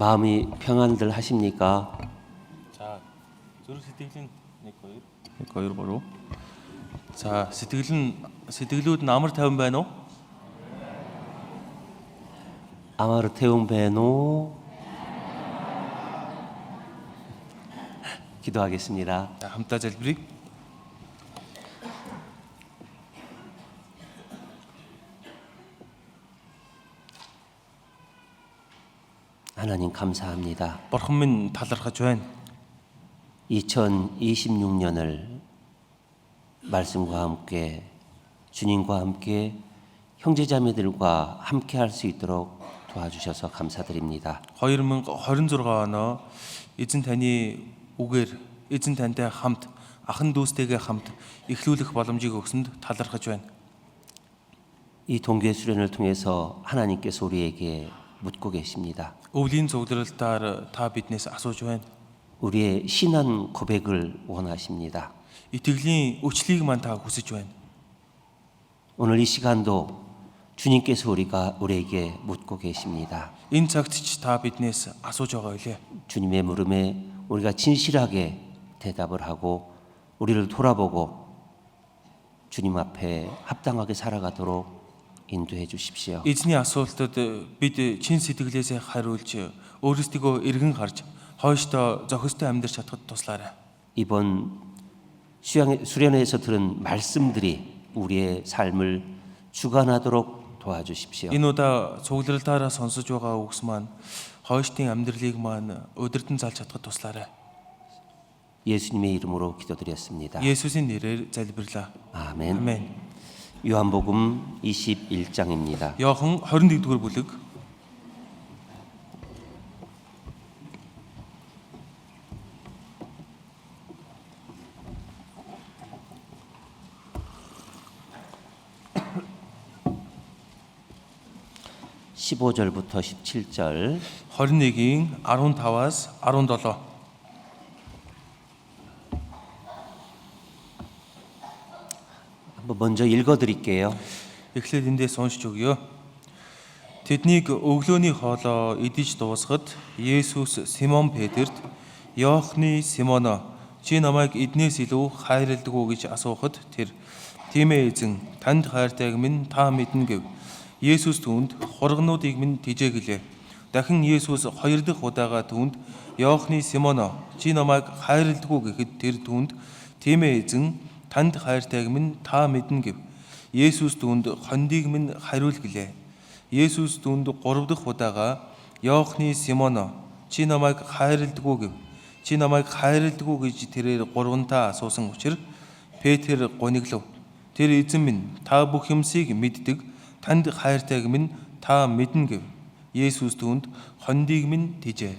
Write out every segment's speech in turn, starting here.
마음이 평안들 하십니까? За зүрх сэтгэлийн 1 2 3. За сэтгэлүүд нь амар тайван байна уу? 아마르테움 베노. 기도하겠습니다. За хамтдаа залбирая. 하나님 감사합니다. Бурхан минь талархаж байна. 2026년을 말씀과 함께 주님과 함께 형제자매들과 함께 할 수 있도록 도와주셔서 감사드립니다. 2026 оноо эзэн таны үгээр эзэн тантай хамт ахан дүүстэйгээ хамт эхлүүлэх боломжийг өгсөнд талархаж байна. 이 동계 수련을 통해서 하나님께서 우리에게 묻고 계십니다. Өвлийн цугларалтаар та биднээс асууж байна. 우리의 신앙 고백을 원하십니다. Итгэлийн өчлийг маань та хүсэж байна. 오늘 이 시간도 주님께서 우리에게 묻고 계십니다. Энэ цагт ч та биднээс асууж байгаа үлээ. 주님의 물음에 우리가 진실하게 대답을 하고 우리를 돌아보고 주님 앞에 합당하게 살아가도록 인도해 주십시오. Эзний асуултад бид чин сэтгэлээсээ хариулж өөрсдийгөө эргэн харж хойштоо зохистой амьдрч чадхад туслаарай. 이번 수련회에서 들은 말씀들이 우리의 삶을 주관하도록 도와주십시오. Энэ удаа цугларалтаараа сонсож байгаа үгс маань хойштын амьдралыг маань удирдан залж чадхад туслаарай. 예수님의 이름으로 기도드렸습니다. 예수님 нэрээр залбирлаа. 아멘. 아멘. 요한복음 21장입니다. Иохан 21-р бүлэг 15절부터 17절 21-ийн 15-аас 17. 한번 먼저 읽어드릴게요. Эхлээд эндээс уншиж өгье. Тэднийг өглөөний хоолоо идэж дуусгаад Есүс Симон Петрт "Иохны Симоно, чи намайг эднээс илүү хайрладаг уу?" гэж асуухад тэр "Тийм ээ эзэн, танд хайртайг минь та мэднэ" гэв. Есүс түүнд "Хургнуудыг минь тижээглээ." Дахин Есүс 2 дахь удаага түүнд "Иохны Симоно, чи намайг хайрладаг уу?" гэхэд тэр түүнд "Тийм ээ эзэн, танд хайртайг минь та мэднэ" гэв. Есүс түүнд "Хондийг минь хариул" гэлээ. Есүс түүнд 3 дахь удаага "Иохны Симоно, чи намайг хайрладаг уу?" гэв. "Чи намайг хайрладаг уу?" гэж тэрээр 3-таа асуусан учраас Петр гониглов. Тэр "Эзэн минь, та бүх юмсыг мэддэг. Танд хайртайг минь та мэднэ" гэв. Есүс түүнд "Хондийг минь тижээ."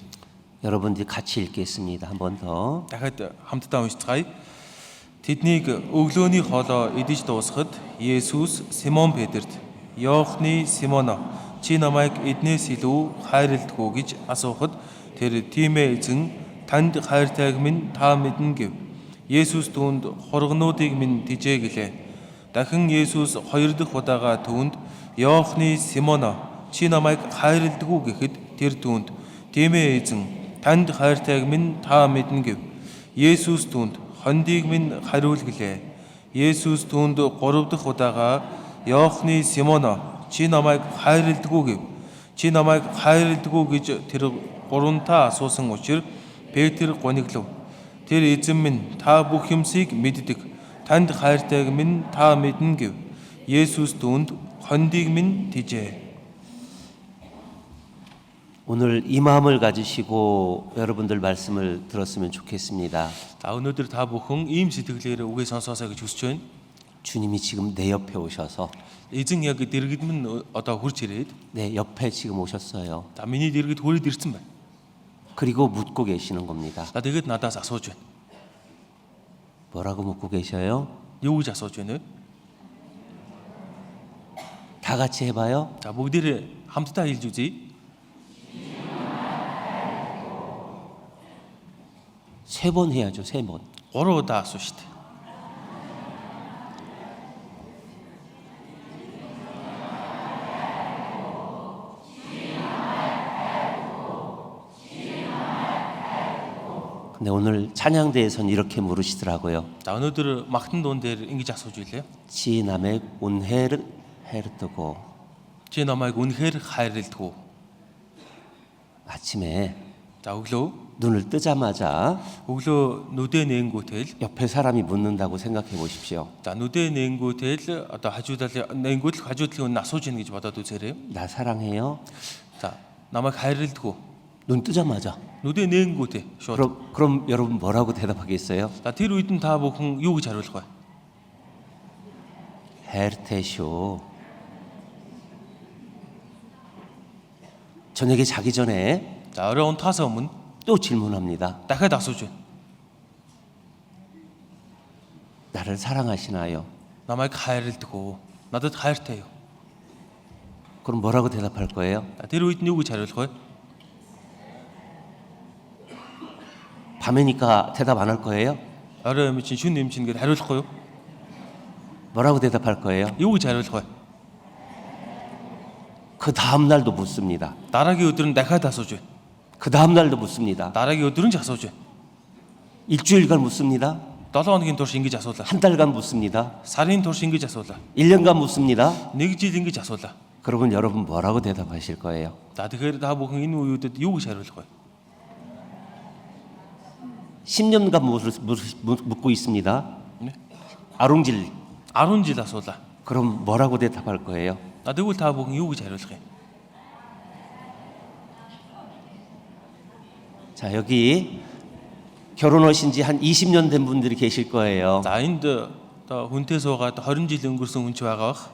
여러분들이 같이 읽겠습니다. 한 번 더. Дахиад хамтдаа уншицгаая. Тэднийг өглөөний хоолоо идэж дуусгаад Есүс Симон Петрт "Иохны Симоно, чи намайг эднээс илүү хайрладаг уу?" гэж асуухад тэр "Тийм ээ эзэн, танд хайртайг минь та мэднэ" гэв. Есүс түүнд "Хургнуудыг минь тижээ" гэлээ. Дахин Есүс 2 дахь удаага түүнд "Иохны Симоно, чи намайг хайрладаг уу?" гэхэд тэр түүнд "Тийм ээ эзэн, танд хайртайг минь та мэднэ" гэв. Есүс түүнд "Хондийг минь хариул" гэлээ. Есүс түүнд 3 дахь удаага "Иохны Симоно, чи намайг хайрладаг уу?" гэв. "Чи намайг хайрладаг уу?" гэж тэр 3-таа асуусан учраас Петр гониглов. Тэр "Эзэн минь, та бүх юмсыг мэддэг. Танд хайртайг минь та мэднэ" гэв. Есүс түүнд "Хондийг минь тижээ." 오늘 이 마음을 가지시고 여러분들 말씀을 들었으면 좋겠습니다. За өнөөдөр та бүхэн ийм сэтгэлээр үгээ сонсоосаа гэж хүсэж байна. 주님이 지금 내 옆에 오셔서 Эзэн яг дэргэд минь одоо хурж ирээд 내 옆에 지금 오셨어요. за миний дэргэд хүрээд ирсэн байна. 그리고 묻고 계시는 겁니다. За тэгээд надаас асууж байна. 뭐라고 묻고 계셔요? Юу гэж асууж байна вэ? 다 같이 해봐요. За бүгдээрээ хамтдаа хэлж үзье. 3번 해야죠. 3번. 3 удаа асуу штэ. 네, 오늘 찬양대에서는 이렇게 물으시더라고요. За өнөөдөр магтан дуун дээр ингэж асууж илээ. 지 남의 운해를 헤르뜨고. Чи намайг үнэхээр хайрладаг уу? 아침에 За өглөө 눈을 뜨자마자 нүдээ нээнгүүтэл 옆에 사람이 묻는다고 생각해 보십시오. за нүдээ нээнгүүтэл одоо нээнгүүтэл хажуудлын үнэ асууж ийн гэж бодоод үзээрэй. 나 사랑해요? За намайг хайрладаг уу? 눈 뜨자마자. нүдээ нээнгүүтээ шууд. 그럼 여러분 뭐라고 대답하겠어요? За тэр үед нь та бүхэн юу гэж хариулах вэ? 헤르테쇼. 저녁에 자기 전에 За орой унтахаас өмнө 또 질문합니다. дахиад асууж байна. 나를 사랑하시나요? Намайг хайрладаг уу? Надад хайртай юу? 그럼 뭐라고 대답할 거예요? За тэр үед нь юу гэж хариулах вэ? 밤이니까 대답 안 할 거예요? Орой юм чинь шүн юм чинь гэж хариулахгүй юу? 뭐라고 대답할 거예요? Юу гэж хариулах вэ? 그 다음 날도 묻습니다. Дараагийн өдөр нь дахиад асууж байна. 그 다음 날도 묻습니다. Дараагийн өдөр нь ч асууж байна. 일주일간 묻습니다. 7 хоногийн турш ингэж асуулаа. 한 달간 묻습니다. Сарын турш ингэж асуулаа. 1년간 묻습니다. 1 жил ингэж асуулаа. 그러면 여러분 뭐라고 대답하실 거예요? За тэгэхээр та бүхэн энэ үеүүдэд юу гэж хариулах вэ? 10년간 묻고 있습니다. 네? 아룽질. 10 жил асуулаа. 그럼 뭐라고 대답할 거예요? Тэгвэл та бүхэн юу гэж хариулах юм? 자, 여기 결혼하신 지 한 20년 된 분들이 계실 거예요. За энд одоо хүнтэй суугаад 20 жил өнгөрсөн хүн ч байгаа бах.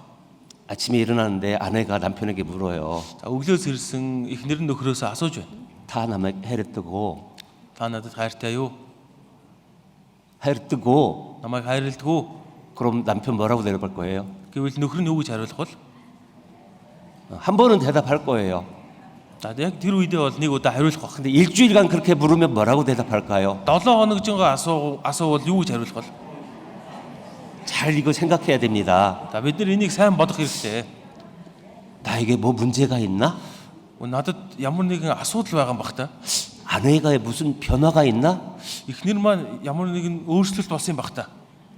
아침에 일어나는데 아내가 남편에게 물어요. За өглөөс ирсэн эхнэр нь нөхрөөсөө асууж байна. 다 남의 해를 뜨고 Та надад хайртай юу? 해를 뜨고 Намайг хайрладаг уу? 그럼 남편 뭐라고 대답할 거예요? Гэвэл нөхөр нь юу гэж хариулах бол? 한 번은 대답할 거예요. За яг тэр үедээ бол нэг удаа хариулах бах. 근데 일주일간 그렇게 물으면 뭐라고 대답할까요? 7 хоногжингаа асуувал юу гэж хариулах бол? 잘 이거 생각해야 됩니다. За бид нар энийг сайн бодох хэрэгтэй. 나에게 뭐 문제가 있나? Надад ямар нэгэн асуудал байгаа юм бах та. 아내가 무슨 변화가 있나? Эхнэр маань ямар нэгэн өөрчлөлт болсон юм бах та.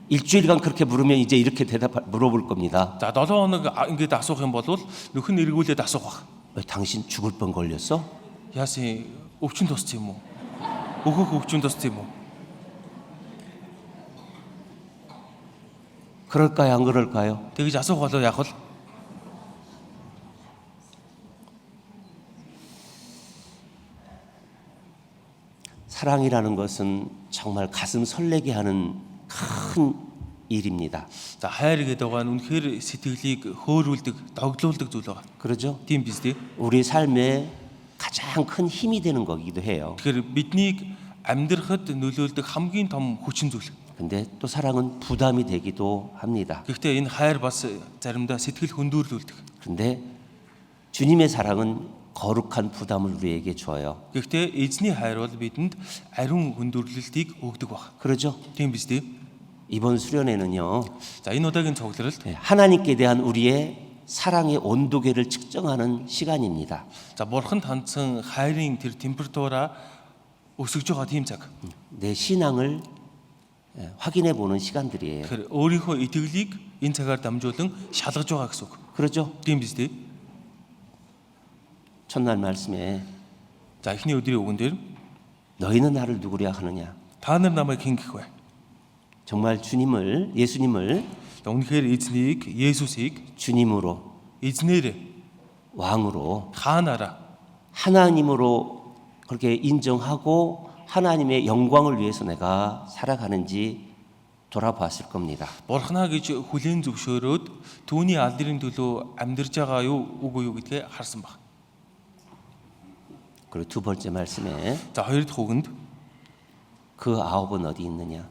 일주일간 그렇게 물으면 이제 이렇게 물어볼 겁니다. За 7 хоног ингэж асуух юм бол нөхөр нь эргүүлээд асуух бах. 왜 당신 죽을 뻔 걸렸어? Яасын өвчин тусц юм уу? Өөхөх өвчин тусц юм уу? 그럴까요? 안 그럴까요? Тэгж асуух болоо яах вэ? 사랑이라는 것은 정말 가슴 설레게 하는 큰 일입니다. За хайр гэдэг байгаа нь үнэхээр сэтгэлийг хөөрүүлдэг, догдлуулдаг зүйл байгаа. 그러죠? Тийм биз дээ. 우리 삶에 가장 큰 힘이 되는 거기도 해요. Тэгэхээр биднийг амьдрахад нөлөөлдөг хамгийн том хүчин зүйл. 근데 또 사랑은 부담이 되기도 합니다. Гэхдээ энэ хайр бас заримдаа сэтгэл хөндөөрлүүлдэг. 근데 주님의 사랑은 거룩한 부담을 우리에게 줘요. Гэхдээ эзний хайр бол бидэнд ариун хөндөөрлөлтийг өгдөг баг. 그러죠? Тийм биз дээ. 이번 수련회는요. За энэ удаагийн цугларалд 하나님께 대한 우리의 사랑의 온도계를 측정하는 시간입니다. за бурханд хандсан хайрын тэр температураа өсөж байгаа тийм цаг. 내 신앙을 확인해 보는 시간들이에요. Тэгэхээр өөрийнхөө итгэлийг энэ цагаар дамжуулан шалгаж байгаа гэсэн үг. 그러죠? Тийм биз дээ. 첫날 말씀에 За эхний өдрийн үгэн дээр 너희는 나를 누구랴 하느냐. та нар намайг хэн гэх вэ? 정말 예수님을 Үнэхээр эзнийг Есүсийг 주님으로 эзнэр 왕으로 хаанаараа 하나님으로 그렇게 인정하고 하나님의 영광을 위해서 내가 살아가는지 돌아봤을 겁니다. бурхнаа гэж хүлээн зөвшөөрөөд түүний алдрын төлөө амьдарч байгаа юу үгүй юу гэдгээ харсан баг. 그리고 두 번째 말씀에 За хоёр дахь үгэнд 그 아홉은 어디 있느냐.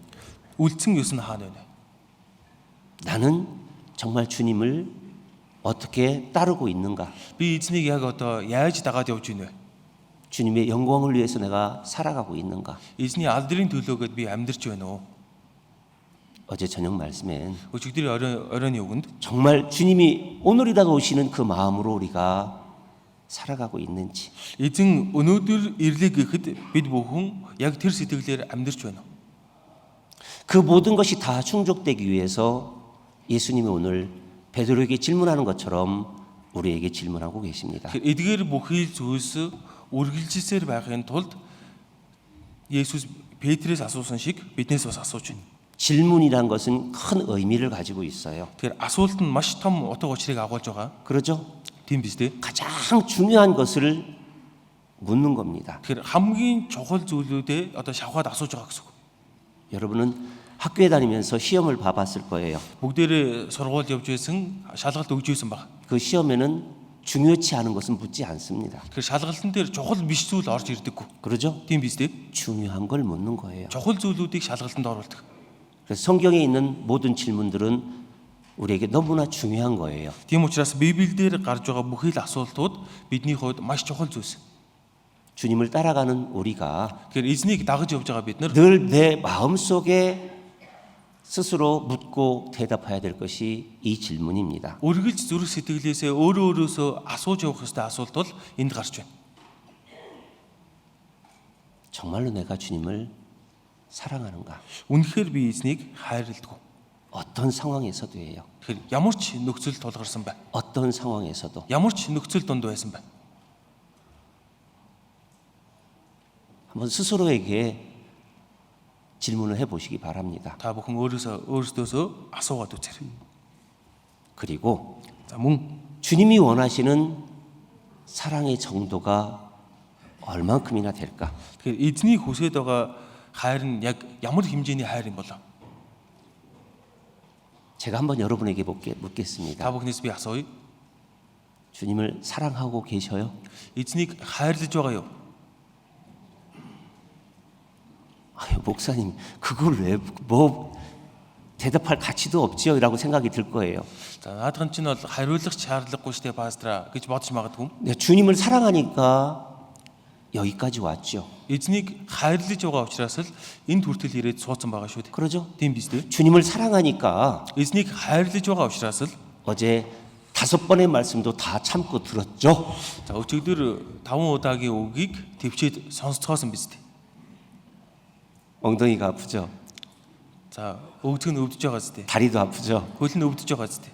үлдсэн 9 нь хаана вэ? 나는 정말 주님을 어떻게 따르고 있는가. Би эзнийг яг одоо яаж дагаад явж байна вэ? 주님의 영광을 위해서 내가 살아가고 있는가. Эзний алдрын төлөөгөөд би амьдарч байна уу? 어제 저녁 말씀엔 Өчигдөр оройн үгэнд 정말 주님이 오늘이라도 오시는 그 마음으로 우리가 살아가고 있는지. Эзэн өнөөдөр ирлээ гэхэд бид бүхэн яг тэр сэтгэлээр амьдрч байна уу? 그 모든 것이 다 충족되기 위해서 예수님이 오늘 베드로에게 질문하는 것처럼 우리에게 질문하고 계십니다. Эдгээр бүхий л зүйлс үргэлжилсээр байхын тулд Есүс Петрээс асуусан шиг биднээс бас асууж байна. 질문이란 것은 큰 의미를 가지고 있어요. Тэгэхээр асуулт нь маш том утга учирыг агуулж байгаа. 그러죠? Тийм биз дээ. 가장 중요한 것을 묻는 겁니다. Тэгэхээр хамгийн чухал зүйлүүдээ одоо шавхаад асууж байгаа гэсэн үг. 여러분은 학교에 다니면서 시험을 봐봤을 거예요. Бүгдээрээ сургууль явж байсан, шалгалт өгж байсан баг. 그 시험에는 중요치 않은 것은 묻지 않습니다. Тэгэхээр шалгалтын дээр чухал биш зүйл орж ирдэггүй. 그러죠? Тийм биз дээ. 중요한 걸 묻는 거예요. Чухал зүйлүүдийг шалгалтанд оруулдаг. 그래서 성경에 있는 모든 질문들은 우리에게 너무나 중요한 거예요. Тийм учраас Библиэлд гарч байгаа бүхий л асуултууд бидний хувьд маш чухал зүйлс. 주님을 따라가는 우리가 Тэгэхээр эзнийг дагаж явж байгаа бид нар 늘 내 마음속에 스스로 묻고 대답해야 될 것이 이 질문입니다. үргэлж зүрх сэтгэлээсээ өөрөөсөө асууж явах ёстой асуулт бол энд гарч байна. 정말로 내가 주님을 사랑하는가? Үнэхээр би эзнийг хайрладаг. 어떤 상황에서도예요. Тэгэхээр ямар ч нөхцөл тулгарсан бай. 어떤 상황에서도 Ямар ч нөхцөл донд байсан бай. 한번 스스로에게 질문을 해보시기 바랍니다. Та бүхэн өөрсдөөсөө асуугаад үзээрэй. 그리고 За мөн 주님이 원하시는 사랑의 정도가 얼만큼이나 될까? тэгэхээр эзний хүсэж байгаа хайр нь яг ямар хэмжээний хайр юм болоо? 제가 한번 여러분에게 Та 묻겠습니다. бүхнээс би асууя. 주님을 사랑하고 계셔요? Эзнийг хайрлаж байгаа юу? 아유, 목사님, 그걸 왜 뭐 대답할 가치도 없지요? 라고 생각이 들 거예요. За наадхан чинь бол хариулах шаардлагагүй штэ пастраа гэж бодож магадгүй. 내가 주님을 사랑하니까 여기까지 왔죠. Эзнийг хайрлаж байгаа учраас л энд хүртэл ирээд суудсан байгаа шүү дээ. 그러죠? Тийм биз дээ. 주님을 사랑하니까 Эзнийг хайрлаж байгаа учраас л 어제 5번의 말씀도 다 참고 들었죠. за өчигдөр 5 удаагийн үгийг төвчээд сонсцоосон биз дээ. 엉덩이가 아프죠. За өвдг нь өвдөж байгаа зү. 다리도 아프죠. Хөл нь өвдөж байгаа зү.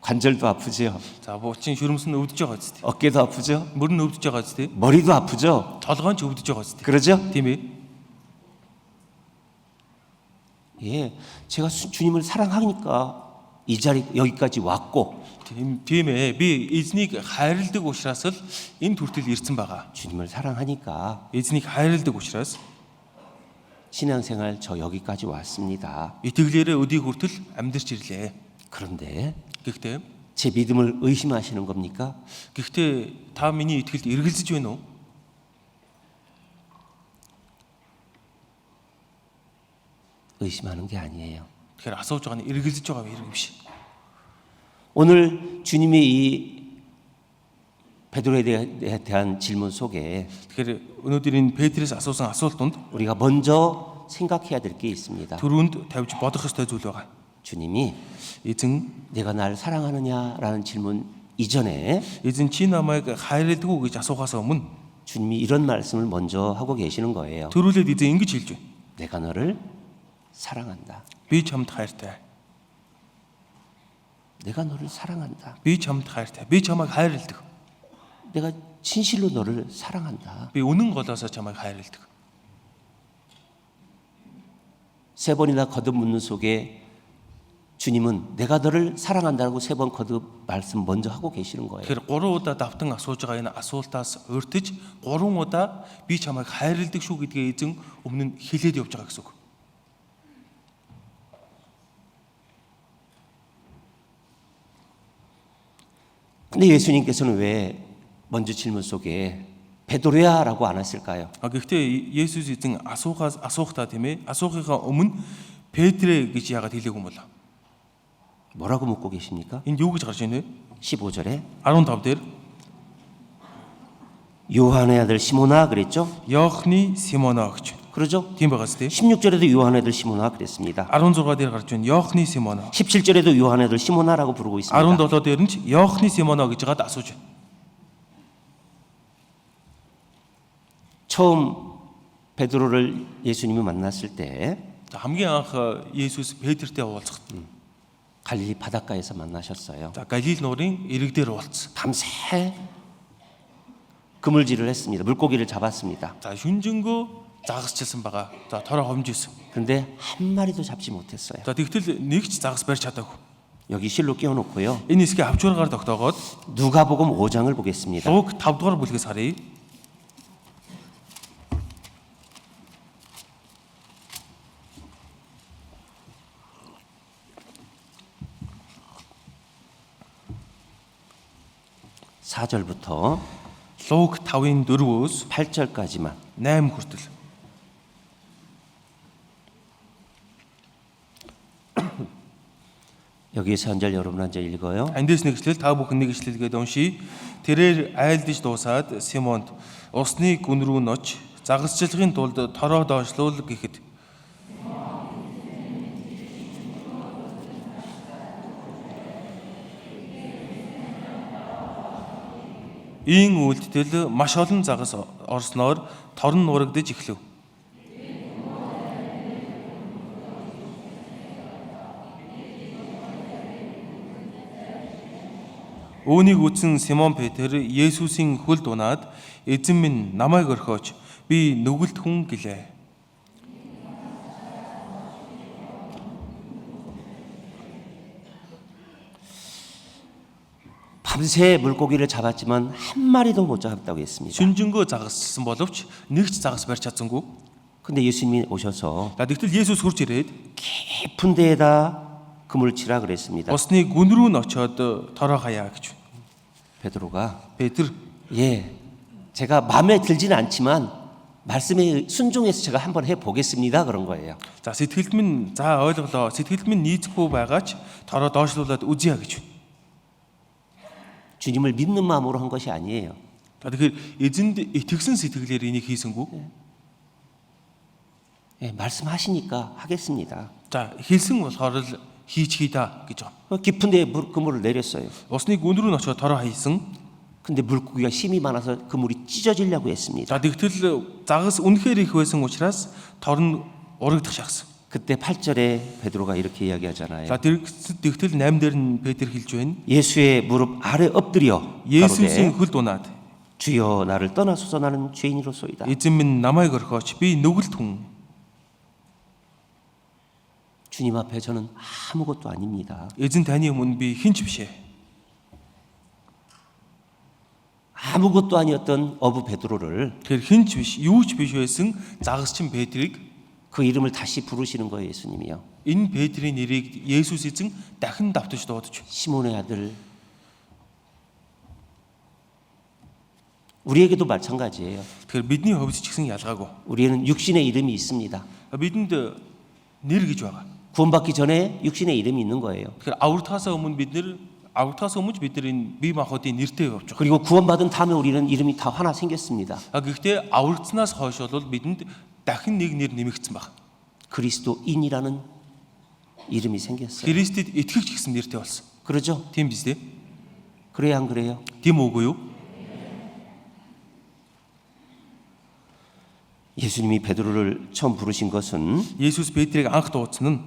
관절도 아프죠. За буучин шүрмс нь өвдөж байгаа зү. 어깨도 아프죠. Мөр нь өвдөж байгаа зү. 머리도 아프죠. Толгойн ч өвдөж байгаа зү. 그러죠? Тийм ээ. 예, 제가 주님을 사랑하니까 이 자리 여기까지 왔고 Тийм ээ. Би эзнийг хайрладаг учраас л энд хүртэл ирсэн байгаа. 주님을 사랑하니까 Эзнийг хайрладаг учраас 신앙생활 저 여기까지 왔습니다. итгэлээрээ өдийг хүртэл амьдарч ирлээ. 그런데 Гэхдээ 제 믿음을 의심하시는 겁니까? та миний итгэлд эргэлзэж байна уу? 의심하는 게 아니에요. Тэгэхээр асууж байгаа нь эргэлзэж байгаа хэрэг биш. 오늘 주님의 이 베드로에 대한 질문 속에 Тэгэхээр өнөөдөр энэ Петрээс асуусан асуултанд 우리가 먼저 생각해야 될 게 있습니다. түрүүнд тавьж бодох ёстой зүйл байгаа. 주님이 Эзэн 내가 날 사랑하느냐라는 질문 이전에 чи намайг хайрладаг уу гэж асуухаас өмнө 주님이 이런 말씀을 먼저 하고 계시는 거예요. төрүүлээд эзэн ингэж хэлж байна. 내가 너를 사랑한다. Би чамд хайртай. 내가 너를 사랑한다. Би чамд хайртай. Би чамайг хайрладаг. 내가 진실로 너를 사랑한다. Би үнэн голоосоо чамайг хайрладаг. 세 번이나 거듭 묻는 속에 주님은 내가 너를 사랑한다고 세 번 거듭 말씀 먼저 하고 계시는 거예요. Тэгэхээр 3 удаа давтан асууж байгаа энэ асуултаас урьдч 3 удаа би чамайг хайрладаг шүү гэдгээ эзэн өмнө нь хэлээд явж байгаа гэсэн үг. 근데 예수님께서는 왜 먼저 질문 속에 베드로야라고 안 하실까요? Гэхдээ Есүс эзэн асуухтаа тийм ээ асуухынхаа өмнө Петрэ гэж яагаад хэлээгүй юм бол? 뭐라고 묻고 계십니까? Энд юу гэж гарч ийнэ вэ? 15절에 15 дээр 요한의 아들 시모나 그랬죠? Йоохны Симоно гэж. 그러죠? Тийм байгаас тийм. 16절에도 요한의 아들 시모나 그랬습니다. 16 дээр гарч байна. Йоохны Симоно. 17절에도 요한의 아들 시모나라고 부르고 있습니다. 17 дээр нь ч Йоохны Симоно гэж гад асууж байна. 처음 베드로를 예수님이 만났을 때 За хамгийн анх Есүс Петртэй уулзахад 갈릴리 바닷가에서 만나셨어요. за Галил нуурын ирэг дээр уулзсан. 밤새 그물질을 했습니다. 물고기를 잡았습니다. За шүнжэнгөө загасчилсан байгаа. За тороо хомжижсэн. 그런데 한 마리도 잡지 못했어요. За тэгтэл нэг ч загас барьж чадаагүй. 여기 실로 끼워놓고요. Энэ хэсгийг авчургаар тогтоогоод 누가복음 5장을 보겠습니다. Луг 5 дугаар бүлгээс харъя. (4절부터) Луг 5-ын 4-өөс 8절까지만 8 хүртэл. 여기에서 한 절 여러분 한 절 읽어요. Эндээс нэг ишлэл та бүхэн нэг ишлэлгээд уншия. Тэрээр айлдж дуусаад Симонд усны гүн рүү ноч загасчилгын тулд тороо доошлуул гэхэд ийм үйлдэл маш олон загас орсноор торн нурагдж эхлэв. Үүнийг үзсэн Симон Петр Есүсийн хөлд унаад эзэн минь намайг орхиоч би нүгэлт хүн гэлээ. 밤새 물고기를 잡았지만 한 마리도 못 잡았다고 했습니다. Шүнжэнгөө загасчилсан боловч нэг ч загас барьж чадсангүй. 근데 예수님이 오셔서 За тэгтэл Есүс хурж ирээд 깊은 데에다 그물을 치라 그랬습니다. усны гүн рүү н очоод тороо хаяа гэж. 베드로가 Петр 예, 제가 마음에 들지는 않지만 말씀에 순종해서 제가 한번 해보겠습니다 그런 거예요. за сэтгэлд минь за ойлголоо. Сэтгэлд минь нийцэхгүй байгаач тороо доошлуулад үзье гэж. 주님을 믿는 마음으로 한 것이 아니에요. За тэгэхээр эзэнд итгэсэн сэтгэлээр энийг хийсэнгүү. 예, 말씀하시니까 하겠습니다. За хэлсэн болохоор л хийчихье да гэж байгаа. 깊은 데에 그물을 내렸어요. Усны гүн рүү н очоод тороо хаясан. 근데 물고기가 힘이 많아서 그물이 찢어지려고 했습니다. За тэгтэл загас үнэхээр их байсан учраас тор нь урагдах шахсан. 그때 8절에 베드로가 이렇게 이야기하잖아요. За тэгтэл 8 дээр нь Петр хэлж байна. 예수의 무릎 아래 엎드려 Есүсийн 가로되 хөлд унаад 주여 나를 떠나소서 나는 죄인이로소이다. эзэн минь намайг орхиоч би нүгэлт хүн. 주님 앞에 저는 아무것도 아닙니다. Эзэн таны өмнө би хинч биш ээ. 아무것도 아니었던 어부 베드로를 Тэгэхээр хинч биш, юу ч биш байсан загасчин Петрийг 그 이름을 다시 부르시는 거예요, 예수님이요. энэ Петрийн нэрийг Есүс эзэн дахин давтаж дуудаж. 시몬의 아들. 우리에게도 마찬가지예요. Тэгэхээр бидний хувьд ч гэсэн ялгаагүй. 우리에는 육신의 이름이 있습니다. Бидэнд нэр гэж байгаа. 구원받기 전에 육신의 이름이 있는 거예요. Тэгэхээр аврагтаасаа өмнө бид энэ бие махбодын нэртэй явж байгаа. 그리고 구원받은 다음에 우리는 이름이 다 하나 생겼습니다. Гэхдээ аврагдсанаас хойш бол бидэнд дахин нэг нэр нэмэгдсэн баг. 그리스도인이라는 이름이 생겼어요. Христэд итгэгч гэсэн нэртэй болсон. 그러죠? Тийм биз дээ? 그래야 안 그래요? Тийм үгүй юу? 예수님이 베드로를 처음 부르신 것은 Есүс Петрийг анх дуудсан нь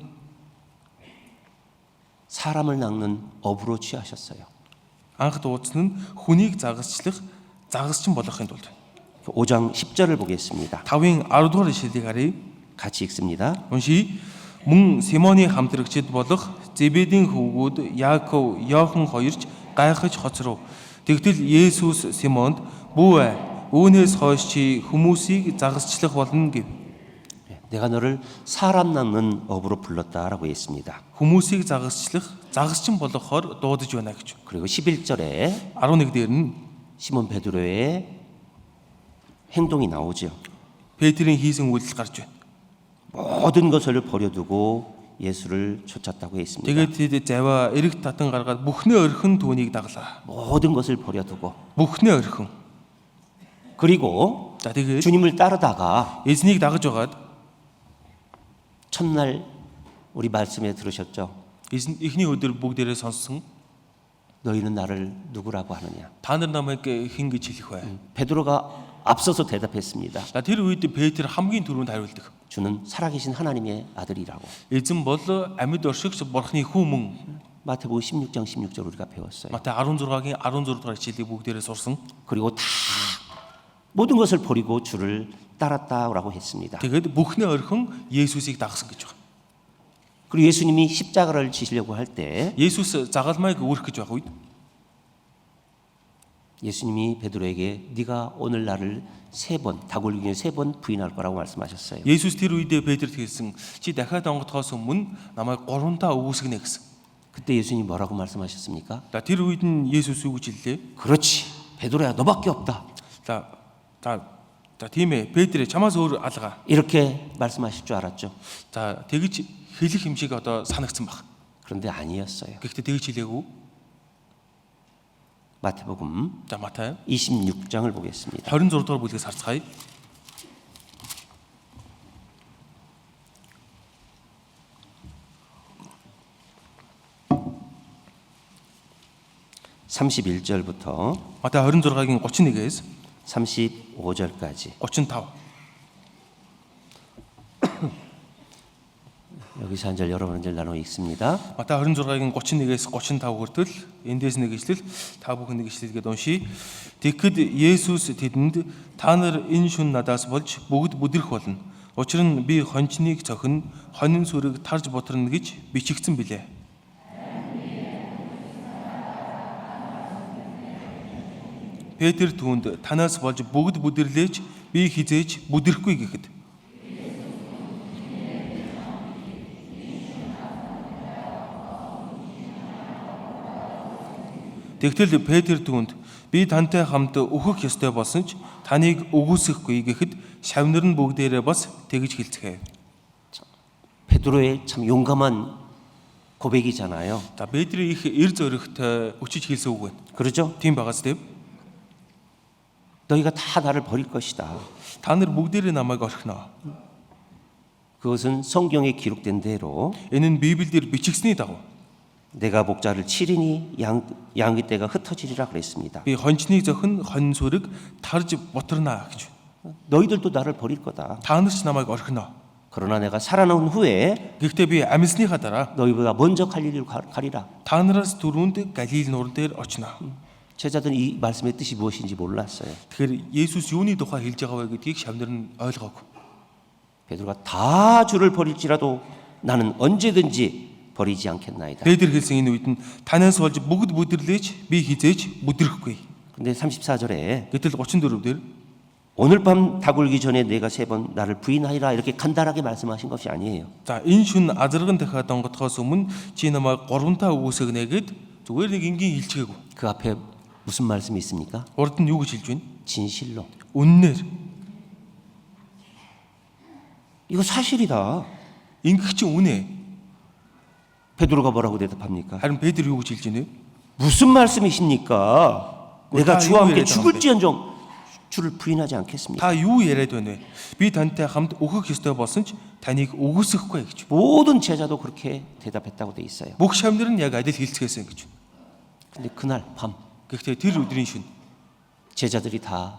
사람을 낚는 어부로 취하셨어요. анх дуудсан нь хүнийг загасчин болгохын тулд. 5장 10절을 보겠습니다. 5-ын 10 дугаар ишлэлийг харъя. 같이 읽습니다. Уншия. Мөн Симоны хамтрагчид болох Зебедийн хөвгүүд Яаков, Йохан хоёрч гайхаж хоцров. Тэгтэл Есүс Симонд "Бүү үүнээс хойш чи хүмүүсийг загасчлах болно" гэв. 내가 너를 사람 낚는 어부로 불렀다라고 했습니다. Хүмүүсийг загасчин болгохоор дуудаж байна гэж. 그리고 11절에 11 дээр нь 시몬 베드로의 행동이 나오죠. Петрийн хийсэн үйлдэл гарч байна. 모든 것을 버려두고 예수를 쫓았다고 했습니다. Тэгээд тэд заваа эрэг татан гаргаад бүхнээ орхин түүнийг даглаа. 모든 것을 버려두고 Бүхнээ орхин. 그리고 За тэгээд 주님을 따르다가 эзнийг дагаж байгаад 첫날 우리 말씀에 들으셨죠? эхний өдөр бүгдээрээ сонссон. 너희는 나를 누구라고 하느냐? Та нар намайг хэн гэж хэлэх вэ? 베드로가 앞서서 대답했습니다. За тэр үед Петр хамгийн түрүүнд хариулдаг. 주는 살아계신 하나님의 아들이라고. Эзэн бол амьд оршигч бурхны хүү мөн. 마태복음 16장 16절 우리가 배웠어요. Матай 16-гийн 16 дугаар хичээлийг бүгдээрээ сурсан. 그리고 다 모든 것을 버리고 주를 따랐다라고 했습니다. Тэгээд бүхнээ орхин Есүсийг дагсан гэж байна. 그리고 예수님이 십자가를 지시려고 할 때 Есүс загалмайг өрөх гэж байх үед 예수님이 베드로에게 네가 오늘 나를 3번 다굴기에 3번 부인할 거라고 말씀하셨어요. Есүс тэр үедээ Петрт хэлсэн чи дахиад онгодохоос өмнө намайг 3 удаа үгүйсгэнэ гэсэн. 그때 예수님이 뭐라고 말씀하셨습니까? За тэр үед нь Есүс юу гэж хэллээ? 그렇지 베드로야 너밖에 없다. За тийм ээ Петр чамаас өөр алгаа. 이렇게 말씀하실 줄 알았죠. За тэгж хэлэх юм шиг одоо санагдсан баг. 그런데 아니었어요. Гэхдээ тэгж хэлээгүй. 마태복음 За Матай 26장을 보겠습니다. 26 дугаар бүлгээс харцгаая. (31절부터) Матай 26-гийн 31-ээс 35절까지 35. 여기서 한 절 여러분 한 절 나눠 읽습니다. Матай 26-гийн 31-ээс 35 хүртэл эндээс нэг ишлэл та бүхэн нэг ишлэлгээд уншия. Тэгэхэд Есүс тэдэнд та нар энэ шүн надаас болж бүгд бүдрэх болно. Учир нь би хончныг цохин хонин сүрэг тарж бутрна гэж бичигдсэн билээ. Петр түүнд танаас болж бүгд бүдэрлээж би хизээж бүдрэхгүй гэхэд Тэгтэл Петр түүнд би тантай хамт өөхөх ёстой болсон ч таныг өгөөсөхгүй гэхэд шавнар нь бүгдээрээ бас тэгж хэлцгээв. 베드로의 참 용감한 고백이잖아요. За Петрийн их эр зоригтой өчиж хэлсэн үг байна. 그러죠? Тийм байгаас тэв. 너희가 다 나를 버릴 것이다. Та нар бүгдээрээ намайг орхино. 그것은 성경에 기록된 대로 Энэ нь Библиэр бичигдсэний дагуу 내가 목자를 치리니 양의 떼가 흩어지리라 그랬습니다. би хончныг зохин хонин сүрэг тарж бутрна гэж. 너희들도 나를 버릴 거다. Та нар ч намайг орхино. 그러나 내가 살아나온 후에 Гэхдээ би амьсныхаа дараа 너희보다 먼저 갈릴리로 가리라. та нараас түрүүнд Галил нуран дээр очино. 제자들은 이 말씀의 뜻이 무엇인지 몰랐어요. Тэгэхээр Есүс юуны тухай хэлж байгаа вэ гэдгийг шавнар нь ойлгоогүй. 베드로가 다 주를 버릴지라도 나는 언제든지 버리지 않겠나이다. Петр хэлсэн энэ үед нь танаас болж бүгд бүдэрлээж би хизээж бүдрэхгүй. 근데 34절에 Гэтэл 34 дээр 오늘 밤 다굴기 전에 내가 3번 나를 부인하리라 이렇게 간단하게 말씀하신 것이 아니에요. за энэ шүн азарган дахиад онгодохоос өмнө чи намайг 3 таа өгөөсгөнэ гэд зүгээр нэг энгийн илчгээгүй. 그 앞에 무슨 말씀이 있습니까? Урд нь юу гэж хэлж байна? 진실로. Үннээр. 이거 사실이다. Ингэх чинь үнэ. 베드로가 뭐라고 대답합니까? Харин Петр юу гэж хэлж байна вэ? 무슨 말씀이십니까? 내가 다 주와 함께 이유에 죽을지언정 주를 부인하지 않겠습니다. Та юу яриад байна вэ? Би тантай хамт өөхөх ёстой болсон ч таныг өгөөсөхгүй гэж. 모든 제자도 그렇게 대답했다고 돼 있어요. Бүх шавнар нь яг адил хэлцгээсэн гэж. 근데 그날 밤 Гэхдээ тэр өдрийн шөнө 제자들이 다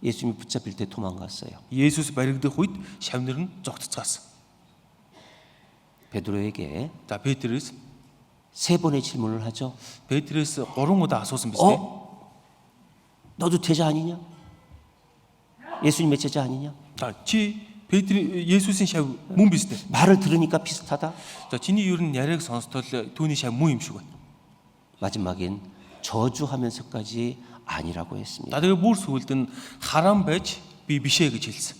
예수님이 붙잡힐 때 도망갔어요. Есүс баригдах үед шавнар нь зогтцгаасан. 베드로에게 За Петрээс 3번의 질문을 하죠. Петрээс 3 удаа асуусан биз дээ. 너도 제자 아니냐? 예수님의 제자 아니냐? За чи Петр Есүсийн шав мөн биз дээ. 말을 들으니까 비슷하다. За чиний ер нь яриаг сонсдол түүний шав мөн юм шиг байна. 마지막엔 저주하면서까지 아니라고 했습니다. За тэгээ бүр сүүлд нь харам байж би бишээ гэж хэлсэн.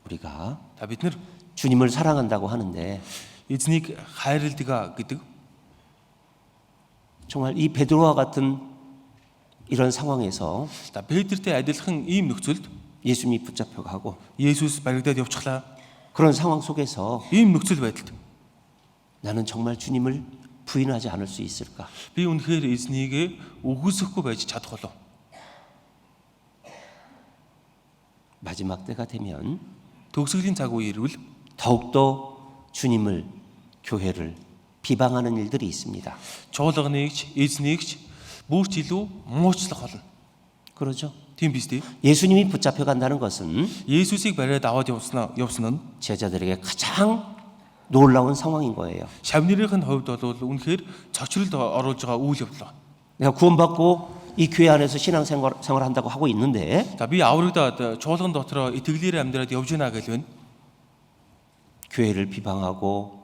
우리가 За бид нар 주님을 사랑한다고 하는데 эзнийг хайрладаг гэдэг 정말 이 베드로와 같은 이런 상황에서 за Петртэй адилхан ийм нөхцөлд 예수님이 붙잡혀 가고 Есүс баригдаад явчихлаа. 그런 상황 속에서 Ийм нөхцөл байдалд 나는 정말 주님을 부인하지 않을 수 있을까? би үнэхээр эзнийг үгүйсэхгүй байж чадах болов. 마지막 때가 되면 Төгсгөлийн цаг үе ирвэл 더욱더 주님을 교회를 비방하는 일들이 있습니다. чуулганыг ч эзнийг ч бүр ч илүү муучлах болно. 그러죠. Тийм биз дээ. 예수님이 붙잡혀 간다는 것은 Есүсийг бариад аваад явсан нь 제자들에게 가장 놀라운 상황인 거예요. шавнырийн хувьд бол үнэхээр цочролд оруулж байгаа үйл явдал. 내가 구원받고 이 교회 안에서 신앙생활 한다고 하고 있는데 За би аврагдаад чуулган дотроо итгэлээр амьдраад явж байна гэж байна. 교회를 비방하고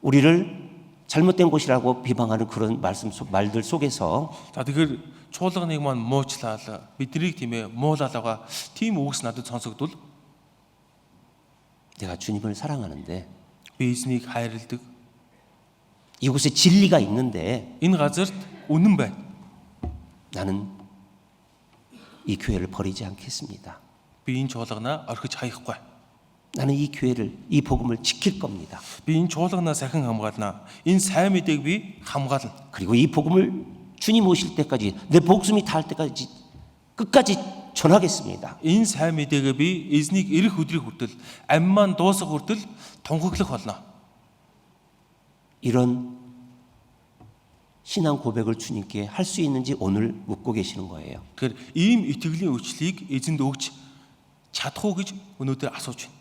우리를 잘못된 곳이라고 비방하는 그런 말들 속에서 За тэгэхээр чуулганыг маань муучлал биднийг тийм ээ муулаад байгаа тийм үгс надад сонсогдвол 내가 주님을 사랑하는데 би эзнийг хайрладаг. 이곳에 진리가 있는데 Энэ газарт үнэн байна. 나는 이 교회를 버리지 않겠습니다. Би энэ чуулганаа орхиж хаяхгүй. 나는 이 교회를 이 복음을 지킬 겁니다. Би энэ чуулганаа сахин хамгаална. Энэ сайн мэдээг би хамгаална. 그리고 이 복음을 주님 오실 때까지 내 목숨이 닿을 때까지 끝까지 전하겠습니다. Энэ сайн мэдээгээ би эзнийг ирэх өдрийн хүртэл амь маань дуусах хүртэл тунхаглах болно. 이런 신앙 고백을 주님께 할 수 있는지 오늘 묻고 계시는 거예요. Тэгэхээр ийм итгэлийн өчлийг эзэнд өгч чадах уу гэж өнөөдөр асууж байна.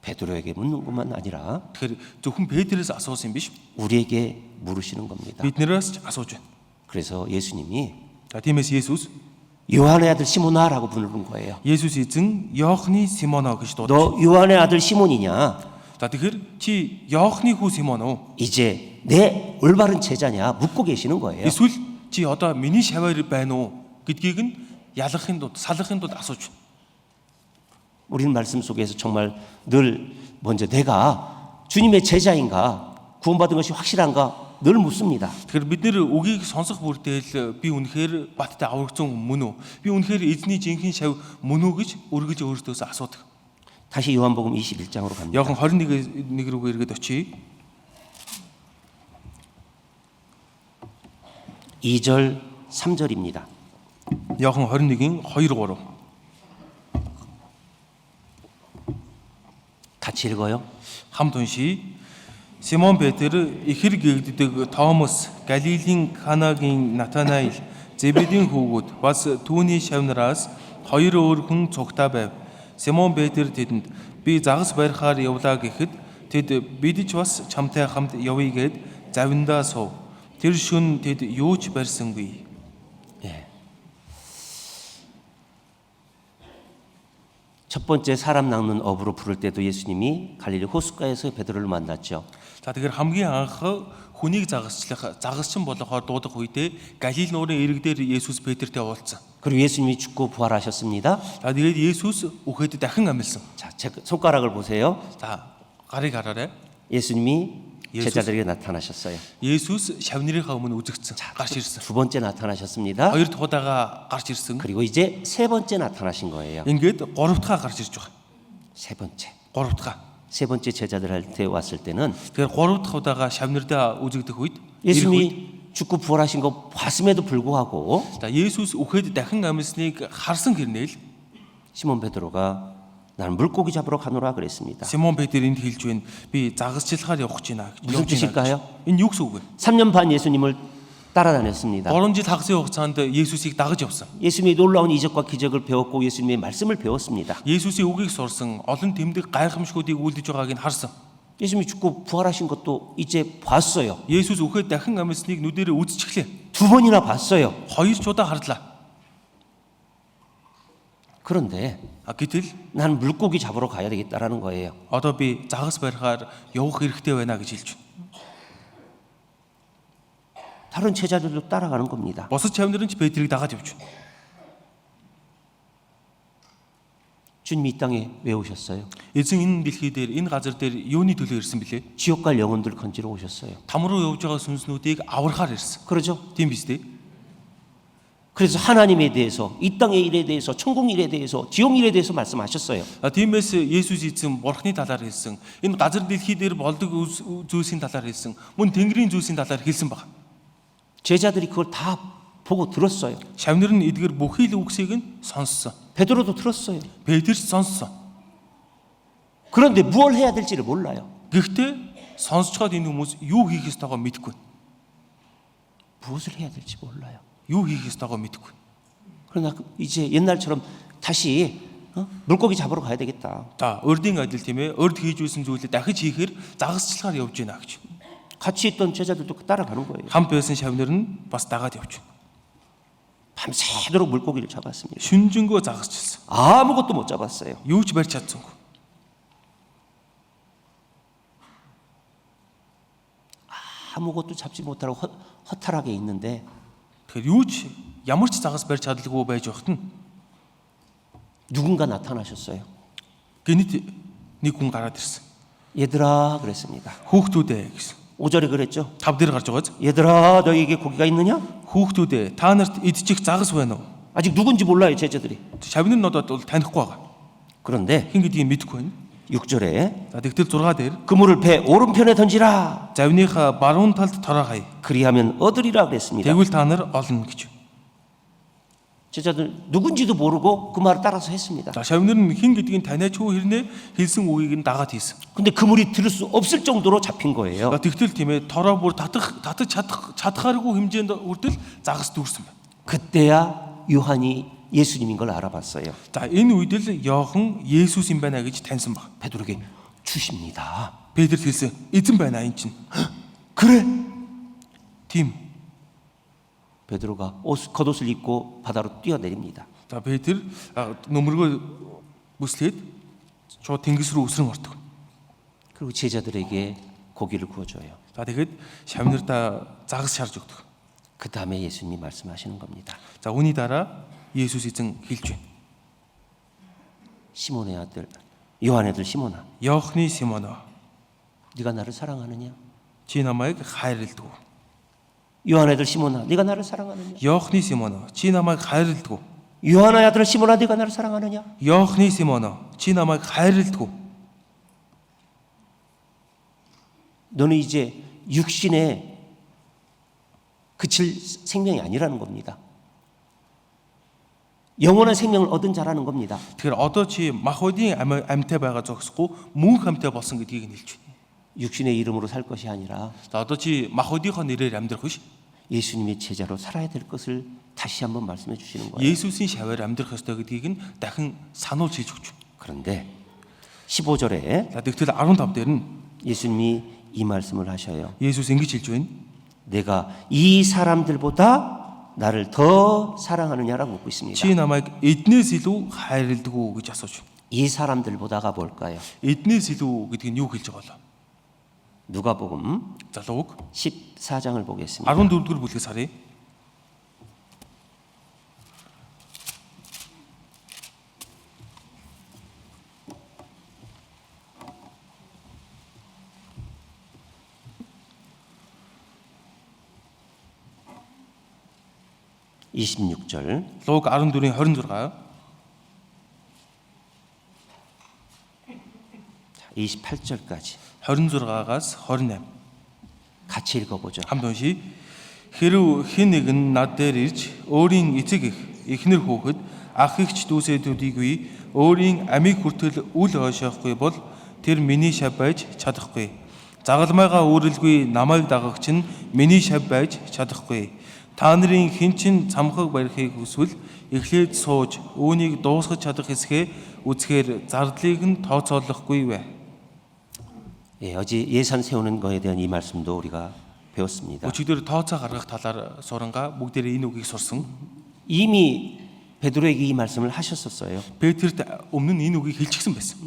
베드로에게 묻는 것만 아니라 Тэгэхээр зөвхөн Петрээс асуусан биш. 우리에게 물으시는 겁니다. биднээс ч асууж байна. 그래서 예수님이 За тиймээс Есүс 요한의 아들 시몬아라고 부르는 거예요. Есүс эзэн Йоохны Симоно гэж дуудав. 너 요한의 아들 시몬이냐? За тэгэхээр чи Йоохны хүү Симон уу? 이제 내 올바른 제자냐? 묻고 계시는 거예요. Эсвэл чи одоо миний шаваар байна уу гэдгийг нь ялахын тулд салахын тулд асууж байна. 우리는 말씀 속에서 정말 늘 먼저 내가 주님의 제자인가? 구원받은 것이 확실한가? 늘 묻습니다. Тэгэхээр бид нэр үгийг сонсох бүртэл би үнэхээр баттай аврагдсан мөн үү? Би үнэхээр эзний жинхэнэ шав мөн үү гэж өргөж өөртөөс асуудаг. 다시 요한복음 21장으로 갑니다. Йохан 21 рүү эргээд очие. 2절 3절입니다. Йохан 21-ийн 2 3. 같이 읽어요. Хамт уншия. Симон Петр, ихэр гэгддэг Томас, Галилийн Канагийн Натанаил, Зебедийн хүүгүүд бас түүний шавнараас хоёр өөр хүн цугтаа байв. Симон Петр тэдэнд би загас барихаар явлаа гэхэд тэд бид ч бас чамтай хамт явъя гэд завиндаа суув. Тэр шөнө тэд юу ч барьсангүй. 예. 첫 번째 사람 낚는 어부로 부를 때도 예수님이 갈릴리 호숫가에서 베드로를 만났죠. За тэгэхээр хамгийн анх хүнийг загасчин болохоор дуудах үедээ Галил нуурын ирэг дээр Есүс Петртэй уулзсан. 그리고 예수님이 죽고 부활하셨습니다. За тэгээд Есүс үхээд дахин амьлсан. 자, 제 손가락을 보세요. За гарыг хараарай. 예수님이 예수- 제자들에게 나타나셨어요. Есүс шавнырийнхаа өмнө үзэгдсэн. гарч ирсэн. 두 번째 나타나셨습니다. Хоёр дахь удаага гарч ирсэн. 그리고 이제 세 번째 나타나신 거예요. Ингээд гурав дахь гарч ирж байгаа. 세 번째. Гурав дахь. 세 번째 제자들한테 왔을 때는 Тэгэхээр гурав дахь удаага шавнардаа үзэгдэх үед 예수님이 죽고 부활하신 거 봤음에도 불구하고 за Есүс үхээд дахин амьсныг харсан хэрнээл 시몬 베드로가 나는 물고기 잡으러 가노라 그랬습니다. Симон Петр энд хэлж байна. Би загасчлахаар явах гэж байна. 무슨 뜻일까요? Энэ юу гэсэн үг вэ? 3년 반 예수님을 따라다녔습니다. 3 жил хагас хугацаанд Есүсийг дагаж явсан. 예수님의 놀라운 이적과 기적을 배웠고 예수님의 말씀을 배웠습니다. Есүсийн үгийг сурсан, олон тэмдэг гайхамшгуудыг үйлдэж байгааг нь харсан. 예수님이 죽고 부활하신 것도 이제 봤어요. Есүс үхээд дахин амьсныг нүдэрээ үзчихлээ. 두 번이나 봤어요. 2 удаа харлаа. 그런데 Гэтэл 나는 물고기 잡으러 가야 되겠다라는 거예요. одоо би загас барихаар явах хэрэгтэй байна гэж хэлж байна. 다른 제자들도 따라가는 겁니다. Бусад чавнарын ч Петрийг дагаад явж байна. 주님이 이 땅에 왜 오셨어요? Эзэн энэ дэлхий дээр, энэ газар дээр юуны төлөө ирсэн бilé? 지옥 갈 영혼들 건지러 오셨어요. Там руу явж байгаа сүнснүүдийг аврахаар ирсэн. 그러죠? Тийм биз дээ. 그래서 하나님에 대해서 이 땅의 일에 대해서 천국 일에 대해서 지옥 일에 대해서 말씀하셨어요. Тиймээс Есүс эзэн Бурхны талаар хэлсэн. Энэ газар дэлхий дээр болдог зүйлсийн талаар хэлсэн. Мөн Тэнгэрийн зүйлсийн талаар хэлсэн баг. 제자들이 그걸 다 보고 들었어요. Шавнар нь эдгээр бүхий л үгсийг нь сонссон. 베드로도 들었어요. Петрч сонссон. 그런데 무엇을 해야 될지를 몰라요. Гэхдээ сонсцоход энэ хүмүүс юу хийх ёстойгоо мэдэхгүй. 무엇을 해야 될지 몰라요. Юу хийх ёстойгоо мэдэхгүй. 그러나 이제 옛날처럼 다시 물고기 잡으러 가야 되겠다. За урдын адил тийм ээ урд хийж үйсэн зүйлээ дахиж хийхээр загасчлахаар явж байна гэж. 같이 있던 제자들도 따라가는 거예요. Хамт байсан шавнар нь бас дагаад явж байна. 밤새도록 물고기를 잡았습니다. Шүнжэнгөө загасчихсан. 아무것도 못 잡았어요. Юу ч барьж чадсангүй. 아무것도 잡지 못하고 허탈하게 있는데 Тэгэхээр юу ч ямар ч загас барьж чадалгүй байж байхад нь 누군가 나타나셨어요. гэнэт нэг хүн гараад ирсэн. 얘들아 그랬습니다. Хүүхдүүдээ гэсэн. 5절에 그랬죠. 5 дээр гарч байгааз. 얘들아 너희에게 고기가 있느냐? Хүүхдүүдээ та нарт идчих загас байна уу? 아직 누군지 몰라요 제자들이. Шавнар нь одоо бол танихгүй байгаа. 그런데 Хин гэдгийг мэдэхгүй байна. 6절에 За тэгтэл 6 дээр 그물을 배 오른편에 던지라. завныхаа баруун талд тороо хай. 그리하면 얻으리라 그랬습니다. Тэгвэл та нар олно гэж. 제자들 누군지도 모르고 그 말을 따라서 했습니다. За шавнар нь хин гэдгийг таниачгүй хэрнээ хэлсэн үгийг нь дагаад хийсэн. 근데 그물이 들을 수 없을 정도로 잡힌 거예요. За тэгтэл тийм ээ тороо бүр татаж чадхааргүй хэмжээнд хүртэл загас дүүрсэн байна. 그때야 요한이 예수님인 걸 알아봤어요. За энэ үед л Йохан Есүс юм байна гэж таньсан баг. 베드로에게 주십니다. Петр хэлсэн эзэн байна энэ чинь. 그래. Тийм. 베드로가 겉옷을 입고 바다로 뛰어내립니다. За Петр нөмргөө бүслээд шууд тэнгис рүү өсрөн ордог. 그리고 제자들에게 고기를 구워줘요. За тэгэхэд шавнартаа загас шарж өгдөг. 그 다음에 예수님이 말씀하시는 겁니다. За үүний дараа Есүс эзэн хэлж байна. 시몬의 아들, 요한의 아들 시몬아, Йохны Симоно 네가 나를 사랑하느냐? чи намайг хайрладаг. 요한의 아들 시몬아, 네가 나를 사랑하느냐? Йохны Симоно чи намайг хайрладаг. 요한의 아들 시몬아, 네가 나를 사랑하느냐? Йохны Симоно чи намайг хайрладаг. 너는 이제 육신에 그칠 생명이 아니라는 겁니다. 영원한 생명을 얻은 자라는 겁니다. Тэгэхээр одоо чи мах үдийн амьтаа байгаа зогсохгүй мөнх амьтаа болсон гэдгийг нь хэлж байна. 육신의 이름으로 살 것이 아니라 За одоо чи мах үдийнхөө нэрээр амьдрах биш. 예수님의 제자로 살아야 될 것을 다시 한번 말씀해 주시는 거예요. Есүсийн шаваар амьдрах ёстой гэдгийг нь дахин сануулж хэлж өгч байна. 그런데 15절에 За тэгтэл 15 дээр нь 예수님이 이 말씀을 하셔요. Есүс ингэж хэлж байна. 내가 이 사람들보다 나를 더 사랑하느냐라고 묻고 있습니다. Чи намайг эднээс илүү хайрладаг уу гэж асууж байна. 이 사람들보다가 뭘까요? Эднээс илүү гэдэг нь юу хэлж байгаа вэ? 누가복음 За Луг 14장을 보겠습니다. 14-р бүлгээс харъя. (26절) Луг 14-ийн 26. 28절까지 26-аас 28. 같이 읽어보죠. Хамт уншия. Хэрв хэн нэгэн над дээр ирж өөрийн эцэг эхнэр хүүхэд ах эгч дүүсэдүүдийгүй өөрийн амийг хүртэл үл хойшоохгүй бол тэр миний шав байж чадахгүй. Загалмайгаа үүрэлгүй намайг дагагч нь миний шав байж чадахгүй. Та нарын хэн чин цамхаг барихыг хүсвэл эхлээд сууж үүнийг дуусгаж чадах хэсгээ үзэхээр зардлыг нь тооцоолохгүй вэ. 예, 어제 예산 세우는 거에 대한 이 말씀도 우리가 배웠습니다. Өчигдөр тооцоо гаргах талаар сурангаа бүгдээрээ энэ үгийг сурсан. 이미 베드로에게 이 말씀을 하셨었어요. Петрт өмнө нь энэ үгийг хэлчихсэн байсан.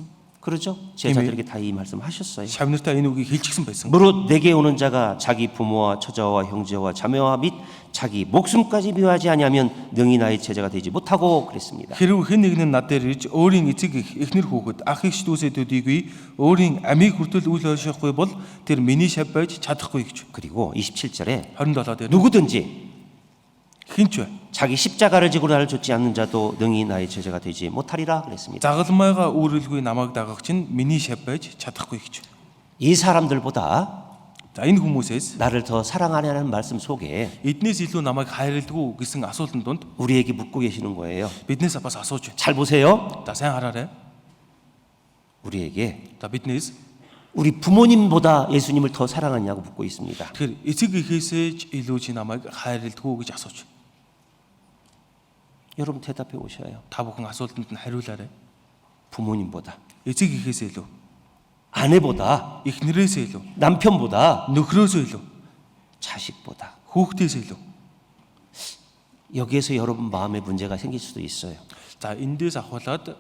그렇죠? 제자들에게 다 이 말씀 하셨어요. Шавнартаа энэ үгийг хэлчихсэн байсан. 무릇 내게 오는 자가 자기 부모와 처자와 형제와 자매와 및 자기 목숨까지 미워하지 아니하면 능히 나의 제자가 되지 못하고 그랬습니다. Хэрв хэн нэг нь над дээр ирж өөрийн эцэг эхнэр хүүхэд ах эгч дүүсэдүүдийгүй өөрийн амийг хүртэл үл хойшоохгүй бол тэр миний шав байж чадахгүй гэж. 그리고 27절에 27 дээр 누구든지 хинч вэ? 자기 십자가를 지고 나를 좇지 않는 자도 능히 나의 제자가 되지 못하리라 그랬습니다. Загалмайгаа үүрэлгүй намайг дагагч нь миний шав байж чадахгүй гэж. 이 사람들보다 За энэ хүмүүсээс 나를 더 사랑하냐는 말씀 속에 эднээс илүү намайг хайрладаг уу гэсэн асуултанд донд 우리에게 묻고 계시는 거예요. биднээс бас асууж байна. 잘 보세요. За сайн хараарай. 우리에게 За биднээс 우리 부모님보다 예수님을 더 사랑하냐고 묻고 있습니다. Тэгэхээр эцэг эхээсээ ч илүү чи намайг хайрладаг уу гэж асууж байна. 여러분 대답해 오셔요. Та бүхэн асуултанд нь хариулаарай. 부모님보다, Эцэг эхээсээ илүү, 아내보다, эхнэрээсээ илүү, 남편보다, нөхрөөсөө илүү, 자식보다. хүүхдээсээ илүү. 여기에서 여러분 마음에 문제가 생길 수도 있어요. За эндээс ахуулаад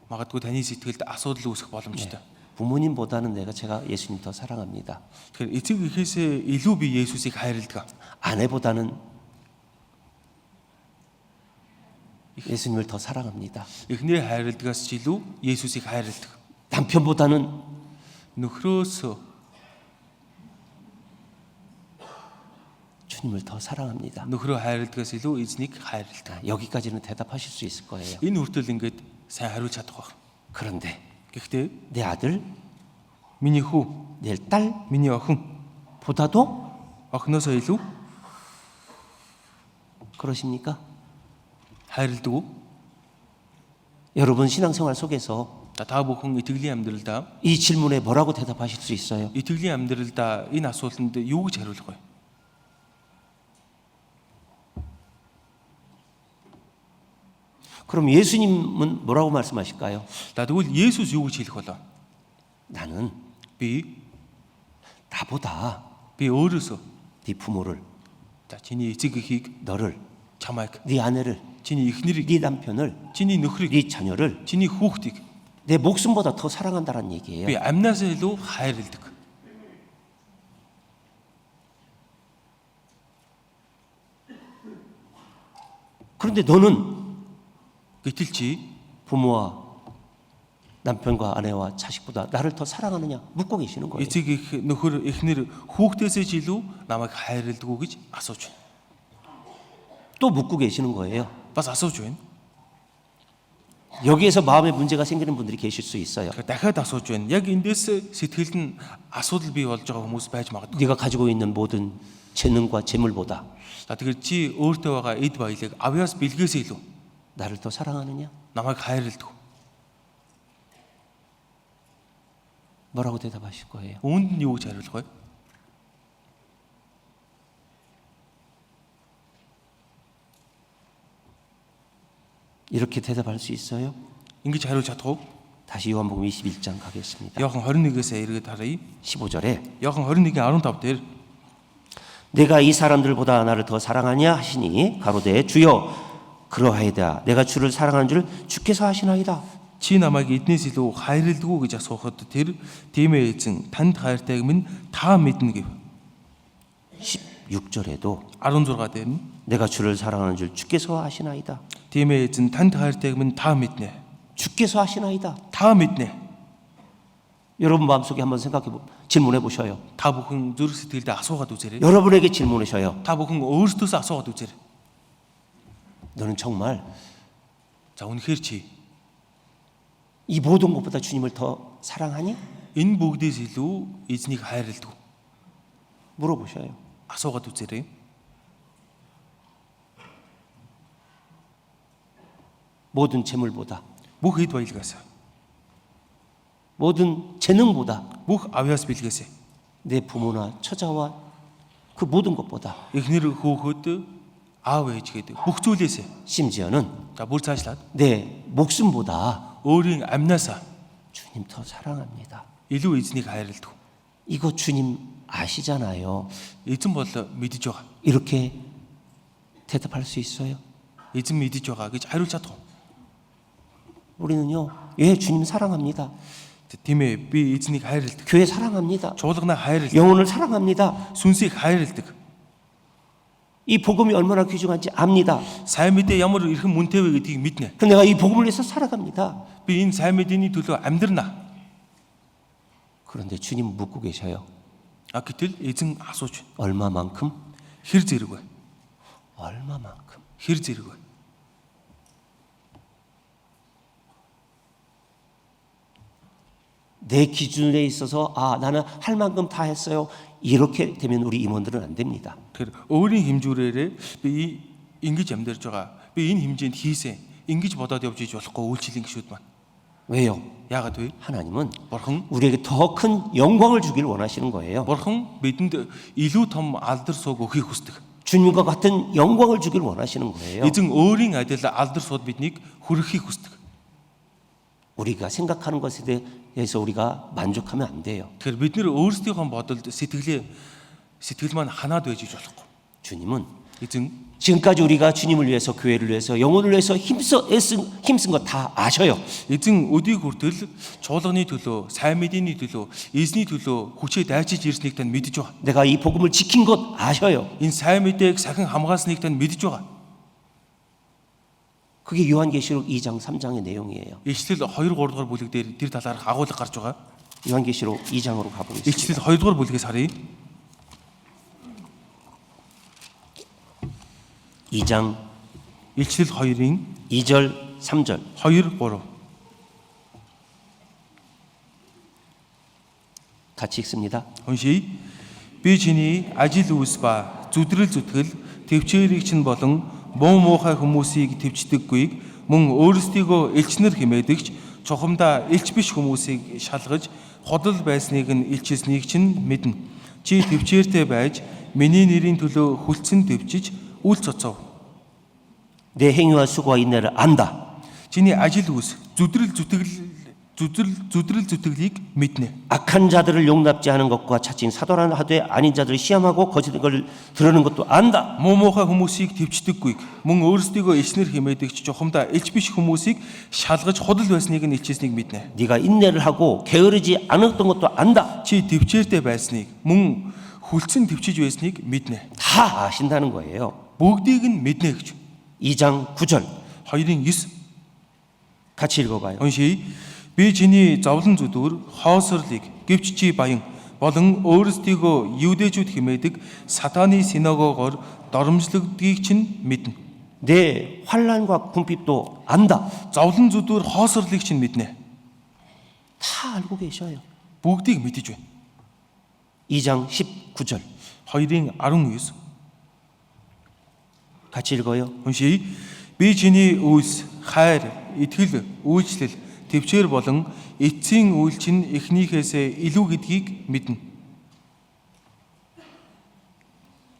магадгүй таны сэтгэлд асуудал үүсэх боломжтой. 부모님보다는 제가 예수님 더 사랑합니다. Тэгэхээр эцэг эхээсээ илүү би Есүсийг хайрладаг. 아내보다는 예수님을 더 사랑합니다. Эхнэрээ хайрладагаас ч илүү Есүсийг хайрладаг. 남편보다는 Нөхрөөсөө 주님을 더 사랑합니다. нөхрөө хайрладагаас илүү эзнийг хайрладаг. 여기까지는 대답하실 수 있을 거예요. Энэ хүртэл ингээд сайн хариулж чадах байх. 그런데 Гэхдээ 내 아들, миний хүү, 내 딸 миний охин 보다도 охиноосоо илүү 그러십니까? хайрладаг уу? 여러분 신앙생활 속에서 Та бүхэн итгэлийн амьдралдаа 이 질문에 뭐라고 대답하실 수 있어요? итгэлийн амьдралдаа энэ асуултанд юу гэж хариулах вэ? 그럼 예수님은 뭐라고 말씀하실까요? За тэгвэл Есүс юу гэж хэлэх болоо? 나는 Би 나보다 өөрөөсөө 네 부모를, за чиний эцэг эхийг, 너를, чамайг, 네 아내를, чиний эхнэрийг, 네 남편을, чиний нөхрийг, 네 자녀를 чиний хүүхдийг 내 목숨보다 더 사랑한다는 얘기예요. би амнаасаа илүү хайрладаг. 그런데 너는 Гэтэл чи 부모와 남편과 아내와 자식보다 나를 더 사랑하느냐 묻고 계시는 거예요. эцэг эх, нөхөр, эхнэр, хүүхдээсээ ч илүү намайг хайрладаг уу гэж асууж байна. 또 묻고 계시는 거예요. Бас асууж байна. 여기에서 마음에 문제가 생기는 분들이 계실 수 있어요. Тэгэхээр дахиад асууж байна. Яг эндээс сэтгэлд нь асуудал бий болж байгаа хүмүүс байж магадгүй. 네가 가지고 있는 모든 재능과 재물보다 За тэгэхээр чи өөртөө байгаа эд баялаг авьяас бэлгээс илүү 나를 더 사랑하느냐? намайг хайрладаг. 뭐라고 대답하실 거예요? Үүнд нь юу гэж хариулах вэ? 이렇게 대답할 수 있어요? Ингэж хариулж чадах уу? 다시 요한복음 21장 가겠습니다. Иохан 21-ээс эргээд харъя. 15절에 Иохан 21:15 дээр 내가 이 사람들보다 나를 더 사랑하냐 하시니 가로되 주여 그러하이다. 내가 주를 사랑하는 줄 주께서 하시나이다. чи намайг эднээс илүү хайрладаг уу гэж асуухад тэр тийм ээ эзэн танд хайртайг минь та мэднэ гэв. 16절에도 16 дээр нь 내가 주를 사랑하는 줄 주께서 하시나이다. тийм ээ эзэн танд хайртайг минь та мэднэ. 주께서 하시나이다. Та мэднэ. 여러분 마음속에 한번 질문해 보셔요. Та бүхэн зүрх сэтгэлдээ асуугаад үзээрэй. 여러분에게 질문하셔요. Та бүхэн өөрсдөөсөө асуугаад үзээрэй. 너는 정말 За үнэхээр чи 이 모든 것보다 주님을 더 사랑하니? энэ бүгдээс илүү эзнийг хайрладаг уу? 물어보셔요. Асуугаад үзээрэй. 모든 재물보다, Бүх эд баялгаас, 모든 재능보다, бүх авьяас бэлгээс, 내 부모나 처자와 그 모든 것보다, эхнэр хөөхөд аав ээж гэдэг бүх зүйлээс, 심지어는 за бүр цаашлаад 내 목숨보다 өөрийн амнаасаа 주님 더 사랑합니다. илүү эзнийг хайрладаг. 이거 주님 아시잖아요. Эзэн бол мэдж байгаа. 이렇게 대답할 수 있어요? Эзэн мэдж байгаа гэж хариулж чадах уу? 우리는요, 예, 주님 사랑합니다. Тийм ээ, би эзнийг хайрладаг. 교회 사랑합니다. Чуулганаа хайрладаг. 영혼을 사랑합니다. Сүнсийг хайрладаг. 이 복음이 얼마나 귀중한지 압니다. Сайн мэдээ ямар эрхэм мөнтэй вэ гэдгийг мэднэ. 그래서 내가 이 복음을 위해서 살아갑니다. Би энэ сайн мэдээний төлөө амьдрнаа. 그런데 주님 묻고 계셔요. Гэтэл эзэн асууж байна. 얼마만큼? Хэр зэрэг вэ? 얼마만큼? Хэр зэрэг вэ? 내 기준에 있어서 나는 할 만큼 다 했어요. 이렇게 되면 우리 임원들은 안 됩니다. Тэгэхээр өөрийн хэмжүүрээрээ би ингэж амьдарч байгаа. Би энэ хэмжээнд хийсэн. Ингэж бодоод явж иж болохгүй үйлчлэн гişүүд маань. 왜요? Яагаад вэ? 하나님은 Бурхан 우리에게 더 큰 영광을 주길 원하시는 거예요. Бурхан бидэнд илүү том алдар сууг өгөхийг хүсдэг. 주님과 같은 영광을 주길 원하시는 거예요. Эзэн өөрийн адил алдар сууд биднийг хүргэхийг хүсдэг. 우리가 생각하는 것에 대해서 우리가 만족하면 안 돼요. Тэгэхээр бид нэр өөрсдийнхөө бодолд сэтгэл маань ханаад байж болохгүй. 주님은 Эзэн 지금까지 우리가 주님을 위해서, 교회를 위해서, 영혼을 위해서 힘쓴 거 다 아셔요. эзэн өдийг хүртэл чуулганы төлөө, сайн мэдээний төлөө, эзний төлөө хүчээ дайчиж ирснийг тань мэдэж байгаа. 내가 이 복음을 지킨 것 아셔요. Энэ сайн мэдээг сахин хамгаалсныг тань мэдэж байгаа. 그게 요한계시록 2장 3장의 내용이에요. Илчлэл 2 3 дугаар бүлэг дээр тэр талаарх агуулга гарч байгаа. 요한계시록 2장으로 가보겠습니다. Илчлэл 2 дугаар бүлгээс харъя. 2장 Илчлэл 2-ын 2절 3절 2 3 같이 읽습니다. уншия. Би чиний ажил үүс ба зүдрэл зүтгэл төвчээрийг чинь болон муу муухай хүмүүсийг төвчдөггүйг мөн өөрсдийгөө элчнэр хэмээдэгч чухамдаа элч биш хүмүүсийг шалгаж ходол байсныг нь илчилсэнийг чинь мэднэ. Чи төвчээртэй байж миний нэрийн төлөө хүлцэн төвчиж үл цоцов. 내 행위와 수고와 인내를 안다. Чиний ажил үүс зүдрэл зүтгэлийг мэднэ. 악한 자들을 용납지 않은 것과 차칭 사도란 하되 아닌 자들을 시험하고 거짓된 걸 드러내는 것도 안다. Муу муухай хүмүүсийг төвчдөггүйг мөн өөрсдийгөө элчнэр хэмээдэгч чухамдаа элч биш хүмүүсийг шалгаж худал байсныг нь илчилсэнийг мэднэ. 네가 인내를 하고 게으르지 않았던 것도 안다. Чи төвчээртэй байсныг мөн хүлцэн төвчиж байсныг мэднэ. 다 아신다는 거예요. Бүгдийг нь мэднэ гэж. 2장 9절 2-ын 9 같이 읽어봐요. уншия. Би чиний зовлон зүдүүр хоосорлыг гэвч чи баян болон өөрсдийгөө юудэжүүд хэмээдэг сатааны синагогоор доромжлогдгийг чинь мэднэ. 내 환난과 궁핍도 안다. Зовлон зүдүүр хоосорлыг чинь мэднэ. 다 알고 계셔요. Бүгдийг мэдэж байна. 2장 19절 2-ын 19 같이 읽어요. уншия. Би чиний үйлс, хайр, итгэл, үйлчлэл, төвчээр болон эцсийн үйл чинь эхнийхээсээ илүү гэдгийг мэднэ.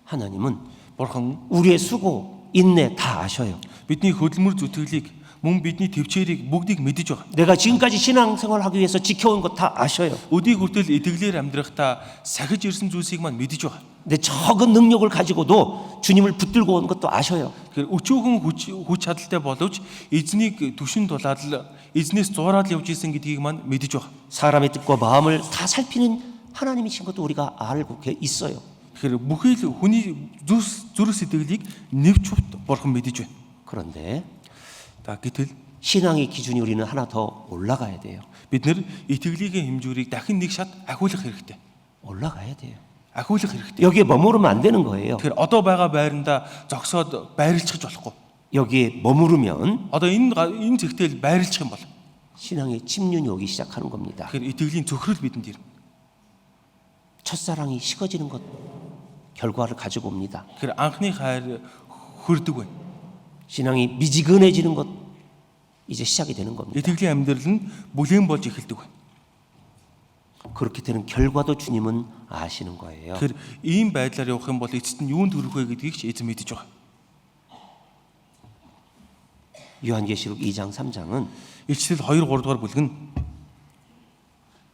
하나님은 Бурхан 우리의 수고, 인내 다 아셔요. бидний хөдөлмөр зүтгэлийг мөн бидний төвчээрийг бүгдийг мэдэж байгаа. 내가 지금까지 신앙생활을 하기 위해서 지켜온 것 다 아셔요. Өдийг хүртэл итгэлээр амьдрахдаа сахиж ирсэн зүйлсийг маань мэдэж байгаа. 내 적은 능력을 가지고도 주님을 붙들고 온 것도 아셔요. Тэгэхээр өчүүхэн хүч чадалтай боловч эзнийг түшин дулаад л эзнээс зуураад явж исэн гэдгийг маань мэдэж байгаа. 사람의 뜻과 마음을 다 살피는 하나님이신 것도 우리가 알고 있어요. Тэгэхээр бүхий л хүний зүрх сэтгэлийг нэвч бурхан мэдэж байна. 그런데 Гэтэл 신앙의 기준이 우리는 하나 더 올라가야 돼요. бид нар итгэлийнхээ хэмжүүрийг дахин нэг шат ахиулах хэрэгтэй. 올라가야 돼요. Ахиулах хэрэгтэй. 여기에 머무르면 안 되는 거예요. Тэгэхээр одоо байгаа байрандаа зогсоод байрлчих болохгүй. 여기에 머무르면 Одоо энэ зэгтэл байрлчих юм бол 신앙의 침륜이 오기 시작하는 겁니다. тэгэхээр итгэлийн зөвхрөл бидэнд ирнэ. 첫사랑이 식어지는 것 결과를 가지고 옵니다. Тэгэхээр анхны хайр хүрдэг байна. 신앙이 미지근해지는 것 이제 시작이 되는 겁니다. Итгэлийн амьдрал нь бүлээн болж эхэлдэг байна. 그렇게 되는 결과도 주님은 아시는 거예요. Тэгэхээр ийм байдлаар явах юм бол эцэст нь юунд хүрэх вэ гэдгийг ч эзэн мэдэж байгаа. 요한계시록 2장 3장은 Илчлэл 2 3 дугаар бүлэг нь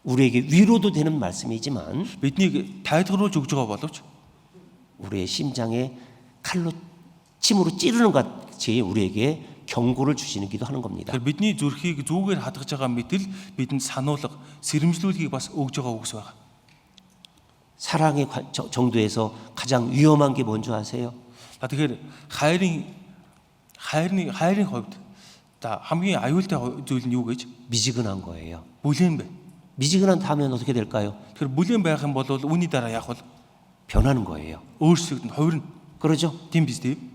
우리에게 위로도 되는 말씀이지만 биднийг тайлгаруулж өгж байгаа боловч 우리의 심장에 칼로 침으로 찌르는 것 같이 우리에게 경고를 주시기도 하는 겁니다. тэгэхээр бидний зүрхийг зүүгээр хадгаж байгаа мэтэл бидэнд сануулга, сэрэмжлүүлгийг бас өгж байгаа үгс байгаа. 사랑의 정도에서 가장 위험한 게 뭔지 아세요? Тэгэхээр хайрын хувьд хамгийн аюултай зүйл нь юу гэж? 미지근한 거예요. бүлээн байна. 미지근한 다음엔 어떻게 될까요? Тэгэхээр бүлээн байх юм бол үүний дараа яах вэ? 변하는 거예요. өөрчлөгдөн, хувирна. 그러죠? Тийм биз дээ.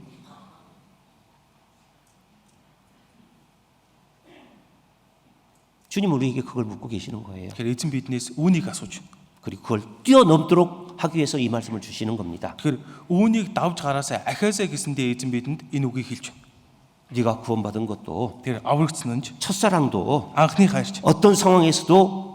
주님 우리에게 그걸 묻고 계시는 거예요. Тэгэхээр эзэн биднээс үүнийг асууж байна. 그리고 그걸 뛰어넘도록 하기 위해서 이 말씀을 주시는 겁니다. Тэгэхээр үүнийг давж гараасаа ахаасаа гэсэндээ эзэн бидэнд энэ үгийг хэлж байна. 네가 구원받은 것도 тэр аврагдсан нь ч 첫사랑도 анхны хайрч 어떤 상황에서도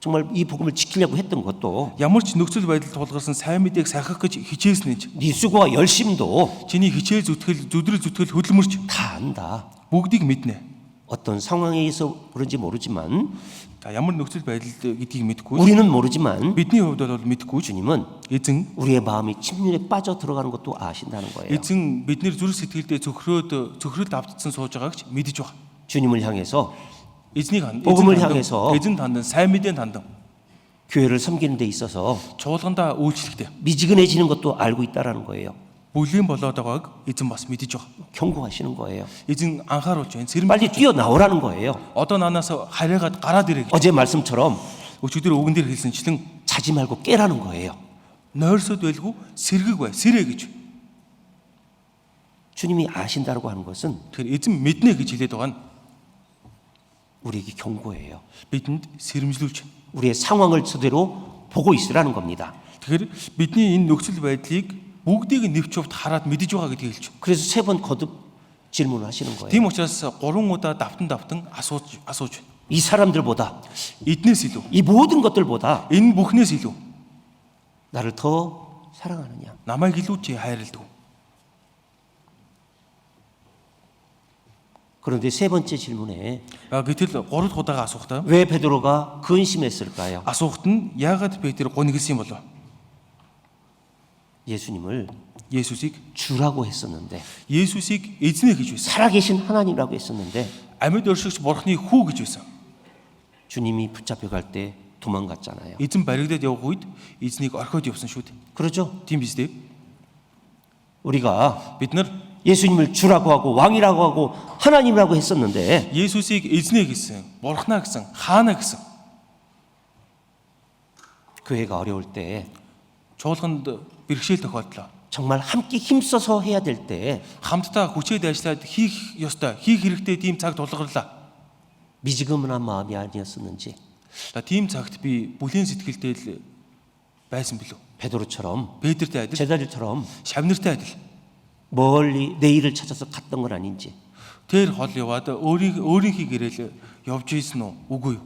정말 이 복음을 지키려고 했던 것도 ямар ч нөхцөл байдал тулгарсан сайн мэдээг сахих гэж хичээсэн нь ч 네 수고와 열심도 чиний хичээл зүтгэл зүдрэл зүтгэл хөдөлмөрч 다 안다. бүгдийг мэднэ. 어떤 상황에서 그런지 모르지만 За ямар нөхцөл байдал гэдгийг мэдэхгүй. 우리는 모르지만 Бидний хувьд бол мэдхгүй ч 주님은 эзэн 우리의 마음이 침륜에 빠져 들어가는 것도 아신다는 거예요. эзэн бидний зүрх сэтгэлдээ цөхрөлд автцсан сууж байгааг ч мэдэж байгаа. 주님을 향해서 복음을 향해서 эзэн тандан сайн мэдээ тандан 교회를 섬기는 데 있어서 чуулгандаа үйлчлэхдээ 미지근해지는 것도 알고 있다라는 거예요. бүлээн болоод байгааг эзэн бас мэдэж байгаа. 경고하시는 거예요. эзэн анхааруулж байна. 빨리 Сэрэмжлүүлж 뛰어나오라는 거예요. одоо наанаас хараагаад гараад ирээ гэж. 어제 말씀처럼 Өчигдөр өгөн дээр хэлсэнчлэн 자지 말고 깨라는 거예요. нойрсод байлгүй сэргэг бай, сэрээ гэж. 주님이 아신다고 하는 것은 Тэгэхээр эзэн мэднэ гэж хэлээд байгаа нь 우리에게 경고예요. бидэнд сэрэмжлүүлж байна. 우리의 상황을 저대로 보고 있으라는 겁니다. Тэгэхээр бидний энэ нөхцөл байдлыг бүгдийг нэвч хувьд хараад мэдэж байгаа гэдгийг хэлж байна. 그래서 세 번 거듭 질문을 하시는 거예요. Тийм учраас 3 удаа давтан асууж байна. 이 사람들보다 Эднээс илүү, 이 모든 것들보다 энэ бүхнээс илүү 나를 더 사랑하느냐? намайг илүү чи хайрладаг. 그런데 세 번째 질문에 Гэтэл 3 дахь удаага асуухтаа 왜 베드로가 근심했을까요? асуухт нь яагаад Петр гонигсэн болов? 예수님을 Есүсийг 주라고 했었는데 Есүсийг эзнэ гэж байсан. 살아계신 하나님이라고 했었는데 Амьд өршигч бурхны хүү гэж байсан. 주님이 붙잡혀 갈 때 도망갔잖아요. Эзэн баригдаад явах үед эзнийг орхиод явсан шүү дээ. 그러죠? Тийм биз дээ. 우리가 Бид нар 예수님을 주라고 하고 왕이라고 하고 하나님이라고 했었는데 Есүсийг эзнэ гэсэн, бурхнаа гэсэн, хаана гэсэн 교회가 어려울 때 чуулганд бэрхшээл тохиолдлоо. 정말 함께 힘써서 해야 될 때 Хамтдаа хүчээд ажиллаад хийх ёстой, хийх хэрэгтэй тийм цаг тулгарлаа. 미지근한 마음이 아니었었는지 Тийм цагт би бүлийн сэтгэлдээ л байсан билүү? 베드로처럼 Петртэй адил, 제자들처럼 шавнартай адил. 멀리 내일을 찾아서 갔던 건 아닌지 Тэр хол яваад өөрийнхөө гэрэл явж ийсэн үү? Үгүй юу?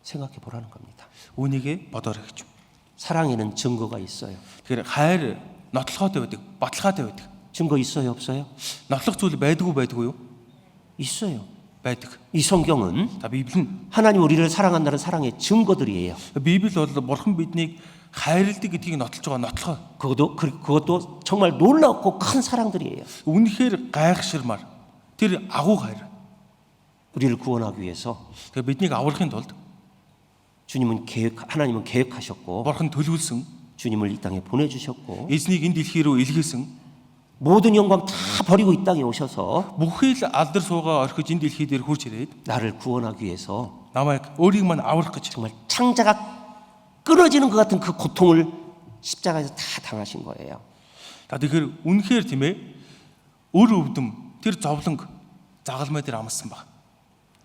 생각해 보라는 겁니다. Үүнийгээ бодоорой гэж. 사랑에는 증거가 있어요. Тэгэхээр хайр нотлохоотой байдаг, баталгаатай байдаг. 증거 있어요, 없어요? Нотлох зүйл байдгүй юу? 있어요. Байдаг. 이 성경은 За Библи нь 하나님 우리를 사랑한다는 사랑의 증거들이에요. Библи бол бурхан биднийг хайрладаг гэдгийг нотлож байгаа нотлохоо. 그것도 정말 놀랍고 큰 사랑들이에요. Үнэхээр гайхширмар тэр агуу хайр. 우리를 구원하기 위해서 Тэгээ биднийг аврахын тулд 하나님은 계획하셨고 бурхан төлөвлөсөн, 주님을 이 땅에 보내주셨고 эзнийг энэ дэлхий рүү илгээсэн. 모든 영광 다 버리고 이 땅에 오셔서 Бүхий л алдар суугаа орхиж энэ дэлхий дээр хурж ирээд 나를 구원하기 위해서 намайг өөрийг маань аврах гэж 정말 창자가 끊어지는 것 같은 그 고통을 십자가에서 다 당하신 거예요. тэгэхээр үнэхээр тийм ээ өр өвдөм тэр зовлонг загалмай дээр амссан баг.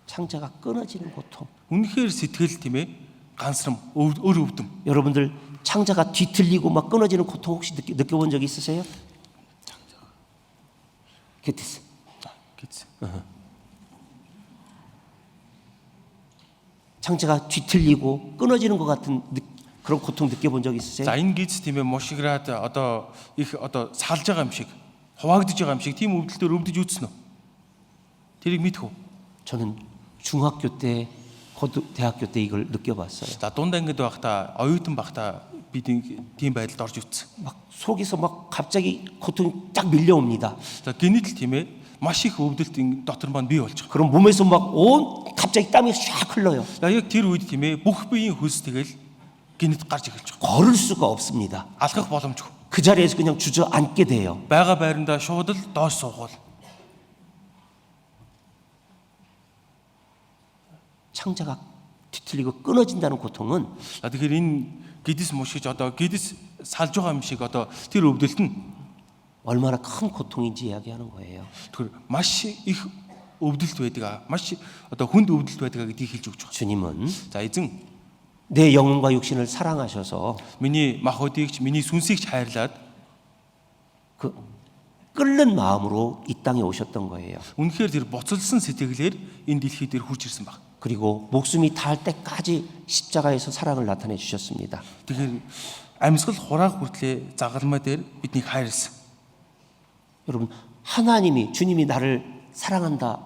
창자가 끊어지는 고통. Үнэхээр сэтгэл тийм ээ ганцрам өр өвдөм. 여러분들 창자가 뒤틀리고 막 끊어지는 고통 혹시 느껴본 적 있으세요? 그랬어. гэж. 창자가 뒤틀리고 끊어지는 것 같은 그런 고통 느껴본 적 있으세요? За энэ гиз тийм ээ мушиграад одоо их одоо салж байгаа юм шиг, хуваагдж байгаа юм шиг тийм өвдөлтөөр өвдөж үтсэн үү? Тэрийг мэдхүү. 저는 중학교 때, 대학교 때 이걸 느껴봤어요. За дунд ангид байхдаа, оюутан байхдаа бид тийм байдалд орж үтсэн. 막 속에서 막 갑자기 고통이 딱 밀려옵니다. За гинэтэл тийм ээ маш их өвдөлт дотор маань бий болж байгаа. 그럼 몸에서 막 갑자기 땀이 샥 흘러요. За яг тэр үед тийм ээ бүх биеийн хөлс тэгэл гинэт гарч эхэлж байгаа. 걸을 수가 없습니다. Алхах боломжгүй. 그 자리에서 그냥 주저앉게 돼요. Бага байрандаа шууд л доош суугуул. 창자가 뒤틀리고 끊어진다는 고통은 Тэгэхээр энэ гидс мушиж одоо гидс салж байгаа юм шиг одоо тэр өвдөлт нь 얼마나 큰 고통인지 이야기하는 거예요. тэр маш их өвдөлт байдаг. Маш одоо хүнд өвдөлт байдаг гэдгийг хэлж өгч байгаа. 주님은 За эзэн 내 영혼과 육신을 사랑하셔서 миний мах өдийгч миний сүнсийг ч хайрлаад 끓는 마음으로 이 땅에 오셨던 거예요. Үнэхээр тэр буцалсан сэтгэлээр энэ дэлхий дээр хурж ирсэн баг. 그리고 목숨이 닿을 때까지 십자가에서 사랑을 나타내 주셨습니다. Тэгэхээр амьсгал хураах хүртлээр загалмай дээр биднийг хайрлсан. 여러분, 하나님이 주님이 나를 사랑한다.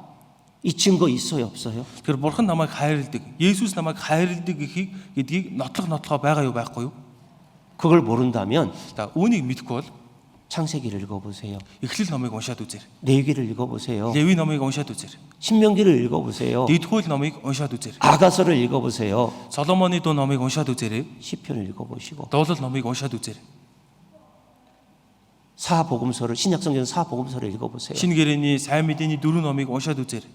이 증거 있어요, 없어요? Тэгэхээр бурхан намайг хайрладаг. Есүс намайг хайрладаг гэдгийг нотлох байгаа юу байхгүй юу? 그걸 모른다면 За үүнийг мэдэхгүй бол 창세기를 읽어보세요. Эхлэл номыг уншаад үзээрэй. 레위기를 읽어보세요. Леви номыг уншаад үзээрэй. 신명기를 읽어보세요. Дэдхүүл номыг уншаад үзээрэй. 아가서를 읽어보세요. Соломоны дуу номыг уншаад үзээрэй. 시편을 읽어보시고 Дуулал номыг уншаад үзээрэй. 사복음서를 신약성경 사복음서를 읽어보세요. Шинэ гэрээний сайн мэдээний 4 номыг уншаад үзээрэй.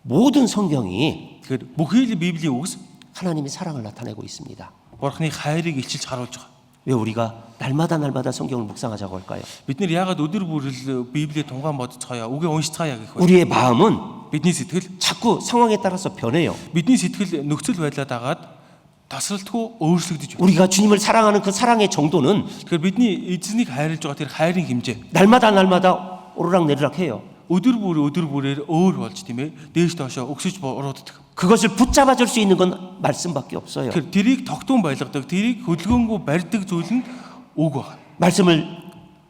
모든 성경이 Тэгэхээр бүхий л Библийн үгс 하나님의 사랑을 나타내고 있습니다. бурхны хайрыг илчилж харуулж байгаа. 왜 우리가 날마다 성경을 묵상하자고 할까요? Бид нэр яагаад өдөр бүрэл Библийг тунгаан бодцгаая, үгээ уншицгаая гэх вэ? 우리의 마음은 Бидний сэтгэл 자꾸 상황에 따라서 변해요. бидний сэтгэл нөхцөл байдлаа дагаад тасралтгүй өөрчлөгдөж байна. 우리가 주님을 사랑하는 그 사랑의 정도는 Тэгэхээр бидний эзнийг хайрлаж байгаа тэр хайрын хэмжээ 날마다 오르락내리락해요. өдөр бүрээр өөр болж тийм ээ дээш доошоо өксөж бурууддаг. 그것을 붙잡아 줄 수 있는 건 말씀밖에 없어요. Тэгэхээр тэрийг тогтун байлгадаг, тэрийг хөдөлгөөнгүй барьдаг зүйл нь үг байна. 말씀을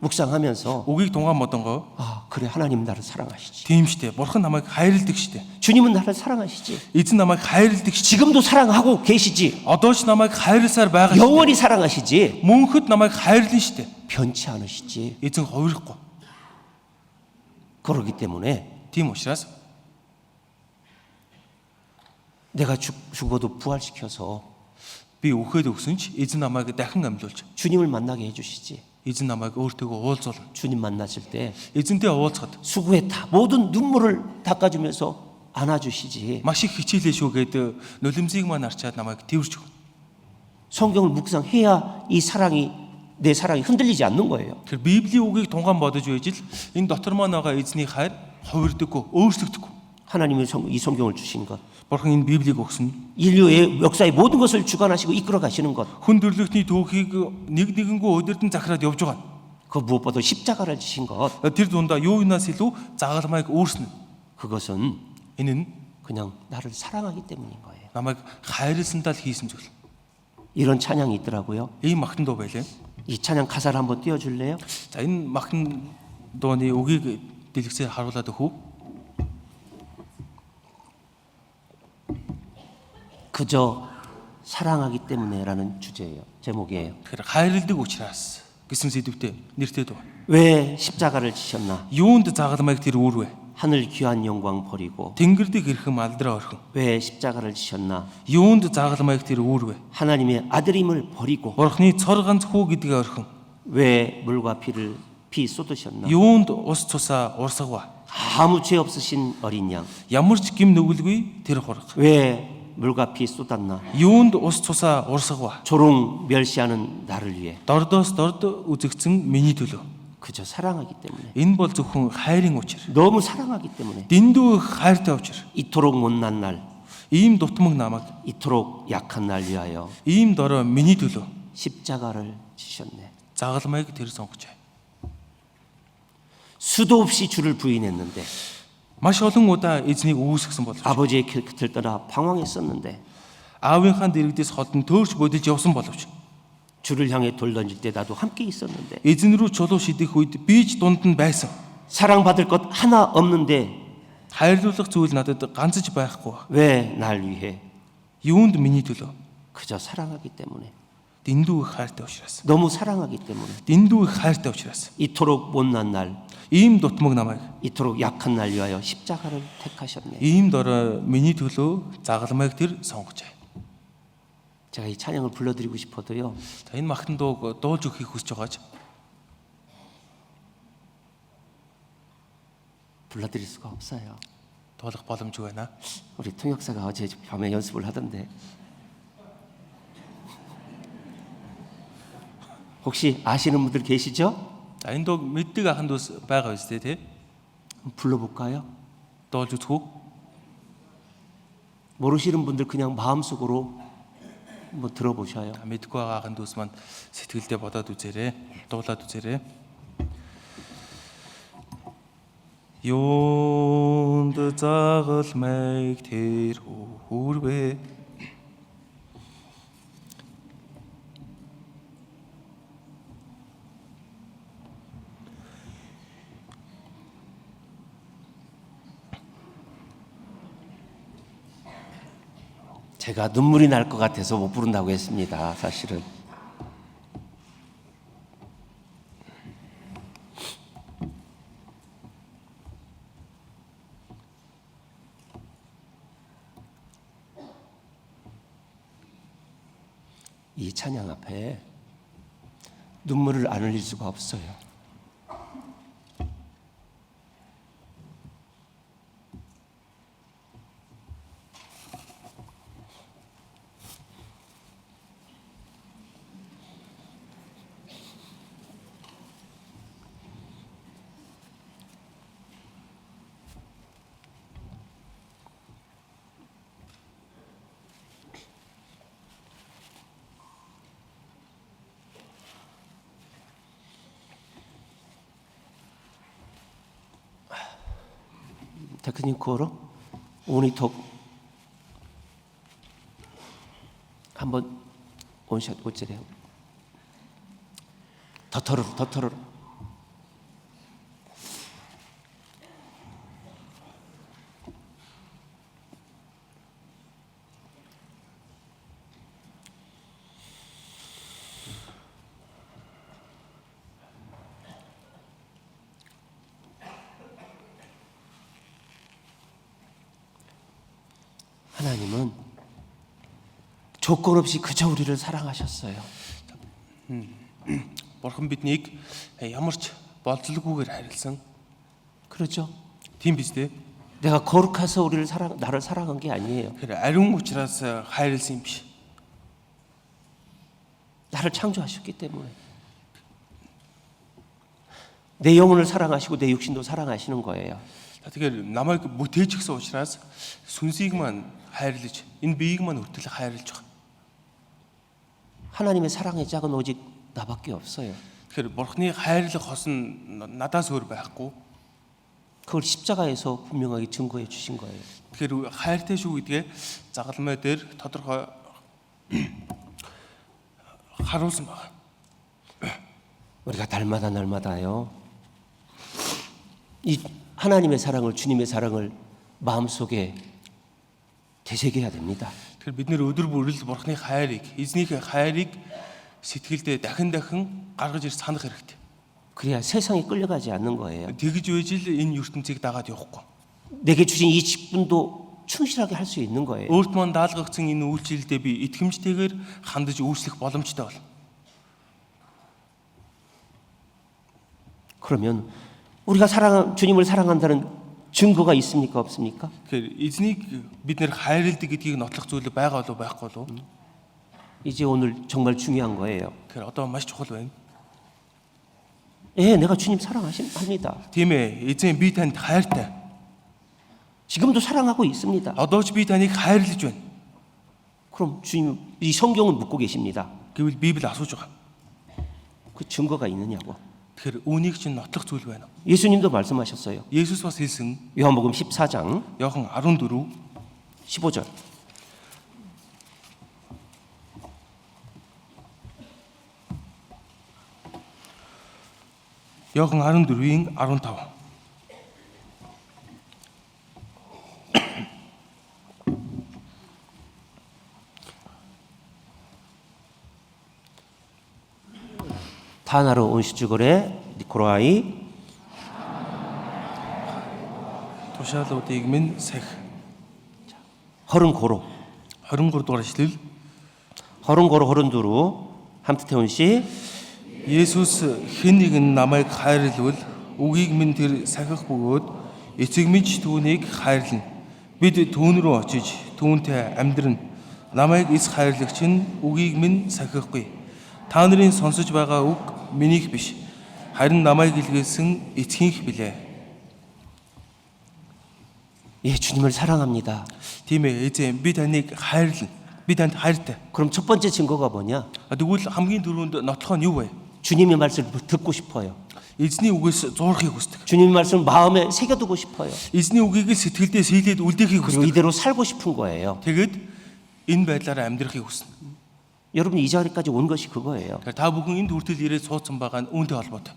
묵상하면서 Үгийг тунгаан бодонгоо 아, 그래 하나님 나를 사랑하시지. тийм штэ. Бурхан намайг хайрладаг штэ. 주님은 나를 사랑하시지. Эзэн намайг хайрладаг штэ. 지금도 사랑하고 계시지. Одоо ч намайг хайрласаар байгаа штэ. 영원히 사랑하시지. Мөнхөд намайг хайрлана штэ. 변치 않으시지. Эзэн хувирахгүй. 그렇기 때문에 Тийм учраас 내가 죽어도 부활시켜서 би өөхөд өгсөн ч эзэн намайг дахин амьлуулж 주님을 만나게 해주시지. эзэн намайг өөртөөгөө уулзуулна. 주님 만나실 때 эзэнтэй уулзахад 수고에 다 모든 눈물을 닦아주면서 안아주시지. маш их хичээлээ шүүгээд нулимзыг маань арчаад намайг тэрвэрч өгнө. 성경을 묵상해야 이 사랑이 내 사랑이 흔들리지 않는 거예요. Тэр Библийн үгийг тунгаан бодож байж л энэ дотор маань байгаа эзний хайр хувирдаггүй, өөрчлөгдөхгүй. 하나님이 이 성경을 주신 것, Бурхан энэ Библийг өгсөн. 인류의 역사의 모든 것을 주관하시고 이끌어 가시는 것, Хүн төрлөختний түүхийг нэгнгүү удирдан захираад явж байгаа. 그 무엇보다 십자가를 지신 것, Тэр дундаа юу юунаас илүү загалмайг өөрснө. 그것은 Энэ нь 그냥 나를 사랑하기 때문인 거예요. намайг хайрласандаа л хийсэн зүйл. 이런 찬양이 있더라고요. Ийм магтан дуу байлаа. 이 찬양 가사를 한번 띄워줄래요? За энэ магтан дууны үгийг дэлгэцээр харуулад өгөх. 그저 사랑하기 때문에라는 주제예요. 제목이에요. Тэгэхээр хайрладаг учраас гэсэн сэдвтэй нэртэй дуу. 왜 십자가를 지셨나? Юунд загалмайг тэр үүрвэ? 하늘 귀한 영광 버리고 Тэнгэрдэг хэрхэн алдраа орхин. 왜 십자가를 지셨나? Юунд загалмайг тэр үүрвэ? 하나님의 아들임을 버리고 Бурхны цор ганц хүү гэдгийг орхин. 왜 물과 피 쏟으셨나? Юунд ус цусаа урсгава? 아무 죄 없으신 어린 양. Ямар ч гим нүгэлгүй тэр хург. 왜 물과 피 쏟았나? Юунд ус цусаа урсгава? 조롱 멸시하는 나를 위해 Дордоос дорд үзэгдсэн миний төлөө. 그저 사랑하기 때문에 Энэ бол зөвхөн хайрын учир. 너무 사랑하기 때문에 Дэндүү их хайртай учир. 이토록 못난 날 Ийм дутмаг намайг, 이토록 약한 날 위하여 ийм дорой миний төлөө 십자가를 지셨네. загалмайг тэр сонгож. 수도 없이 주를 부인했는데 Маш олон удаа эзнийг үүсгэсэн боловч 아버지의 곁을 떠나 방황했었는데 аавынхаа дэрэгдээс холдон төөрч бодож явсан боловч 주를 향해 돌 던질 때 나도 함께 있었는데 эзэн рүү чулуу шидэх үед би ч дунд нь байсан. 사랑받을 것 하나 없는데 Хайрлуулах зүйл надад ганцж байхгүй. 왜 날 위해 Юунд миний төлөө? 그저 사랑하기 때문에 Дэндүү их хайртай учраас. 너무 사랑하기 때문에 Дэндүү их хайртай учраас. 이토록 못난 날 Ийм дутмаг намайг, 이토록 약한 날 위하여 십자가를 택하셨네. ийм дорой миний төлөө загалмайг тэр сонгож. 제가 이 찬양을 불러드리고 싶어도요. За энэ магтан дууг дуулж өгөхийг хүсэж байгаач. 불러드릴 수가 없어요. Дуулах боломжгүй байна. 우리 통역사가 어제 밤에 연습을 하던데 혹시 아시는 분들 계시죠? За энэ дууг мэддэг аханд ус байгаа биз дээ, тий? 한번 불러볼까요? Дуулж үзэх үү? 모르시는 분들 그냥 마음속으로 뭐 들어보셔요. Мэдгүй байгаа аханд ус маань сэтгэлдээ бодоод үзээрэй. Дуулаад үзээрэй. Юунд загалмайг тэр хүрвэ. 제가 눈물이 날 것 같아서 못 부른다고 했습니다. 사실은. 이 찬양 앞에 눈물을 안 흘릴 수가 없어요. 테크닉 코어로 오니톡 한번 원샷 어째래요? 더 털어라. 하나님은 조건 없이 그저 우리를 사랑하셨어요. Бурхан биднийг ямар ч болзолгүйгээр харилсан. 그렇죠? Тийм биз дээ. 내가 거룩해서 나를 사랑한 게 아니에요. Тэгэхээр ариун учраас хайрлсан юм биш. 나를 창조하셨기 때문에. 내 영혼을 사랑하시고 내 육신도 사랑하시는 거예요. Тэгэхээр намайг бүтээж гисэн учраас сүнсийг маань хайрлаж, энэ биеийг маань хүртэл хайрлаж байгаа. 하나님의 사랑의 짝은 오직 나밖에 없어요. Тэгэхээр Бурхны хайрлах хос нь надаас өөр байхгүй. 그걸 십자가에서 분명하게 증거해 주신 거예요. Тэгэхээр хайртай шүү гэдгээ загалмай дээр тодорхой харуулсан байна. 우리가 날마다요. 이 하나님의 사랑을, 주님의 사랑을 마음속에 되새겨야 됩니다. Тэгэхээр бид нэр өдөр бүр л Бурхны хайрыг, эзнийхээ хайрыг сэтгэлдээ дахин гаргаж ирж санах хэрэгтэй. 그래야 세상에 끌려가지 않는 거예요. Тэгж байж л энэ ертөнцийг дагаад явахгүй. 내게 주신 이 직분도 충실하게 할 수 있는 거예요. Өөрт маань даалгагдсан энэ үйлчлэлдээ би итгэмжтэйгээр хандаж үйлчлэх боломжтой бол. 그러면 우리가 주님을 사랑한다는 증거가 있습니까, 없습니까? Тэгэхээр эзнийг бид нэр хайрладаг гэдгийг нотлох зүйл байгаа болов байхгүй болов? 이제 오늘 정말 중요한 거예요. Тэгэхээр одоо маш чухал байна. 예, 내가 주님 사랑합니다. Тийм ээ, эзэн би танд хайртай. 지금도 사랑하고 있습니다. Одоо ч би таныг хайрлаж байна. 그럼 주님 이 성경은 묻고 계십니다. Гэвэл Библи асууж байгаа. 그 증거가 있느냐고. Тэгэхээр үүнийг чинь нотлох зүйл байна. 예수님도 말씀하셨어요. Есүс бас хэлсэн 요한복음 14장 Иохан 14 15절. Иохан 14-ийн 15. 다 나로 온시주거래 니코라이 Тушаалуудыг минь сах. 허른고로 23 дугаар ишлэл. 허른고로 허른두루 함트태운 씨 Есүс хэн нэгэн намайг хайрлавал үгийг минь тэр сахих бөгөөд эцэг минь ч түүнийг хайрлана. Бид түүн рүү очиж түүнтэй амьдрна. Намайг эс хайрлагч нь үгийг минь сахихгүй. Та нарын сонсож байгаа үг минийх биш. Харин намайг илгээсэн эцгийнх билээ. 예, 주님을 사랑합니다. Тийм ээ, эзэн би таныг хайрлана. Би танд хайртай. 그럼 첫 번째 증거가 뭐냐? Тэгвэл хамгийн түрүүнд нотлох нь юу вэ? 주님의 말씀을 듣고 싶어요. Эзний үгээс зуурахыг хүсдэг. 주님 말씀을 마음에 새겨두고 싶어요. Эзний үгийг л сэтгэлдээ сийлээд үлдээхийг 그리고 хүсдэг. 이대로 살고 싶은 거예요. Тэгээд энэ байдлаараа амьдрахыг хүснэ. 여러분 이 자리까지 온 것이 그거예요. Тэгэхээр та бүхэн энд хүртэл ирээд суудсан байгаа нь үүнтэй холбоотой.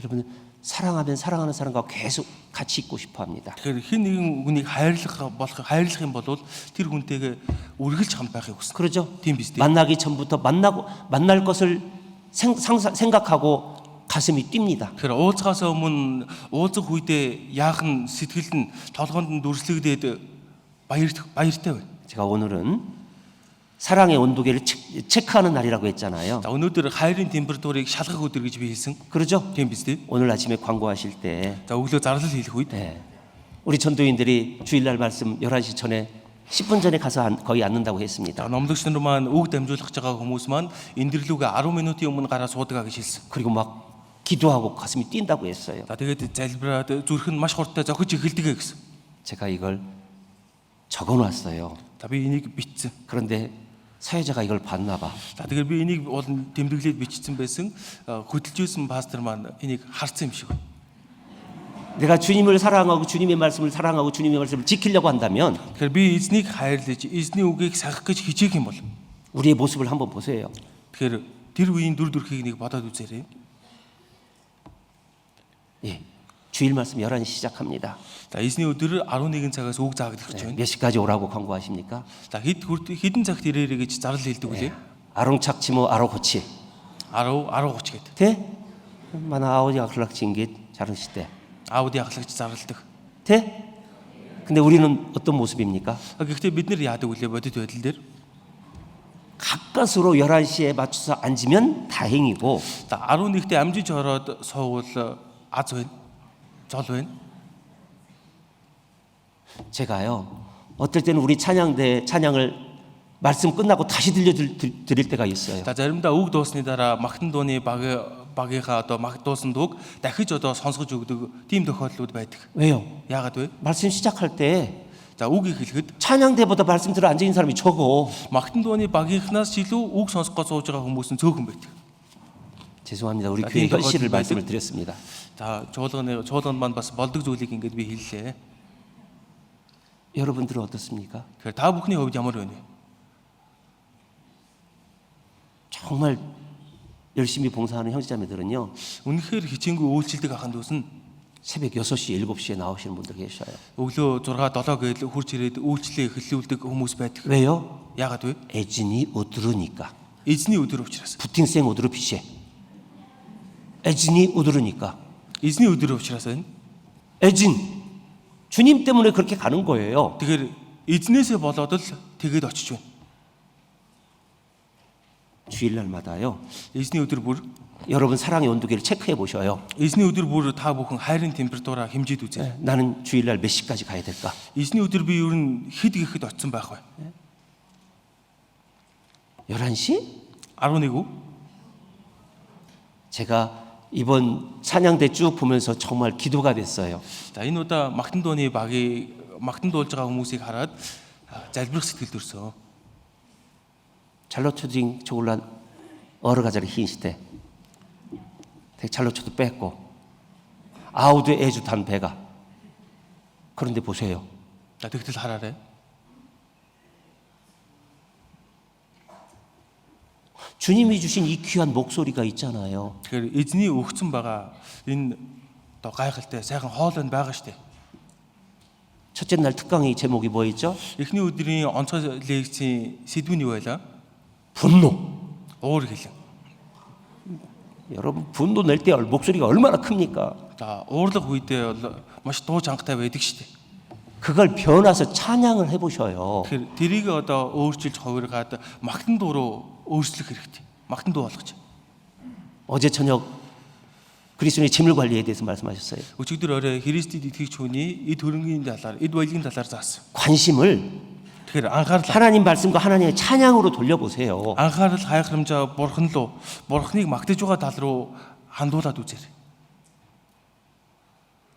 여러분 사랑하면 사랑하는 사람과 계속 같이 있고 싶어합니다. Тэгэхээр хэн нэгэн хүнийг хайрлах юм бол тэр хүнтэйгээ үргэлж хамт байхыг хүснэ. 그러죠? Тийм биз дээ. 만나기 전부터 만날 것을 생각하고 가슴이 뜁니다. Тэгэхээр уулзахаас өмнө уулзах үедээ яахан сэтгэлд нь толгоонд нь дүрслэгдээд баяртай байна. 제가 오늘은 사랑의 온도계를 체크하는 날이라고 했잖아요. За өнөөдөр хайрын температурыг шалгах өдөр гэж би хэлсэн. 그러죠? Тийм биз дээ. 오늘 아침에 광고하실 때 За өглөө зарлал хийх үед 우리 전도인들이 주일날 말씀 11시 전에 10분 전에 가서 거의 앉는다고 했습니다. За номлогч нар маань үг дамжуулах гэж байгаа хүмүүс маань эндэрлүүгээ 10 минутын өмнө гараа суудаг гэж хэлсэн. 그리고 막 기도하고 가슴이 뛴다고 했어요. За тэгээд залбираад зүрх нь маш хурдтай зохиж эхэлдэг гэсэн. 제가 이걸 적어놨어요. За би энийг бичсэн. 그런데 사회자가 이걸 봤나 봐. За тэгэхээр би энийг тэмдэглээд бичсэн байсан. Хөдөлж байсан пастор маань энийг харсан юм шиг байна. 내가 주님을 사랑하고 주님의 말씀을 사랑하고 주님의 말씀을 지키려고 한다면 Тэгэхээр би эзнийг хайрлаж, эзний үгийг сахих гэж хичээх юм бол 우리의 모습을 한번 보세요. тэгэхээр тэр үеийн дүр төрхийг нэг бодоод үзээрэй. 예, 주일 말씀 11시 시작합니다. За эзний өдөр 11 цагаас үг заагдах гэж байна. 몇 시까지 오라고 광고하십니까? За хэдэн цагт ирээрэй гэж зарлал хэлдэг үлээ. 아롱착치모 아로고치. 10:30 гэдэг. 대? 마나 아오지 아클락친게 자르시대. Аудио ахлагч зарладаг. 대? 근데 우리는 어떤 모습입니까? Гэхдээ бид нэр яадаг үлээ бодит байдал дээр. 가까스로 11시에 맞춰서 앉으면 다행이고 За 11-т амжиж ороод суувал аз байна. зол байна. 제가요. 어떨 때는 우리 찬양을 말씀 끝나고 다시 들려드릴 때가 있어요. За заримдаа үг дуусны дараа магтан дууны багийнхаа одоо магтуулсан дууг дахиж одоо сонсгож өгдөг тийм тохиолдлууд байдаг. 왜요? Яагаад вэ? 말씀 시작할 때 За үг эхлэхэд 찬양대보다 말씀 들어 앉아 있는 사람이 적어. магтан дууны багийнхнаас илүү үг сонсгож сууж байгаа хүмүүс нь цөөхөн байдаг. 죄송합니다. 우리 아, 교회 그러니까 현실을 거짓말 말씀을 드렸습니다. За чуулганд маань бас болдог зүйлийг ингэж би хэллээ. 여러분들은 어떻습니까? Тэгэхээр та бүхний хувьд ямар вэ? 정말 열심히 봉사하는 형제자매들은요. Үнэхээр хичээнгүй үйлчлдэг ахын дүүс нь 새벽 6시, 7시에 나오시는 분들 계셔요. өглөө 6 7 гээл хурц ирээд үйлчлээ эхлүүлдэг хүмүүс байдаг. 왜요? Яагаад вэ? 애진이 오드르니까. Эзний өдөр учраас. 부팅생 오드르 피셰. 애진이 오드르니까. Эзний өдөр учраас байна. 애진. 주님 때문에 그렇게 가는 거예요. Тэгэхээр эзнээсээ болоод л тэгээд очиж байна. 주일날마다요. Эзний өдөр бүр 여러분 사랑의 온도계를 체크해 보셔요. эзний өдөр бүр та бүхэн хайрын температураа хэмжээд үзье. 나는 주일날 몇 시까지 가야 될까? Эзний өдөр би ер нь хэд гэхэд очсон байх вэ? 11시? 11 үү? 제가 이번 찬양대 쭉 보면서 정말 기도가 됐어요. За энэ удаа магтан дууны багийг магтан дуулж байгаа хүмүүсийг хараад залбирах сэтгэл төрсөн. 잘로초딩 저울란 어르가자리 흰시대. 잘로초도 뺐고 아우드 에주 단 배가. 그런데 보세요. За тэгтэл хараарай. 주님이 주신 이 귀한 목소리가 있잖아요. Тэгэхээр эзний өгсөн байгаа энэ одоо гайхалтай сайхан хоол нь байгаа штэ. 첫째 날 특강의 제목이 뭐였죠? Эхний өдрийн онцгой лекцийн сэдв нь юу байлаа? 분노. Уур хэлэн. 여러분 분노 낼 때 목소리가 얼마나 큽니까? За уурлах үедээ бол маш дуу чангатай байдаг штэ. 그걸 변화서 찬양을 해보셔요. Тэгэхээр тэрийг одоо өөрчилж хувиргаад магтан дуу руу өөрчлөх хэрэгтэй. Магтан дуу болгож. 어제 저녁 그리스도의 재물 관리에 대해서 말씀하셨어요. Өчигдөр орой Христэд итгэгч хүний эд хөрөнгийн талаар, эд баялагын талаар заасан. 관심을 Тэгэхээр анхаарал 하나님 말씀과 하나님의 찬양으로 돌려보세요. анхаарал хайхрамжаа бурхан руу, бурханыг магтаж байгаа тал руу хандуулад үзээрэй.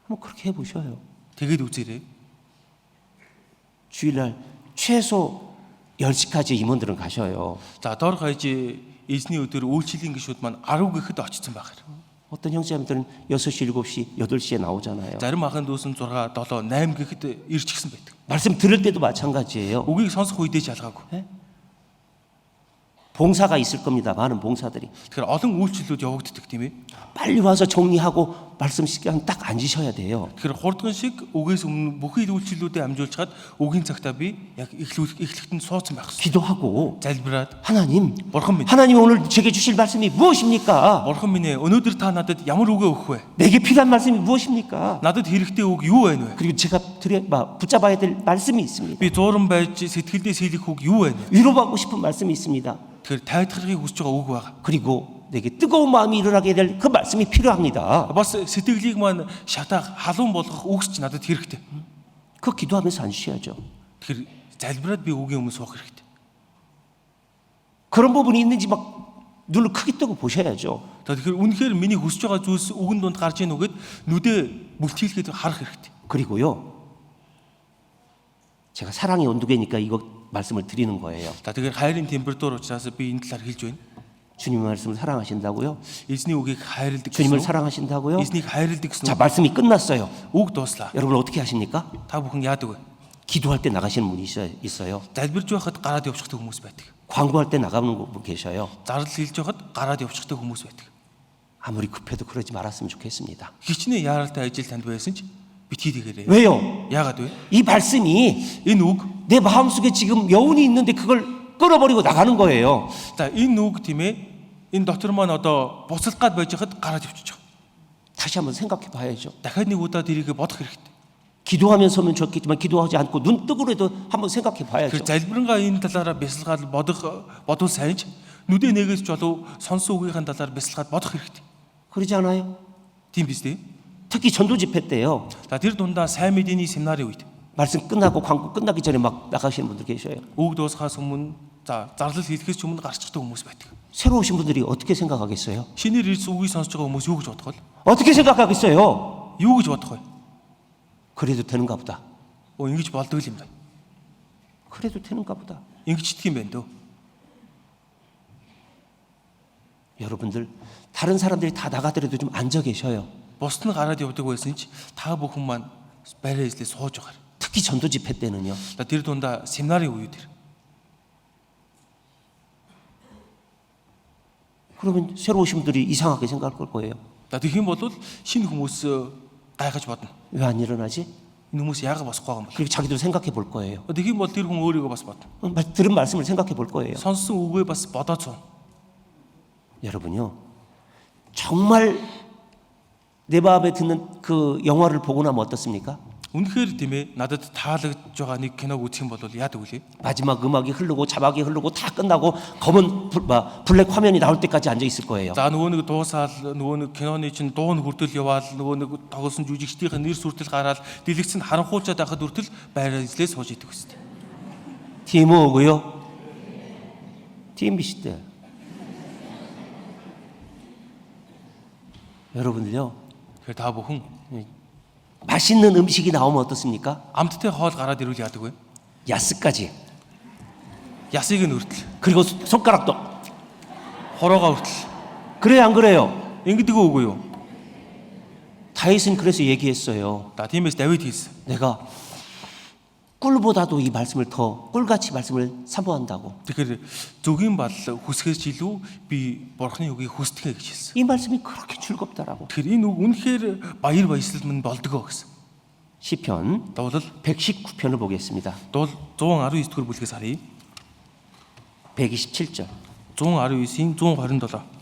한번 그렇게 해보셔요. Тэгээд үзээрэй. 주일날 최소 10시까지 임원들은 가셔요. За дор хаяж эзний өдөр үйлчлэлийн гишүүд маань 10 гэхэд очсон байх хэрэг. 어떤 형제자매들은 6시, 7시, 8시에 나오잖아요. Зарим ахын дүүсэн 6, 7, 8 гэхэд ирж гисэн байдаг. 말씀 들을 때도 마찬가지예요. Үгийг сонсох үедээ ч ялгаагүй. 봉사가 있을 겁니다. 많은 봉사들이. Тэгэхээр олон үйлчлэлүүд явагддаг тийм ээ. 빨리 와서 정리하고 말씀 시간 딱 앉으셔야 돼요. Тэгэхээр хурдган шиг үгээс өмнө бүхий үйлчлэлүүдээ амжуулчаад үгийн цагтаа би яг эхлэхэд нь суудсан байх хэрэгтэй. 기도하고 Залбираад 하나님, Бурхан минь, 하나님 오늘 제게 주실 말씀이 무엇입니까? Бурхан минь ээ, өнөөдөр та надад ямар үгээ өгөх вэ? 내게 필요한 말씀이 무엇입니까? Надад хэрэгтэй үг юу байна вэ? 그리고 제가 붙잡아야 될 말씀이 있습니다. Би зууран байж сэтгэлдээ сэлэх үг юу байна вэ? 위로받고 싶은 말씀이 있습니다. Тэгэхээр тайлхрахыг хүсэж байгаа үг байгаа. 그리고 내게 뜨거운 마음이 일어나게 될 그 말씀이 필요합니다. Бас сэтгэлийг маань шатаах, халуун болгох үгсч надад хэрэгтэй. 그 기도하면서 앉으셔야죠. Тэгэхээр залбираад би үгийн өмнө суух хэрэгтэй. 그런 부분이 있는지 막 눈을 크게 뜨고 보셔야죠. Тэгэхээр үнэхээр миний хүсэж байгаа зүйлс үгэн дунд гарч ийн үгэд нүдэ бүлтгэлгээд харах хэрэгтэй. 그리고요. 제가 사랑의 온도계니까 이거 말씀을 드리는 거예요. За тэгэхээр хайрын температур учраас би энэ талаар хэлж байна. 주님의 말씀을 사랑하신다고요? Эзний үгийг хайрладаг 주님을 гэсэн. 사랑하신다고요? Эзнийг хайрладаг гэсэн. 자, 말씀이 끝났어요. Үг дууслаа. 여러분 어떻게 하십니까? Та бүхэн яадаг вэ? 기도할 때 나가시는 분이 있어요. Залбирж байхад гараад явчихдаг хүмүүс байдаг. 광고할 때 나가는 분 계셔요. Зардал хэлж байхад гараад явчихдаг хүмүүс байдаг. 아무리 급해도 그러지 말았으면 좋겠습니다. Хичнээн яаралтай ажил танд байсан ч битгий дээрээ. 왜요? Яагаад вэ? 이 말씀이 Энэ үг, 내 마음속에 지금 여운이 있는데 그걸 끌어버리고 나가는 거예요. за энэ үг тийм ээ. Энэ дотор маань одоо буцалт гад байж хад гараад явчих. 다시 한번 생각해 봐야죠. Дахиад нэг удаа тэрийг бодох хэрэгтэй. 기도하면서면 좋겠지만 기도하지 않고 눈 뜨고라도 한번 생각해 봐야죠. Тэгэхээр залбирангаа энэ талаараа бясалгаад бодвол сайн ч нүдэ нэгээс ч болов сонсон үгийнхэн талаар бясалгаад бодох хэрэгтэй. 그러지 않아요? Тийм биз дээ. 특히 전도 집회 때요. За тэр дундаа сайн мэдээний семинарын үед 말씀 끝나고 광고 끝나기 전에 막 나가시는 분들 계셔요. үг дуусахаас өмнө за зарлал хэлэхээс ч өмнө гарчдаг хүмүүс байдаг. 새로 오신 분들이 어떻게 생각하겠어요? Шинээр ирсэн үгийг сонсож байгаа хүмүүс юу гэж бодох вэ? 어떻게 생각하겠어요? Юу гэж бодох вэ? 그래도 되는가 보다. Ингэж болдгоо юм байна. 그래도 되는가 보다. Ингэждэг юм байна дөө. 여러분들 다른 사람들이 다 나가더라도 좀 앉아 계셔요. Бусд нь гараад явдаг байсан ч та бүхэн маань барай эзлээ сууж байгаа. 특히 전도 집회 때는요. За тэр дундаа семинарын үед 그러면 새로 오신 분들이 이상하게 생각할 거예요. За тэгэх юм бол шинэ хүмүүс гайхаж бодно. 왜 안 일어나지? Энэ хүмүүс яагаад босох байгаа юм бэ? 그리고 자기도 생각해 볼 거예요. Тэгэх юм бол тэр хүн өөрийгөө бас бодно. 들은 말씀을 생각해 볼 거예요. Сонссон үгээ бас бодоод сууна. 여러분요. 정말 내 마음에 듣는 그 영화를 보고 나면 어떻습니까? Үнэхээр тийм ээ надад таалагдж байгаа нэг киног үзэх юм бол яадаг вэ? 마지막 음악이 흐르고 자막이 흐르고 다 끝나고 검은 블랙 화면이 나올 때까지 앉아 있을 거예요. За нөгөө нэг дуусаал нөгөө нэг киноны чинь дуу нь хүртэл яваал нөгөө нэг тоглосон жүжигчдийн нэр сүртэл гараад дэлгэцэнд харанхуучаад байхад хүртэл байраа эзлээ сууж идэг үстэй. 팀 오고요. 팀 비시대. 여러분들요. Тэгэхээр та бүхэн 맛있는 음식이 나오면 어떻습니까? амттай хоол гараад ирвэл яадаг вэ? 야스까지. Ясыг нь хүртэл, 그리고 손가락도. хороогоо хүртэл. 그래요, 안 그래요? Ингэдэг үгүй юу? 다윗은 그래서 얘기했어요. За тиймээс Давид хэлсэн. 내가 꿀보다도 이 말씀을 더 꿀같이 말씀을 사모한다고. Тэгэхээр зөвгийн бал хүсгээс илүү би Бурхны үгийг хүсдэгэ гэж хэлсэн. 이 말씀이 그렇게 즐겁다라고. Тэгэхээр энэ үг үнэхээр баяр баясгал минь болдгоо гэсэн. 시편 Дуулал 119편을 보겠습니다. дуул 119 дэх бүлгээс харъя. 127절. 119-ийн 127.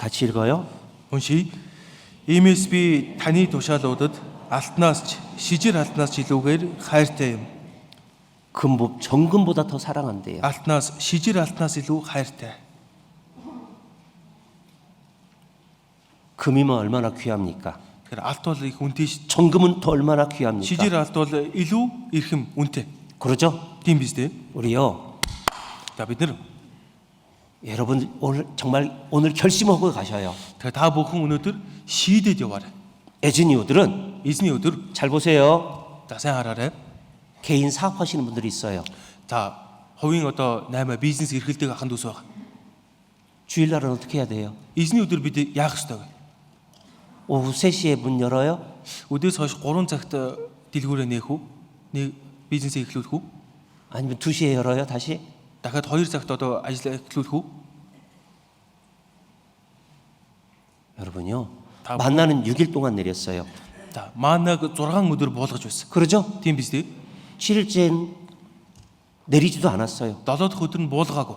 같이 읽어요. Уншия. Иймээс би таны тушаалуудад алтнаас ч шижир алтнаас ч илүүгээр хайртай юм. 금보 정금보다 더 사랑한대요. Алтнаас шижир алтнаас илүү хайртай. 금이면 얼마나 귀합니까? Тэгэхээр алт бол их үнэтэй ш. 정금은 더 얼마나 귀합니까? Шижир алт бол илүү эрхэм үнэтэй. 그러죠? Тийм биз дээ. 우리요. За бид нар 여러분 오늘 정말 오늘 결심하고 가셔요. тэгээ та бүхэн өнөөдөр шийдээд яваарай. 에즈니오들은 Эзний өдөр 잘 보세요. за сайн хараарай. 개인 사업하시는 분들이 있어요. За хувийн одоо 8 бизнес эрхэлдэг ахын дүүс байгаа. 주일날은 어떻게 해야 돼요? Эзний өдөр бид яах ёстой вэ? 오후 3시에 문 열어요. Өдөөс хойш 3 цагт дэлгүүрээ нээх үү? Нэг бизнесээ эхлүүлэх үү? 아니면 2시에 열어요, 다시? Дахиад 2 цагт одоо ажил эхлүүлэх үү? 여러분요. 다 만나는 6일 동안 내렸어요. За маанаг 6 өдөр буулгаж байсан. 그러죠? Тийм биз дээ. 7일째는 내리지도 않았어요. 7 дахь өдөр нь буулгаагүй.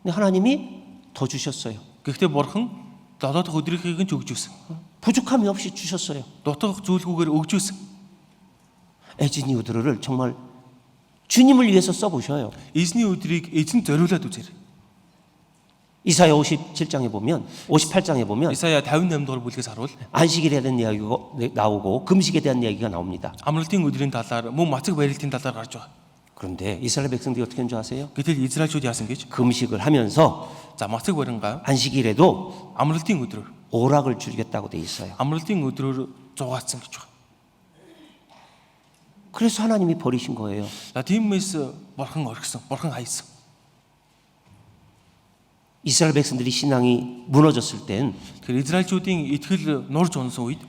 근데 하나님이 더 주셨어요. Гэхдээ бурхан 7 дахь өдрийнхийг нь ч өгж өсөн. 부족함이 없이 주셨어요. Дутах зүйлгүйгээр өгж өсөн. 에즈니오들을 정말 주님을 위해서 써보셔요. Эзний өдрийг эзэн зориулаад үзээрэй. 이사야 57장에 보면 58장에 보면 Исая 58 дугаар бүлгээс харуул 안식일에 대한 이야기가 나오고 금식에 대한 이야기가 나옵니다. амралтын өдрийн талаар мөн мацаг барилтын талаар гарч байгаа. 그런데 이스라엘 백성들이 어떻게 했는지 아세요? Гэтэл Израильчууд яасан гэж? 금식을 하면서 За мацаг барингаа 안식일에도 амралтын өдрөөр 오락을 즐겼다고 돼 있어요. амралтын өдрөөр зугаацсан гэж байна. 그래서 하나님이 버리신 거예요. За тиймээс бурхан орхисон, бурхан хайсан. 이스라엘 백성들이 신앙이 무너졌을 땐 Тэгэхээр Израильчуудын итгэл нурж унсан үед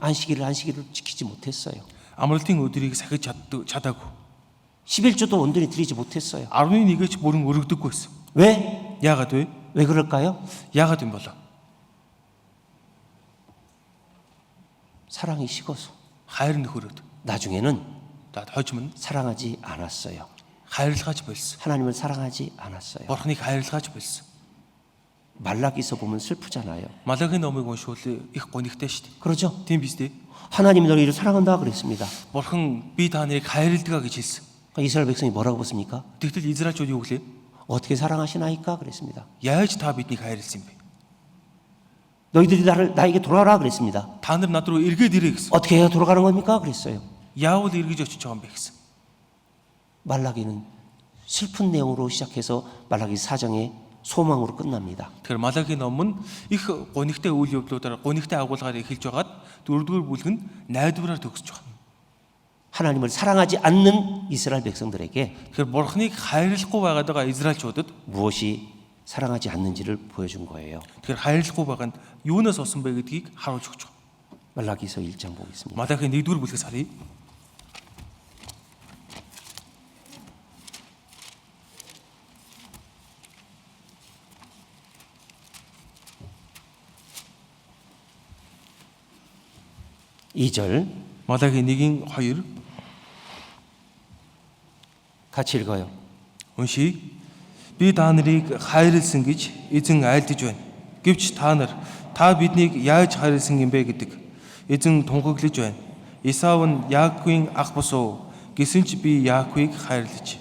안식일을 지키지 못했어요. амралтын өдрийг сахиж чадаагүй. 11조도 온전히 드리지 못했어요. 11-ч бүрэн өргөдөггүй байсан. 왜? Яагаад вэ? 왜 그럴까요? Яагаад юм болоо? 사랑이 식어서. Хайр нөхөрөөд. 나중에는 За хожим нь 사랑하지 않았어요. хайрлахаж болсон. 하나님을 사랑하지 않았어요. Бурхныг хайрлахаж болсон. 말라기서 보면 슬프잖아요. Малагийн номыг уншвал их гонигтай шүү дээ. 그러죠? Тийм биз дээ. 하나님이 너희를 사랑한다 그랬습니다. Бурхан би та нарыг хайрладаг гэж хэлсэн. 그러니까 이스라엘 백성이 뭐라고 봤습니까? Тэгтэл Израильчууд юу гэлээ? 어떻게 사랑하시나이까 그랬습니다. Яаж та биднийг хайрлсан юм бэ? 너희들이 나에게 돌아라 그랬습니다. Та нар над руу эргээд ирээ гэсэн. 어떻게 해야 돌아가는 겁니까? 그랬어요. Яавал эргэж очиж байгаа юм бэ гэсэн. 말라기는 슬픈 내용으로 시작해서 말라기 4장의 소망으로 끝납니다. Тэгэхээр Малагийн ном нь их гонигтай үйл явдлуудаар гонигтай агуулгаар эхэлж байгаад 4-р бүлэг нь найдвараар төгсөж байгаа. 하나님을 사랑하지 않는 이스라엘 백성들에게 Тэгэхээр Бурхныг хайрлахгүй байгаад байгаа Израильчуудад 무엇이 사랑하지 않는지를 보여준 거예요. тэгэхээр хайрлахгүй байгаа нь юунаас болсон бэ гэдгийг харуулж өгч байгаа. 말라기서 1장 보겠습니다. Малагийн 1-р бүлгээс харъя. (2절) Малагийн 1-ийн 2 같이 읽어요. уншия. Би та нарыг хайрлсан гэж эзэн айлдаж байна. Гэвч та биднийг яаж хайрлсан юм бэ гэдэг эзэн тунхаглаж байна. Исав нь Яаковын ах босуу гэсэн ч би Яаковыг хайрлаж.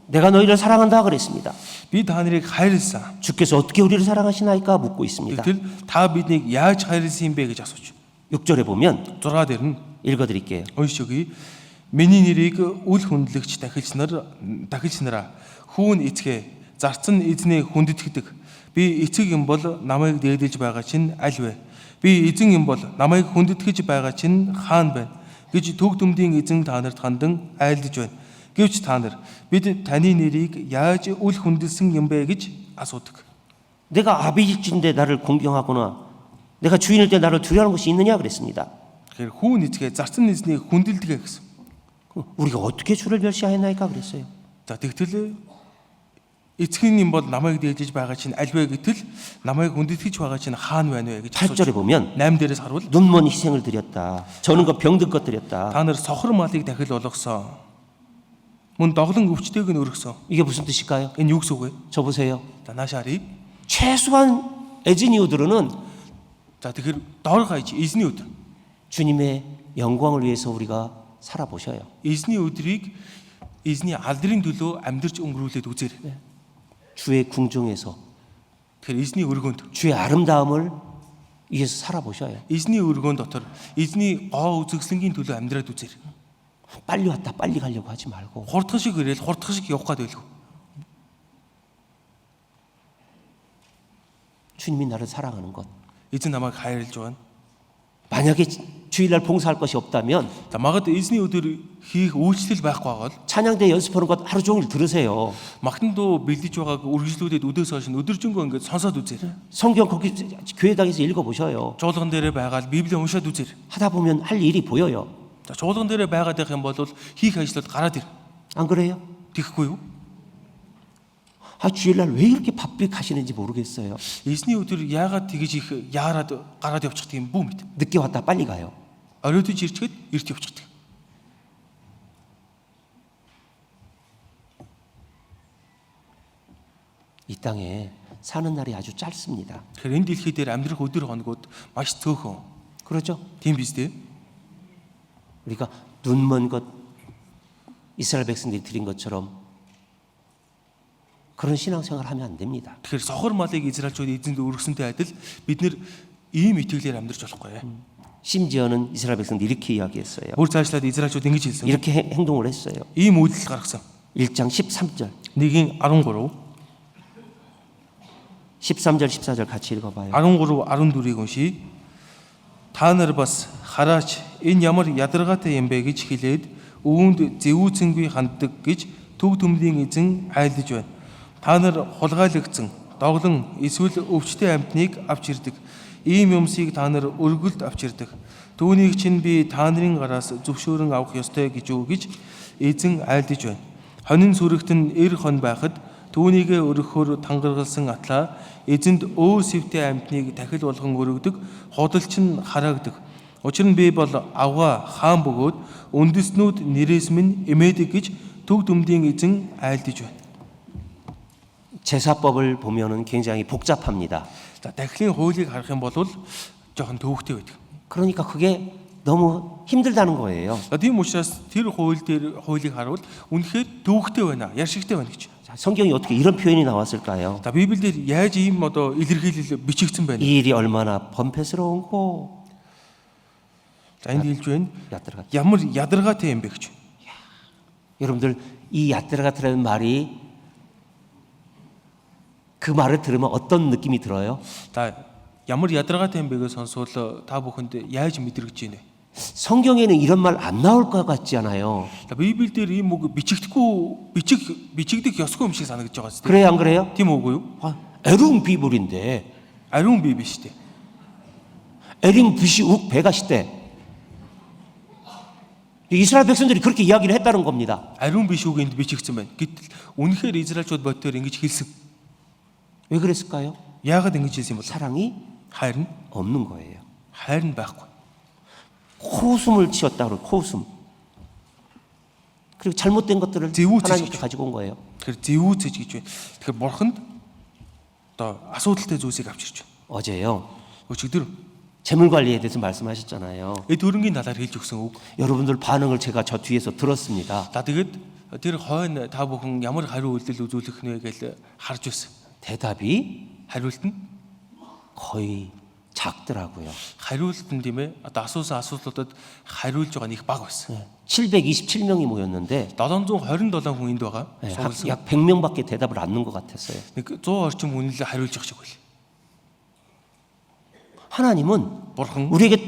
내가 너희를 사랑한다 그랬습니다. Би та нарыг хайрлсан. 주께서 어떻게 우리를 사랑하시나이까 묻고 있습니다. Гэтэл та биднийг яаж хайрлсан юм бэ гэж асууж. 6절에 보면 6 дээр нь 읽어드릴게요. уншигий. Миний нэрийг үл хүндлэгч дахилч нараа хүүн эцгээ зарцсан эзний хүндэтгэдэг. Би эцэг юм бол намайг дээдэлж байгаа чинь аль вэ? Би эзэн юм бол намайг хүндэтгэж байгаа чинь хаан байна гэж төг дүмдийн эзэн та нарт хандан айлдаж байна. Гэвч та нар бид таны нэрийг яаж үл хүндэлсэн юм бэ гэж асуудаг. 내가 아비일진데 나를 공경하거나 내가 주인일 때 나를 두려워하는 것이 있느냐 그랬습니다. Тэгэхээр хүүн эцгээ зарцсан эзнийг хүндэлдэг гэсэн. 우리가 어떻게 주를 멸시하였나이까 그랬어요. За тэгтэл эцгийн юм бол намайг дээдэж байгаа чинь аль вэ гэтэл намайг хүндэтгэж байгаа чинь хаан байна вэ гэж 8절에 보면 8 дээрээс харуул 눈먼 희생을 드렸다. 저는 거 병든 것 드렸다. та нар сохор малыг дахил болгосон. Мөн доглон өвчтэйг нь өргөсөн. 이게 무슨 뜻일까요? Энэ юу гэсэн үг вэ? 저 보세요. За наашаар이. 최소한 에즈니오들은 За тэгэхээр доор гайж эзний өдөр. 주님의 영광을 위해서 우리가 살아보셔요. Эзний өдрийг эзний алдрын төлөө амьдарч өнгөрүүлээд үзээр. 주의 궁정에서 Тэгэхээр эзний өргөөнд 주의 아름다움을 위해서 살아보셔요. эзний өргөөн дотор эзний гоо үзэгслэнгийн төлөө амьдраад үзээр. 빨리 왔다 빨리 가려고 하지 말고 Хурдхан шиг ирээл хурдхан шиг явах гээд байлгүй. 주님이 나를 사랑하는 것 Эзэн намайг хайрлаж байна. 만약에 주일날 봉사할 것이 없다면 За магад эзний өдөр хийх үйлчлэл байхгүй байгаа бол 찬양대 연습하는 것 하루 종일 들으세요. магтан дуу бэлдэж байгааг үргэлжлүүлээд өдөөс хойш өдөржингөө ингээд сонсоод үзээрэй. 성경 거기 교회당에서 읽어보셔요. Чуулган дээрээ байгаад Библийг уншаад үзээрэй. 하다 보면 할 일이 보여요. За чуулган дээрээ байгаад байх юм бол хийх ажлууд гараад ир. 안 그래요? Тэхгүй юу? 주일날 왜 이렇게 바쁘게 가시는지 모르겠어요. Эзний өдөр яагаад тэгж их яарад гараад явчихдаг юм бүү мэд. 늦게 왔다 빨리 가요. Оройдож ирчихэд эрт явчихдаг. 이 땅에 사는 날이 아주 짧습니다. Тэгэхээр энэ дэлхий дээр амьдрах өдөр хоногуд маш цөөхөн. 그러죠? Тийм биз дээ. 우리가 눈먼 것 이스라엘 백성들이 드린 것처럼 그런 신앙생활 하면 안 됩니다. Тэгэхээр сохор малыг Израильчууд эзэнд өргөсөнтэй адил бид нэр ийм итгэлээр амьдрч болохгүй. 심지어는 이스라엘 백성들이 이렇게 이야기했어요. Бүр цаашлаад Израильчууд ингэж хэлсэн. 이렇게 행동을 했어요. Ийм үйлдэл гаргасан. 1장 13절. 1-13 13절 14절 같이 읽어봐요. 13 14-ийг уншийе. Та нар бас хараач энэ ямар ядаргаатай юм бэ гэж хэлээд өвөнд зэвүүцэнгүй ханддаг гэж төг төмлийн эзэн айлдж байна. Та нар хулгайлагдсан доглон эсвэл өвчтэй амьтныг авч ирдэг. Ийм юмсыг та нар өргөлд авч ирдэг. Түүнийг чинь би та нарын гараас зөвшөөрөн авах ёстой гэж юу гэж эзэн айлдж байна. Хонин сүрэгт нь эр хон байхад түүнийгээ өргөхөөр тангаргалсан атлаа эзэнд өө сэвтэй амьтныг дахил болгон өргөдөг. Худалч нь хараагдаг. Учир нь би бол авга хаан бөгөөд үндэснүүд нэрээс минь эмээдэг гэж төг төмлийн эзэн айлдж байна. 제사법을 보면은 굉장히 복잡합니다. За дахилын хуулийг харах юм бол жоохон төвөгтэй байдаг. 그러니까 그게 너무 힘들다는 거예요. Тийм учраас тэр хуулийг харуул үнэхээр төвөгтэй байна, яршигтай байна гэж. 자, 성경이 어떻게 이런 표현이 나왔을까요? За Библиэр яаж ийм илэрхийлэл бичигдсэн байна? 이 일이 얼마나 번패스러운고 За энд хэлж байна. 야들가. Ямар ядаргаатай юм бэ гэж. 여러분들 이 야들가라는 말이 그 말을 들으면 어떤 느낌이 들어요? За ямар ядаргаатай юм бэгээ сонсвол та бүхэнд яаж мэдрэгдэж байна? 성경에는 이런 말 안 나올 것 같지 않아요? За Библиэр ийм үг бичигдэх ёсгүй юм шиг санагдаж байгаа зү. 그래요, 안 그래요? Тийм үгүй юу? 에룽 비불인데 Ариун бие биш үү? 에링 빛이 욱 배가 시대. 이스라엘 백성들이 그렇게 이야기를 했다는 겁니다. Ариун биш үг энд бичигдсэн байна. Гэтэл үнэхээр Израильчууд бодтоор ингэж хэлсэн. 왜 그랬을까요? Яагаад ингэж хэлсэн юм бол? 사랑이 Хайр нь 없는 거예요. хайр нь байхгүй. 코웃음을 치었다 그러고 코웃음. 그리고 잘못된 것들을 제우치시죠. 하나님께 가지고 온 거예요. Тэгэхээр зэвүүцэж гэж байна. Тэгэхээр бурханд одоо асуудалтай зүйлсийг авчирч байна. 어제요. Өчигдөр 재물 관리에 대해서 말씀하셨잖아요. эд хөрөнгөний талаар хэлж өгсөн үг. 여러분들 반응을 제가 저 뒤에서 들었습니다. За тэгээд тэр хойно та бүхэн ямар хариу үйлдэл үзүүлэх нэ гэж харж байсан. 대답이 Хариулт нь 거의 작더라고요. хариулт нь тийм ээ. Одоо асуусан асуултуудад хариулж байгаа нь их бага байсан. 727명이 모였는데 727 хүн энд байгаа. Суулсан. 약 100명밖에 대답을 안 넣은 것 같았어요. Нэг 100 орчим хүн л хариулж байгаа шиг байл. 하나님은 Бурхан 우리에게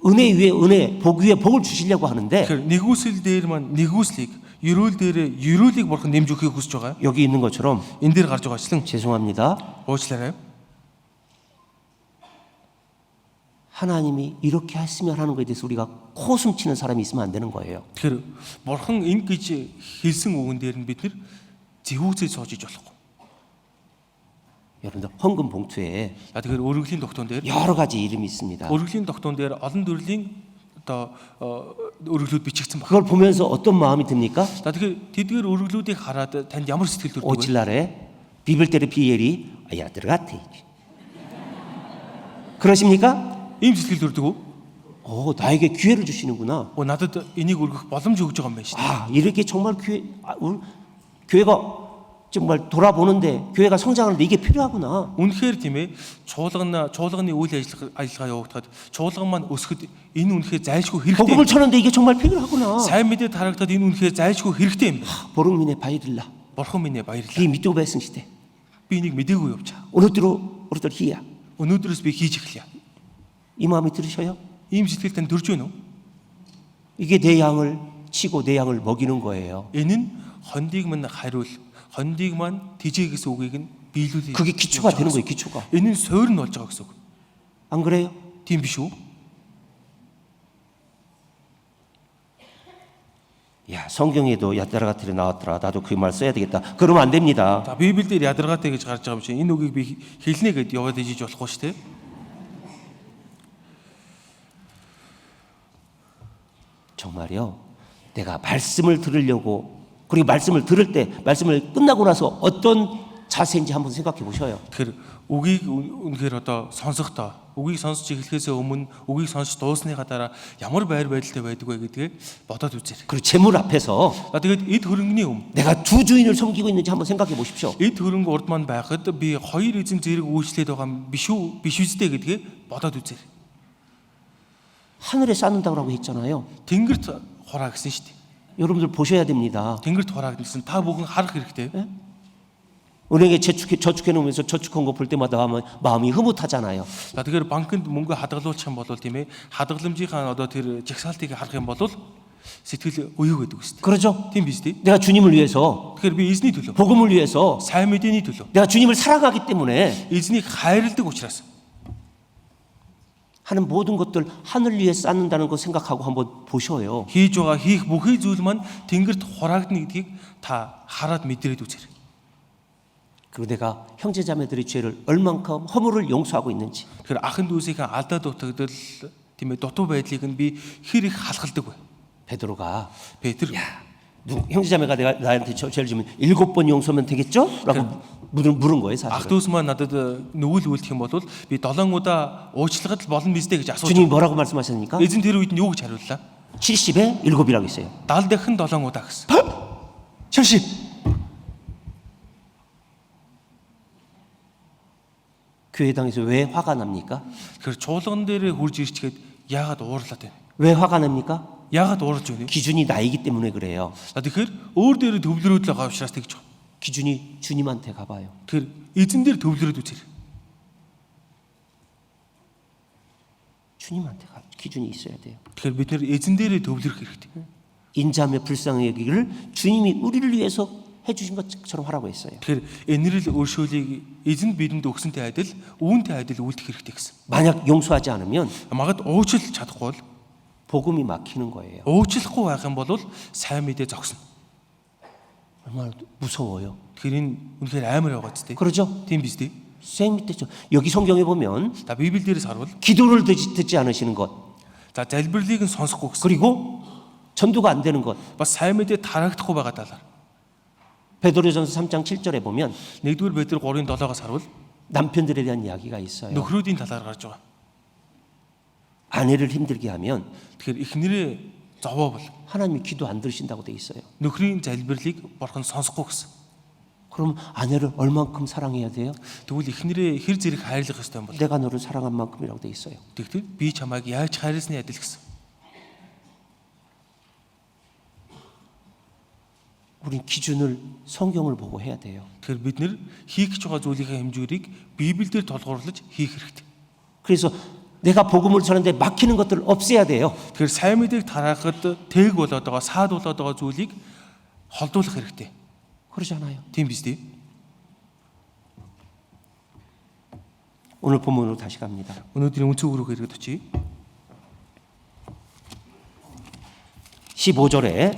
은혜 위에 은혜, 복 위에 복을 주시려고 하는데 тэгэхээр нэгүсэл дээр маань нэгүслийг, ерөөл дээр ерөөлийг бурхан нэмж өгөхийг хүсэж байгаа. 여기 있는 것처럼 Энэ дээр гарч байгаачлан 죄송합니다. уучлаарай. 하나님이 이렇게 했으면 하는 것에 대해서 우리가 코웃음 치는 사람이 있으면 안 되는 거예요. Тэгэхээр бурхан ингэж хэлсэн үгэн дээр нь бид нэр зэвүүцээ соожиж болохгүй. 여러분들 헌금 봉투에 За тэгэхээр өргөлийн тогтоон дээр 여러 가지 이름이 있습니다. өргөлийн тогтоон дээр олон төрлийн одоо өргөлүүд бичигдсэн байна. 그걸 보면서 어떤 마음이 듭니까? За тэгэхээр тэдгээр өргөлүүдийг хараад танд ямар сэтгэл төрдөг вэ? 오칠날에 비빌 때의 비엘이 야 들어갔대. 그러십니까? Ийм сэтгэл төрдөг үү? 나에게 기회를 주시는구나. Надад энийг өргөх боломж өгж байгаа юм байна шүү дээ. 이렇게 정말 교회가 정말 돌아보는데 교회가 성장하는데 이게 필요하구나. Үнэхээр тийм ээ чуулганы үйл ажиллагаа явагдахад чуулган маань өсөхөд энэ үнэхээр зайлшгүй хэрэгтэй. 복음을 쳤는데 이게 정말 필요하구나. Сайн мэдээ харагдаад энэ үнэхээр зайлшгүй хэрэгтэй юм байна. 보름민의 바이릴라. Бурхан минь баярлалаа. 이 믿고 배승 시대. Би энийг мэдээгүй явж байгаа. 오늘들 희야. Өнөөдрөөс би хийж эхэлье. 이 마음이 들으셔요? ийм сэтгэл танд төрж байна уу? 이게 내 양을 치고 내 양을 먹이는 거예요. Энэ нь хондийг мань хариул, хондийг мань тижээ гэсэн үгийг нь биелүүлээ. 그게 기초가 되는 거예요. 기초가. Энэ нь суурь нь болж байгаа гэсэн үг. 안 그래요? Тийм биш үү? 야, 성경에도 야다라가틀이 나왔더라. 나도 그 말 써야 되겠다. 그러면 안 됩니다. За Библиэлд ядаргаатай гэж гарч байгаа юм шиг энэ үгийг би хэлнэ гэд яваад ижиж болохгүй шүү дээ. 정말요. 내가 말씀을 들으려고 그리고 말씀을 들을 때 말씀을 끝나고 나서 어떤 자세인지 한번 생각해 보셔요. Тэгэхээр үгийг үнэхээр одоо сонсохдоо үгийг сонсч эхлэхээс өмнө үгийг сонсч дуусныхаа дараа ямар байр байдалтай байдаг вэ гэдгээ бодоод үзээрэй. 그리고 재물 앞에서 За тэгээд эд хөрөнгөний өмнө 내가 두 주인을 섬기고 있는지 한번 생각해 보십시오. эд хөрөнгө урд маань байхад би хоёр эзэн зэрэг үйлчлээд байгаа юм биш үү? Биш үстэй гэдгээ бодоод үзээрэй. 하늘에 쌓는다고 했잖아요. Тэнгэрт хураа гэсэн шүү дээ. 여러분들 보셔야 됩니다. Тэнгэрт хураа гэсэн та бүхэн харах хэрэгтэй. 은행에 저축해 놓으면서 저축한 거 볼 때마다 마음이 흐뭇하잖아요. За тэгэхээр банкнд мөнгө хадгалуулчих юм бол тийм ээ хадгаламжийнхаа одоо тэр жагсаалтыг харах юм бол сэтгэл өйөг гэдэг үстэй. 그러죠? Тийм биз дээ. 내가 주님을 위해서 Тэгэхээр би эзний төлөө, 복음을 위해서 сайн мэдээний төлөө, 내가 주님을 사랑하기 때문에 эзнийг хайрладаг учраас 하는 모든 것들 하늘 위에 쌓는다는 거 생각하고 한번 보셔요. хийж байгаа хийх бүхий зүйл маань тэнгэрт хураагдана гэдгийг та хараад мэдрээд үзээрэй. 그리고 내가 형제 자매들의 죄를 얼만큼 허물을 용서하고 있는지. Тэгэхээр ахын дүүсийнхээ алдаа дутагдал тийм ээ дутуу байдлыг нь би хэр их халахалдаг вэ? 베드로가 Петр 형제 자매가 내가 나한테 죄를 지면 7번 용서면 되겠죠? 라고 물은 거예요, ах 사실은. дүүс маань надад нүгэл үлдэх юм бол би 7 удаа уучлахад л болно биз дээ гэж асууж. 주님이 뭐라고 말씀하셨습니까? Эзэн тэр үед нь юу гэж хариуллаа? 70에 7이라고 했어요. 70 дахин 7 удаа гэсэн. 70. 교회당에서 왜 화가 납니까? Тэгэхээр чуулган дээр хурж ирчгээд яагаад уурлаад байна? 왜 화가 납니까? Яагаад уурж байна? 기준이 나이기 때문에 그래요. За тэгэхээр өөр дээр төвлөрөөд л байгаа учраас тэгж байна. 기준이 주님한테 가봐요. Тэгэхээр эзэн дээр төвлөрөөд үзэр. 주님한테 가. 기준이 있어야 돼요. Тэгэхээр бид нэр эзэн дээрээ төвлөрөх хэрэгтэй. 인자함의 불쌍히 여기기를 주님이 우리를 위해서 해주신 것처럼 하라고 했어요. Тэгэхээр энэрл өршөөлийг эзэнд бидэнд өгсөнтэй адил үүнтэй адил үлдэх хэрэгтэй гэсэн. 만약 용서하지 않으면 Магад уучлах чадахгүй бол 복음이 막히는 거예요. уучлахгүй байх юм бол сайн мэдээ зогсно. 얼마나 무서워요. Тэгэхээр энэ үнэхээр амар байгаа ч тийм. 그러죠? Тийм биз дээ. 생 밑에죠. 여기 성경에 보면 За Библиэлдээс харвал 기도를 듣지 않으시는 것, за залбирлыг нь сонсохгүй гэсэн. 그리고 전도가 안 되는 것. Бас сайн мэдээ тараагдахгүй байгаа талаар. 베드로전서 3장 7절에 보면 1-р Петр 3:7-аас харвал 남편들에 대한 이야기가 있어요. нөхрүүдийн талаар гарч байгаа. 아내를 힘들게 하면 Тэгэхээр эхнэрээ зовоовол 하나님이 기도 안 들으신다고 돼 있어요. нөхрийн залбирлыг бурхан сонсохгүй гэсэн. 그럼 아내를 얼만큼 사랑해야 돼요? Тэгвэл эхнэрээ хэр зэрэг хайрлах ёстой юм бол? 내가 너를 사랑한 만큼이라고 돼 있어요. Тэгвэл би чамайг яаж хайрласны адил гэсэн. 우린 기준을 성경을 보고 해야 돼요. Тэгэхээр бид нэр хийх гэж байгаа зүйлийнхээ хэмжүүрийг Библиэлд тулгуурлаж хийх хэрэгтэй. 그래서 내가 복음을 전하는데 막히는 것들을 없애야 돼요. Тэгэхээр сайн мэдээг тараахад тээг болоод байгаа, саад болоод байгаа зүйлийг холдуулах хэрэгтэй. 그러잖아요. Тийм биз дээ. 오늘 본문으로 다시 갑니다. Өнөөдрийн үнцөг рүү хэрэгэд очие. 15절에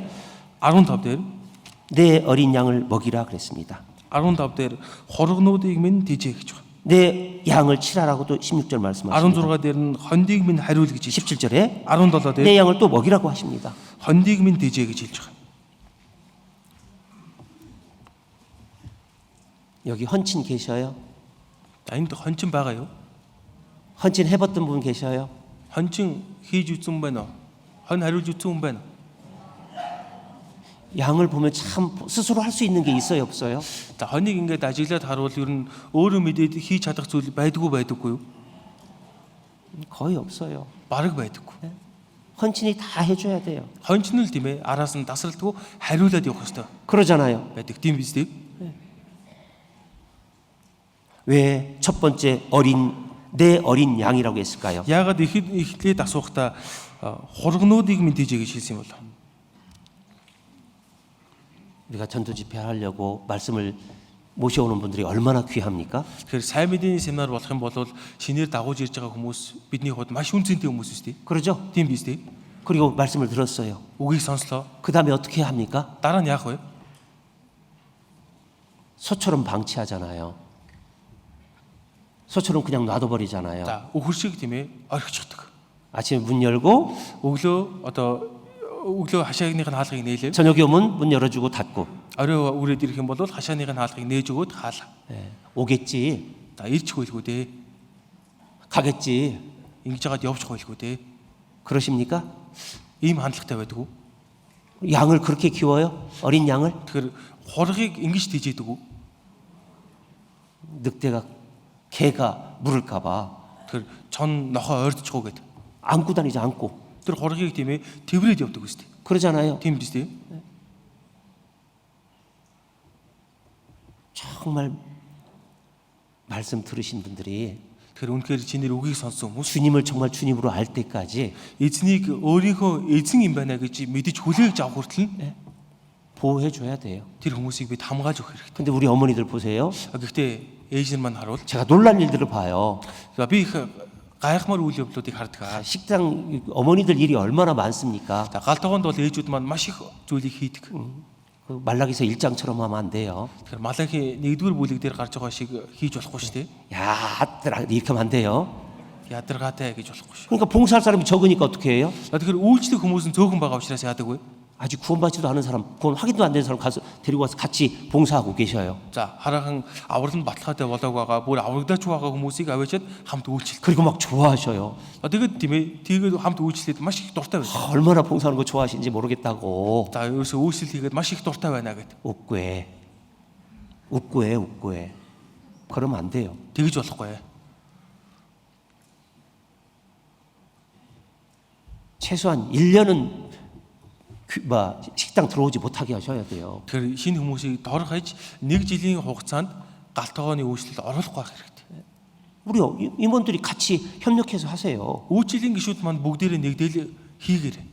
15 дээр 내 어린 양을 먹이라 그랬습니다. 15 дээр хоргонуудыг минь дижээ гэж байна. 내 양을 치라라고도 16절 말씀하십니다. 16 дээр нь хондийг минь хариул гэж хэлж 17절에 байна. 17 дээр 내 양을 또 먹이라고 하십니다. хондийг минь дижээ гэж хэлж байна. 여기 헌친 계셔요? За энд хончин байгаа юу? 헌친 해봤던 분 계셔요? Хончин хийж үзсэн байна уу? Хон хариулж үзсэн хүн байна уу? 양을 보면 참 스스로 할 수 있는 게 있어요, 없어요? За хоныг ингээд ажиглаад харуул ер нь өөрөө мэдээд хийж чадах зүйл байдаггүй юу? 거의 없어요. Бараг байдаггүй. 헌친이 다 해줘야 돼요. Хончин л тийм ээ араас нь тасралтгүй хариулаад явах хэрэгтэй 그러잖아요. байдаг. Тийм биз дээ. 왜 첫 번째 어린 내 어린 양이라고 했을까요? Яагаад эхлээд асуухдаа хургнуудыг мэдээж гэж хэлсэн юм бол 우리가 전도 집회하려고 말씀을 모셔오는 분들이 얼마나 귀합니까? тэгэхээр сайн мэдээний семинар болох юм бол шинээр дагуулж ирж байгаа хүмүүс бидний хувьд маш үнцэнтэй хүмүүс шүү дээ. 그러죠? Тийм биз дээ. 그리고 말씀을 들었어요. Үгийг сонслоо. 그 다음에 어떻게 합니까? Дараа нь яах вэ? 소처럼 방치하잖아요. 소처럼 그냥 놔둬버리잖아요. За өхөр шиг тийм ээ орхичихдаг. 아침에 문 열고 өглөө хашаагных нь хаалгыг нээлээ. 저녁에 오면 문 열어주고 닫고. Орой үрээд ирэх юм бол хашааных нь хаалгыг нээж өгөөд хаалаа. 오겠지, За ирчих байлгүй дээ. 가겠지. Ингэж яагаад явчих байлгүй дээ. 그러십니까? Ийм хандлагатай байдаг уу? 양을 그렇게 키워요? 어린 양을? Тэгэхээр хургийг ингэж тийжээдэг үү? 늑대가 개가 물을까봐 Тэгэхээр чон нохоо ойрдчихоо гэд. 안고 다니지 않고. Тэр хургийг тийм ээ тэврээд явдаг үстэй. 그러잖아요. Тийм биз дээ. 정말 말씀 들으신 분들이 Тэгэхээр үнэхээр чинээр үгийг сонссон хүмүүс 주님을 정말 주님으로 알 때까지 эзнийг өөрийнхөө эзэн юм байна гэж мэдэж хүлээгж авах хүртэл 보호해 줘야 돼요. тэр хүмүүсийг бид хамгааж өгөх хэрэгтэй. 근데 우리 어머니들 보세요. Гэхдээ ээж нар маань харуул. 제가 놀란 일들을 봐요. За би их гайхмаар үйл явдлуудыг хардаг. 식당 어머니들 일이 얼마나 많습니까? За галдууганд бол ээжүүд маань маш их зүйлийг хийдэг. 그 말라기서 1장처럼 하면 안 돼요. Тэгэхээр Малахи 1-р бүлэг дээр гарч байгаа шиг хийж болохгүй шүү дээ. 야, 이렇게 하면 안 돼요. Ядаргаатай гэж болохгүй шүү. 그러니까 봉사할 사람이 적으니까 어떻게 해요? Тэгэхээр үйлчлэх хүмүүс нь цөөхөн байгаа учраас яадаг вэ? 아직 구원받지도 않은 사람, 구원 확인도 안 된 사람 가서 데리고 와서 같이 봉사하고 계셔요. За хараахан аврал нь баталгаатай болоог байгаа, бүр аврагдаач байгаа хүмүүсийг аваачаад хамт үйлчлэх. 그리고 막 좋아하셔요. Тэгээд тийм ээ, тэгээд хамт үйлчлээд маш их дуртай байдаг. 얼마나 봉사하는 거 좋아하시는지 모르겠다고. За ерөөсөө үйлчлэл хийгээд маш их дуртай байна гэдэг. 웃구해. 웃구해. 그러면 안 돼요. Тэгж болохгүй. 최소한 1년은 식당 들어오지 못하게 하셔야 돼요. Тэгэхээр шинэ хүмүүсийг дор хаяж 1 жилийн хугацаанд галтгооны үйлчлэлд оруулахгүй байх хэрэгтэй. 우리 임원들이 같이 협력해서 하세요. Үйлчлэлийн гишүүд маань бүгдээрээ нэгдээл хийгээрэй.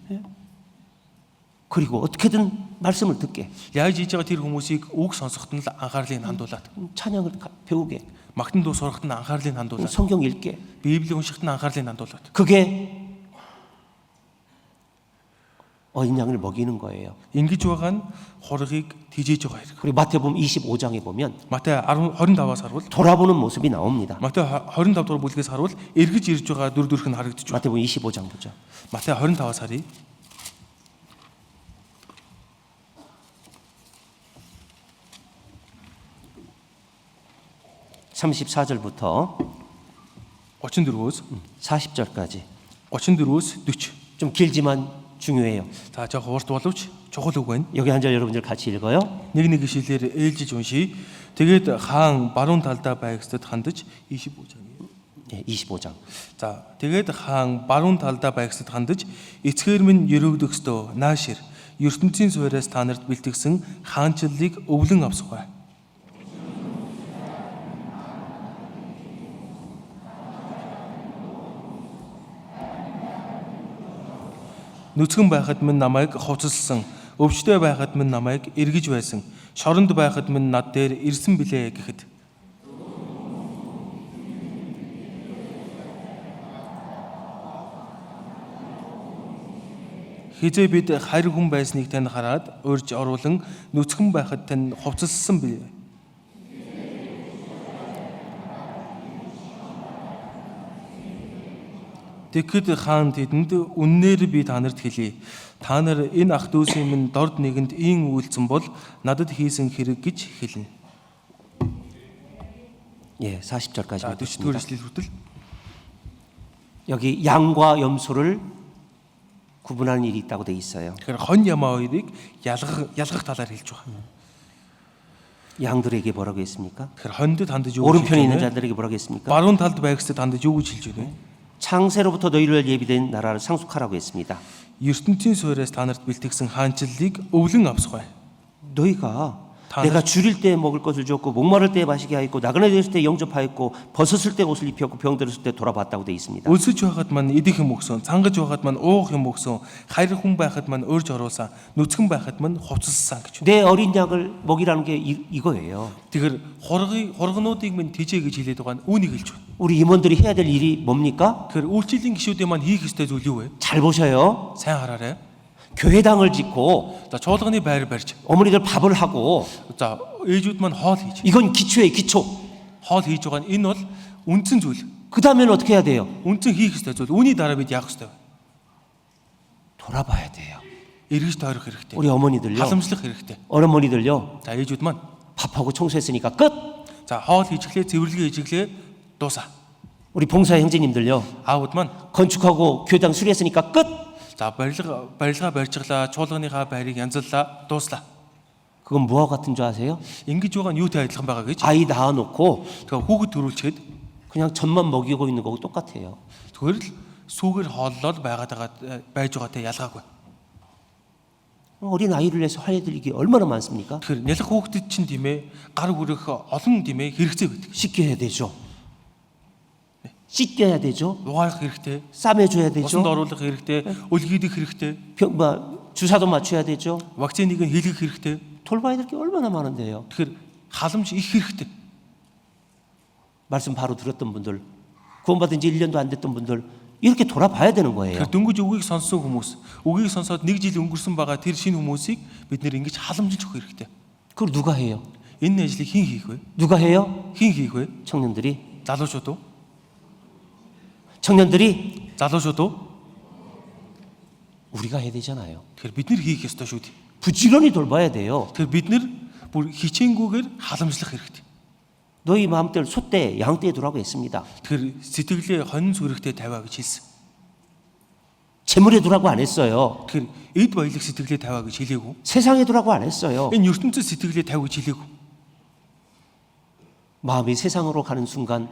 그리고 어떻게든 말씀을 듣게, Яаж хийж байгаа тэр хүмүүсийг үг сонсоход нь л анхаарлыг хандуулад, 찬양을 배우게, магтан дуу сурахад нь анхаарлыг хандуулад, 성경 읽게. Библийн уншихад нь анхаарлыг хандуулад. 그게 어린 양을 먹이는 거예요. Ингэж байгаа нь хургийг тижээж байгаа хэрэг. 그리고 마태복음 25장에 보면 Матай 25-аас харвал 돌아보는 모습이 나옵니다. Матай 25 дугаар бүлгээс харвал эргэж ирж байгаа дүр төрх нь харагдаж байна. 마태복음 25장 보죠. Матай 25-аас харъя. 34절부터 34-өөс 40절까지 34-өөс 40. 좀 길지만 중요해요. За жоох урт боловч чухал үг байна. 여기 한 절 여러분들 같이 읽어요. Нэг гişэлээр ээлжиж уншия. Тэгээд хаан баруун талдаа байгстад хандаж 25 жаа. 네, 25장. За тэгээд хаан баруун талдаа байгстад хандаж эцгээр минь өрөөгдөхстөө наашир ертөнцийн суйраас та нарт бэлтгэсэн хаанчлалыг өвлөн авсгай. Нүцгэн байхад минь намайг хувцаслсан, өвчтөй байхад минь намайг эргэж байсан, шоронд байхад минь над дээр ирсэн билээ гэхэд. Хизээ бид хайр хүн байсныг тань хараад урьж оруулан нүцгэн байхад тань хувцаслсан билээ. Тэгэхэд хаан тэдэнд үннээр би та нарт хэлье. Та нар энэ ах дүүсийн минь дорд нэгэнд ийм үйлцэн бол надад хийсэн хэрэг гэж хэлнэ. 예, 40절까지 За 40-р 보겠습니다. эшлэл хүртэл 여기 양과 염소를 구분하는 일이 있다고 돼 있어요. тэгэхээр хон ямаа хоёрыг ялгах талаар хэлж байгаа. 양들에게 뭐라고 했습니까? Тэгэхээр хондод хандаж юу 오른편에 있는 гэж хэлж байна? 자들에게 뭐라고 했습니까? Баруун талд байгсад хандаж юу гэж хэлж байна вэ? 창세로부터 너희를 예비된 나라를 상속하라고 했습니다. ертөнцийн суйраас та нарт бэлтгэсэн хаанчлалыг өвлөн авсгай. 너희가 내가 줄일 때 먹을 것을 줬고 목마를 때 마시게 하였고 나그네 되었을 때 영접하였고 벗었을 때 옷을 입혔고 병들었을 때 돌아봤다고 되어 있습니다. өлсөж байхад маань идэх юм өгсөн, цангаж байхад маань уух юм өгсөн, хайр хүн байхад маань урьж оруулсан, нүцгэн байхад маань хувцасласан гэж. 내 어린 양을 먹이라는 게 이거예요. Тэгэхээр хургнуудыг минь тэжээ гэж хэлээд байгаа нь үүнийг хэлж байна. 우리 임원들이 해야 될 일이 뭡니까? Тэгэхээр үйлчлэлийн гишүүдийн маань хийх ёстой зүйл юу вэ? 잘 보셔요. Сайн хараарай. 교회당을 짓고 За чуулганы байр барьж, 어머니들 밥을 하고 за ээжүүд маань хоол хийж, 이건 기초예요. 기초. хоол хийж байгаа нь энэ бол үндсэн зүйл. 그 다음에는 어떻게 해야 돼요? Үндсэн хийх ёстой зүйл. Үүний дараа бид яах ёстой вэ? 돌아봐야 돼요. Эргэж тойрох хэрэгтэй. 우리 어머니들요. Халамжлах хэрэгтэй. 어머니들요. За ээжүүд маань 밥하고 청소했으니까 끝. за хоол хийчихлээ, цэвэрлэгээ хийчихлээ, дуусаа. 우리 봉사 형제님들요. Аауд маань 건축하고 교회당 수리했으니까 끝. за барилга барьжглаа, чуулганыхаа байрыг янзаллаа, дууслаа. 그건 뭐와 같은 줄 아세요? Ингэж байгаа нь юутай адилхан байгаа гэж. 아이 낳아놓고 Тэгэхээр хүүхэд төрүүлчихэд 그냥 젖만 먹이고 있는 거고 똑같아요. тэгвэл л сүүгээр хооллол байж байгаатай ялгаагүй. 어린 아이를 위해서 해야 될 일이 얼마나 많습니까? Тэгэхээр нялх хүүхдэд чинь тийм ээ гар хүрэх олон тийм ээ хэрэгцээ байдаг. 씻겨야 되죠. 씻겨야 되죠. Угаах хэрэгтэй, 싸매줘야 усанд 되죠. оруулах хэрэгтэй, өлгийдэх хэрэгтэй, 주사도 맞춰야 되죠. вакциныг нь хийлгэх хэрэгтэй. 돌봐야 될 게 얼마나 많은데요. Тэгэхээр халамж их хэрэгтэй. 말씀 바로 들었던 분들, 구원받은 지 1년도 안 됐던 분들 이렇게 돌아봐야 되는 거예요. Тэгэхээр дөнгөж үгийг сонссон хүмүүс, үгийг сонсоод 1 жил өнгөрсөн байгаа тэр шинэ хүмүүсийг бид нэр ингэж халамжилж өгөх хэрэгтэй. 그걸 누가 해요? Энэ ажлыг хэн хийх вэ? 누가 해요? Хэн хийх вэ? 청년들이. Залуучууд уу? 청년들이 Залуучууд уу? 우리가 해야 되잖아요. Тэгэхээр бид нэр хийх ёстой шүү дээ. 부지런히 돌봐야 돼요. Тэгэхээр бид нэр бүр хичээнгүйгээр халамжлах хэрэгтэй. 너희 마음대로 소떼, 양떼에 두라고 했습니다. Тэгэхээр сэтгэлээ хонин сүрэхтэй тавиа гэж хэлсэн. 재물에 두라고 안 했어요. Тэгэхээр эд баялаг сэтгэлээ тавиа гэж хэлээгүй. 세상에 두라고 안 했어요. Энэ ертөнцийн сэтгэлээ тавь гэж хэлээгүй. 마음이 세상으로 가는 순간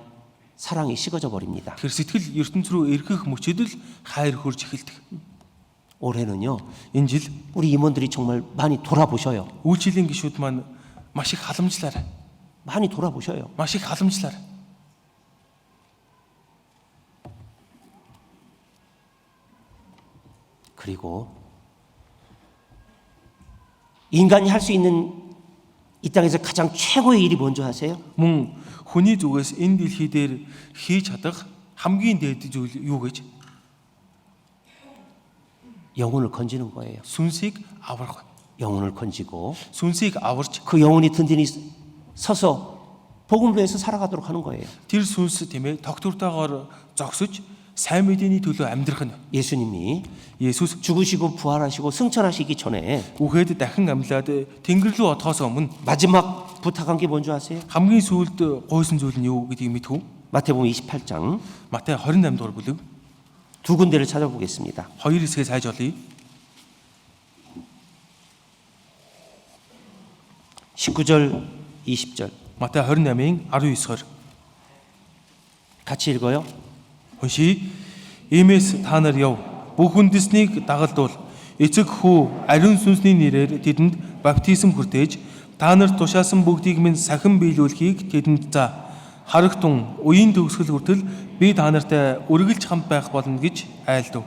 사랑이 식어져 버립니다. Тэгэхээр сэтгэл ертөнц рүү эргэх мөчөд л хайр хурж эхэлдэг. 올해는요. Энэ жил 우리 임원들이 정말 많이 돌아보셔요. үйлчлэлийн гишүүд маань маш их халамжлаарай. 많이 돌아보셔요. Маш их халамжлаарай. 그리고 인간이 할 수 있는 이 땅에서 가장 최고의 일이 뭔지 아세요? Мөн хүний зүгээс энэ дэлхий дээр хийж чадах хамгийн дээд зүйл юу гэж? 영혼을 건지는 거예요. Сүнсийг аврах. 영혼을 건지고 Сүнсийг аварч 그 영혼이 든든히 서서 복음을 위해서 살아가도록 하는 거예요. тэр сүнс тийм ээ тогтвортойгоор зогсож сайн мэдээний төлөө амьдрах нь. 예수님이 Есүс 죽으시고 부활하시고 승천하시기 전에 үхээд дахин амьлаад тэнгэр рүү отохоос өмнө 마지막 부탁한 게 뭔지 아세요? хамгийн сүүлд гойсон зүйл нь юу гэдгийг мэдв үү? 마태복음 28장 Матай 28 дугаар бүлэг 두 군데를 찾아보겠습니다. 2 хэсгээс хайж олъё. 19절, 20절 Матай 28-ын 19-оор 같이 읽어요. Уншия. Иймээс та нар яв. Бүх үндэснийг дагалдуул. Эцэг хүү ариун сүнсний нэрээр тэдэнд баптизм хүртээж та нарт тушаасан бүгдийг минь сахин биелүүлэхийг тэдэнд заа. Харагтун үеийн төгсгөл хүртэл би та нартай үргэлж хамт байх болно гэж айлдав.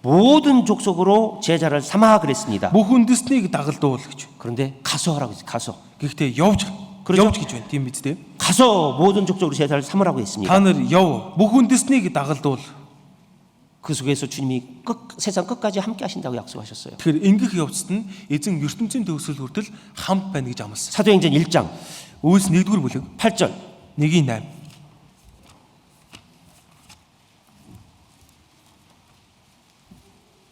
모든 족속으로 제자를 삼아 그랬습니다. Бүх үндэснийг дагалдуул гэж. 그런데 가서 하라고 했어요. 가서. Гэхдээ явж гэж байна. Тийм биз дээ. 가서 모든 족속으로 제자를 삼으라고 했습니다. Та нар яв. Бүх үндэснийг дагалдуул. 그 속에서 주님이 세상 끝까지 함께 하신다고 약속하셨어요. Тэгэхээр ингэх явцад нь эзэн ертөнцийн төгсгөл хүртэл хамт байна гэж амласан. 사도행전 1장 Үйлс 1-р бүлэг 8절 1-8.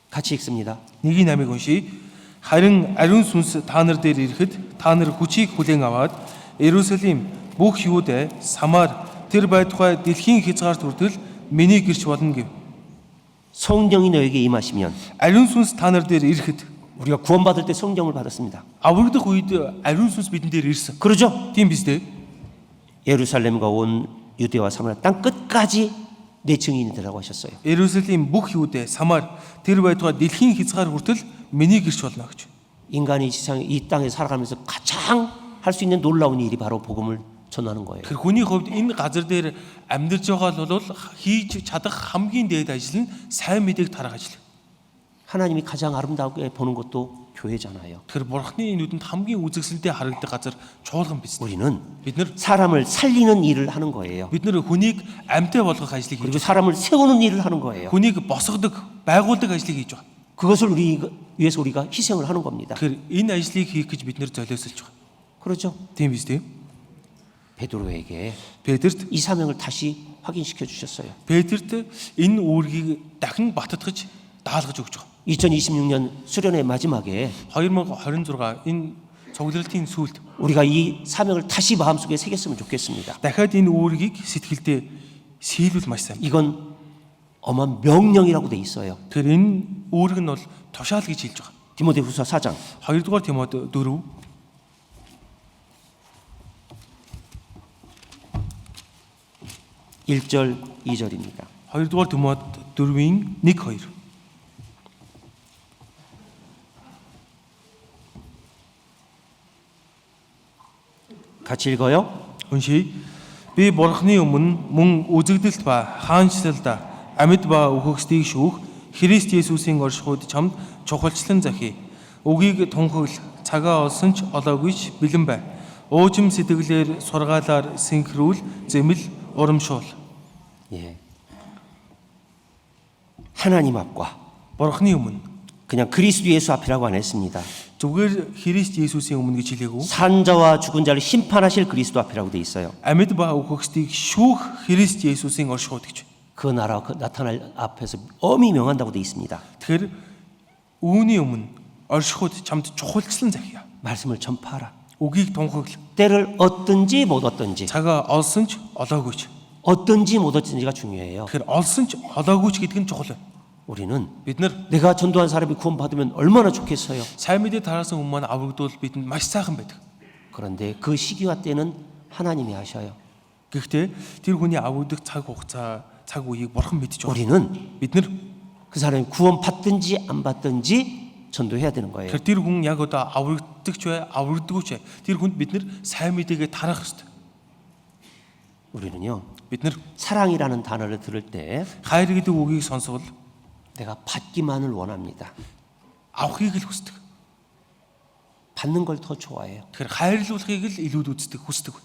같이 읽습니다. 1-8-ыг уншия. Харин ариун сүнс та нар дээр ирэхэд та нар хүчийг хүлээн аваад Иерусалим, бүх Юудэ, Самар тэр байтугай дэлхийн хязгаарт хүртэл миний гэрч болно гэв. 성령이 너에게 임하시면 Ариун сүнс та нар дээр ирэхэд 우리가 구원받을 때 성령을 받았습니다. аврагдах үед ариун сүнс бидэн дээр ирсэн. 그러죠? Тийм биз дээ. 예루살렘과 온 유대와 사마리아 땅 끝까지 내 증인이 되라고 하셨어요. Иерусалим, бүх Юудэ, Самар тэр байтугай дэлхийн хязгаар хүртэл миний гэрч болно гэж. 인간이 이 땅에 살아가면서 가장 할 수 있는 놀라운 일이 바로 복음을 전하는 거예요. Тэр хүний хувьд энэ газар дээр амьдарч байгаа бол хийж чадах хамгийн дээд ажил нь сайн мэдээг тарах ажил. 하나님이 가장 아름답게 보는 것도 교회잖아요. Тэр бурхны нүдэнд хамгийн үзэгсэлтэй харагддаг газар чуулган биз. 우리는 Бид нар 사람을 살리는 일을 하는 거예요. хүнийг амьтаа болгох ажлыг 그리고 хийж 사람을 세우는 일을 하는 거예요. хүнийг босгодог, байгуулдаг ажлыг хийж байгаа. 그것을 위해서 우리가 희생을 하는 겁니다. Тэгэхээр энэ ажлыг хийх гэж бид нэр золиослж байгаа. 그렇죠? Тийм биз дээ. 베드로에게 Петрт 이 사명을 다시 확인시켜 주셨어요. Петрт энэ үүргийг дахин баттгаж даалгаж өгч байгаа. 2026년 수련의 마지막에 2026 энэ цуглалтын сүүлд 우리가 이 사명을 다시 마음속에 새겼으면 좋겠습니다. дахиад энэ үүргийг сэтгэлдээ сийлүүл маш сайн. 이건 어마어마한 명령이라고 돼 있어요. Тэгэхээр энэ үүрэг нь бол тушаал гэж хэлж байгаа. 디모데후서 4장 2-р Тимот 4 1절 2절입니다. 2-р Тимот 4-ийн 1-2 같이 읽어요. Уншия. Би бурхны өмнө мөн үзэгдэлт ба хаанчлалда амьд ба үхэгсдийг шүүх Христ Есүсийн оршихуйд чамд чухалчлан захий. Үгийг тунхагл цагаа олсон ч олоогүйч бэлэн бай. Уужим сэтгэлээр сургаалаар синхрүүл зэмэл урамшуул. 예. 하나님 앞과 Бурхны өмнө 그냥 그리스도 예수 앞이라고 안 했습니다. зүгээр Христ Есүсийн өмнө гэж хэлээгүй. 산자와 죽은 자를 심판하실 그리스도 앞이라고 돼 있어요. Амьд ба үхэгсдийг шүүх Христ Есүсийн оршихуйд гэж. 그 나라 나타날 앞에서 엄히 명한다고 돼 있습니다. Тэгэхээр үүний өмнө оршихуйд чамд чухалчлан захий. 말씀을 전파하라. Үгийг тунхагл 때를 얻든지 못 얻든지 цагаа олсон ч олоогүйч. 얻든지 못 얻든지가 중요해요. Тэгэхээр олсон ч олоогүйч гэдэг нь чухал байна. 우리는 Бид нар 내가 전도한 사람이 구원받으면 얼마나 좋겠어요. сайн мэдээ тараасан хүмүүс маань аврагдвал бидэнд маш сайхан байдаг. 그런데 그 시기와 때는 하나님이 하셔요. Гэхдээ тэр хүний аврагдах цаг хугацаа, цаг үеийг бурхан мэдж байгаа. 우리는 Бид нар 그 사람이 구원받든지 안 받든지 전도해야 되는 거예요. тэр хүн яг одоо аврагдагч бай, аврагдагч бай. Тэр хүнд бид нар сайн мэдээгээ тарах хэрэгтэй. 우리는요. Бид нар 사랑이라는 단어를 들을 때 хайр гэдэг үгийг сонсвол 내가 받기만을 원합니다. авахыг л хүсдэг. 받는 걸 더 좋아해요. Тэгэхээр хайрлуулахыг л илүүд үздэг, хүсдэг.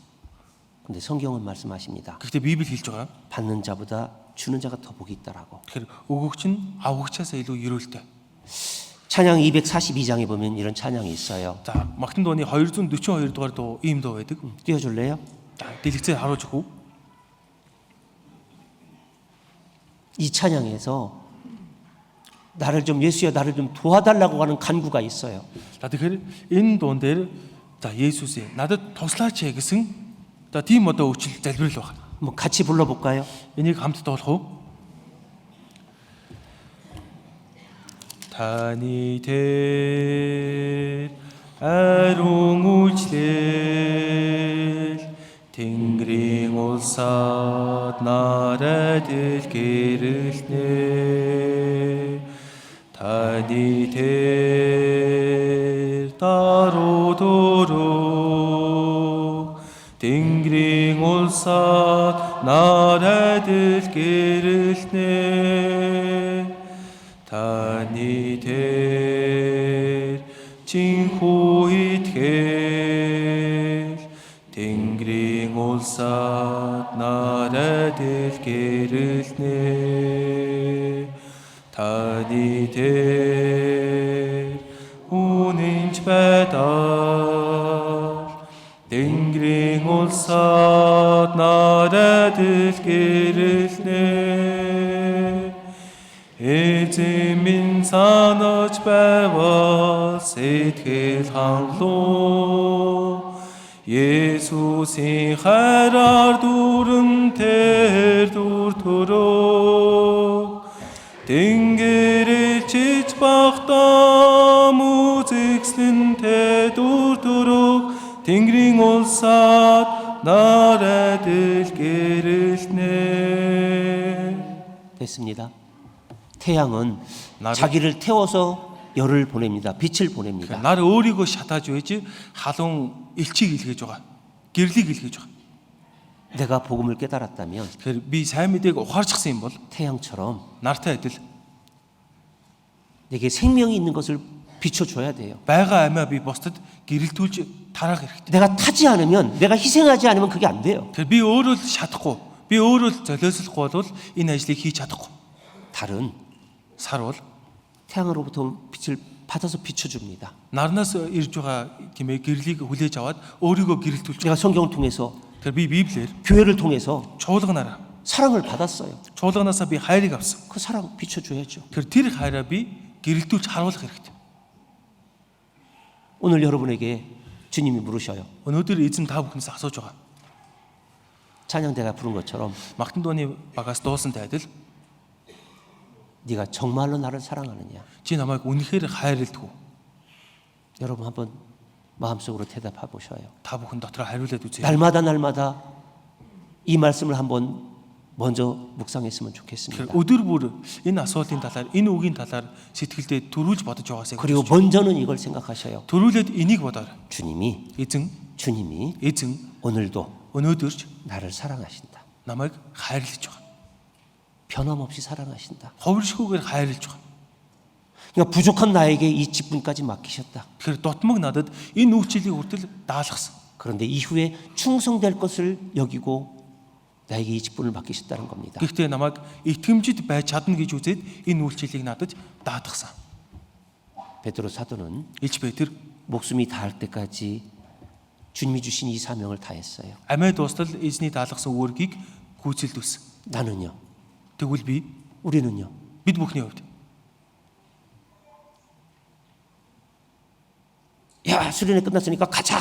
근데 성경은 말씀하십니다. Гэхдээ Библи хэлж байгаа. 받는 자보다 주는 자가 더 복이 있다라고. Тэгэхээр өгөгч нь авахчаасаа илүү ерөөлтэй. 찬양 242장에 보면 이런 찬양이 있어요. За, Магтан дууны 242 дугаар дуу ийм дуу байдаг. 띄워줄래요? За, дэлгэцээр харуулж өгөө. 이 찬양에서 나를 좀 예수여 나를 좀 도와달라고 하는 간구가 있어요. За тэгэхээр энэ дуун дээр за Есүсээ надад туслаач гэсэн за тийм одоо өчл залбирал байна. 뭐 같이 불러볼까요? Энийг хамт доолох уу? Таны дээр ариун үйлчлэл Тэнгэрийн улсад нараад гэрэлтнэ Таны дээр даруу дөрөө Тэнгэрийн улсад нараад гэрэлтнэ Таны дээр чихүү итгэл Тэнгэрийн улсад нараад гэрэлтнэ Таны дээр үнэнч байдал Тэнгэрийн улсад нараад гэрэлтнэ Эзэмин санаж байвал сэтгэл хангалуу Есүсийн хайраар дүрэн тэр дүр төрөө Тэнгэрэл чиж багтаа мүзэгслэнтэй дүр төрөө Тэнгэрийн улсад нараад гэрэлтнэ 됐습니다. 태양은 나를- 자기를 태워서 열을 보냅니다. 빛을 보냅니다. Нар өөрийгөө шатааж байж халуун элчийг илгээж байгаа. Гэрлийг илгээж байгаа. 내가 복음을 깨달았다면 Тэгэхээр би сайн мэдээг ухаарчихсан юм бол 태양처럼 нартай адил 내게 생명이 있는 것을 비춰줘야 돼요. байгаа амиа би бусдад гэрэлтүүлж тараах хэрэгтэй. 내가 타지 않으면, 내가 희생하지 않으면 그게 안 돼요. Тэгэхээр би өөрөө л шатахгүй, би өөрөө л золиослохгүй бол энэ ажлыг хийж чадахгүй. 달은 Сар бол 태양으로부터 빛을 받아서 비춰줍니다. нарнаас ирж байгаа тийм ээ гэрлийг хүлээж аваад өөрийгөө гэрэлтүүлж. 제가 성경을 통해서, Тэгэхээр би Библиэр 교회를 통해서 чуулганаараа 사랑을 받았어요. чуулганаасаа би хайрыг авсан. 그 사랑 비춰줘야죠. Тэгэхээр тэр хайраа би гэрэлтүүлж харуулах хэрэгтэй. 오늘 여러분에게 주님이 물으셔요. Өнөөдөр эзэн та бүхнээс асууж байгаа. 찬양대가 부른 것처럼 Магтан дууны багаас дуулсантай адил 네가 정말로 나를 사랑하느냐? чи намайг үнэхээр хайрладаг уу? 여러분 한번 마음속으로 대답해 보셔요. Та бүхэн дотроо хариулаад үзье. 날마다 이 말씀을 한번 먼저 묵상했으면 좋겠습니다. Тэгэхээр өдөр бүр энэ асуултын талаар, энэ үгийн талаар сэтгэлдээ төрүүлж бодож байгаасаа 그리고 먼저는 이걸 생각하셔요. төрүүлээд энийг бодоорой. 주님이 Эзэн 오늘도 өнөөдөрч 나를 사랑하신다. намайг хайрлаж байгаа. 변함없이 사랑하신다. Ховршгүйгээр хайрлаж байгаа. 그러니까 부족한 나에게 이 직분까지 맡기셨다. Тэгэхээр дутмаг надад энэ үйлчлэгийг хүртэл даалгасан. 그런데 이후에 충성될 것을 여기고 나에게 이 직분을 맡기셨다는 겁니다. Гэхдээ намайг итгэмжид байж чадна гэж үзээд энэ үйлчлэгийг надад даатгсан. 베드로 사도는 Илж Петр 목숨이 닿을 때까지 주님이 주신 이 사명을 다했어요. амиа дуустал эзний даалгасан үүргийг гүйцэлдүүлсэн. 나는요. Тэгвэл би 우리는요. бид бүхний хувьд 야, 수련회 끝났으니까 가자.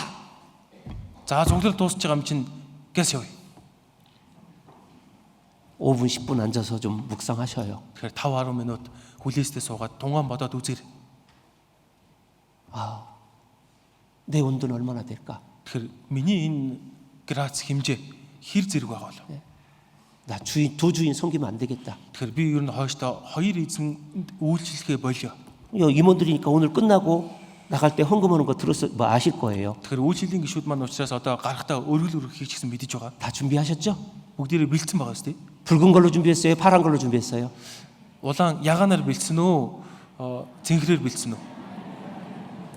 за цуглал дуусч байгаа юм чинь гэс явъя. 5분 10분 앉아서 좀 묵상하셔요. Тэгэхээр 5-10 минут хүлээстэй суугаад тунгаан бодоод үзээрэй. 내 온도는 얼마나 될까? Тэгэхээр миний энэ градус хэмжээ хэр зэрэг байгаа бол. 나 두 주인 섬기면 안 되겠다. Тэгэхээр би ер нь хойштоо 2 эзэн үйлчлэхээ болио. 임원들이니까 오늘 끝나고 나갈 때 헌금하는 거 들었어 뭐 아실 거예요. Тэгэхээр үйлчлэлийн гишүүд маань учраас одоо гарахтаа өргөл өргөх хийчихсэн мэдэж байгаа. 다 준비하셨죠? Бүгдээрээ бэлдсэн байгаа шүү дээ. 붉은 걸로 준비했어요? 파란 걸로 준비했어요? Улаан ягаанаар бэлдсэн үү? Цэнхрээр бэлдсэн үү?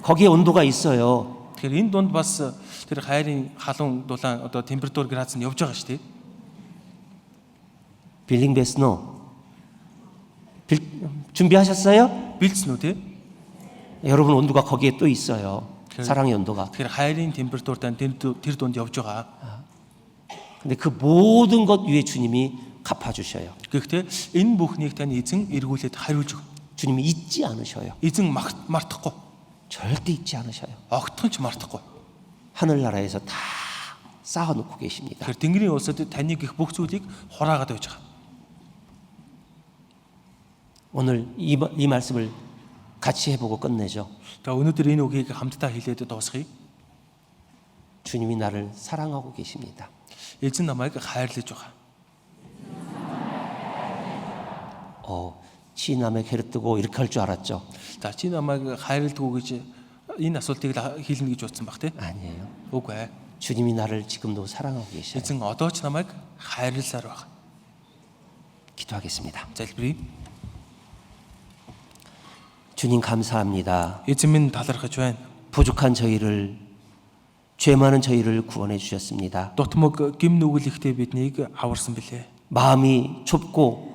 거기에 온도가 있어요. Тэгэхээр энэ дунд бас тэр хайрын халуун дулаан одоо температур градус нь явж байгаа шүү дээ. 빌링 베스노 준비하셨어요? Бэлдсэн үү те? 여러분 온도가 거기에 또 있어요. 사랑의 온도가. Тэгэхээр хайрын температуртай тэр дунд явж байгаа. 근데 그 모든 것 위에 주님이 갚아주셔요. Гэхдээ энэ бүхнийг тань эзэн эргүүлээд хариулж өгнө. 주님이 잊지 않으셔요. Эзэн мартахгүй. 절대 잊지 않으셔요. Огтхон ч мартахгүй. 하늘나라에서 다 쌓아놓고 계십니다. Тэгэхээр Тэнгэрийн улсад таны гих бүх зүйлийг хураагаад байж байгаа. 오늘 이 말씀을 같이 해보고 끝내죠. За өнөөдөр энэ үгийг хамтдаа хэлээд дуусгая. 주님이 나를 사랑하고 계십니다. Эзэн намайг хайрлаж байгаа. 치 남의 개를 뜨고 이렇게 할 줄 알았죠. За чи намайг хайрладаг уу гэж энэ асуултыг хэлнэ гэж бодсон баг те? 아니에요. Үгүй ээ. 주님이 나를 지금도 사랑하고 계셔요. Эзэн одоо ч намайг хайрласаар байна. 기도하겠습니다. Залбирая. 주님 감사합니다. Эзэн минь талархаж байна. 부족한 저희를, 죄 많은 저희를 구원해 주셨습니다. Дутмаг гим нүгэл ихтэй биднийг аварсан билээ. 마음이 좁고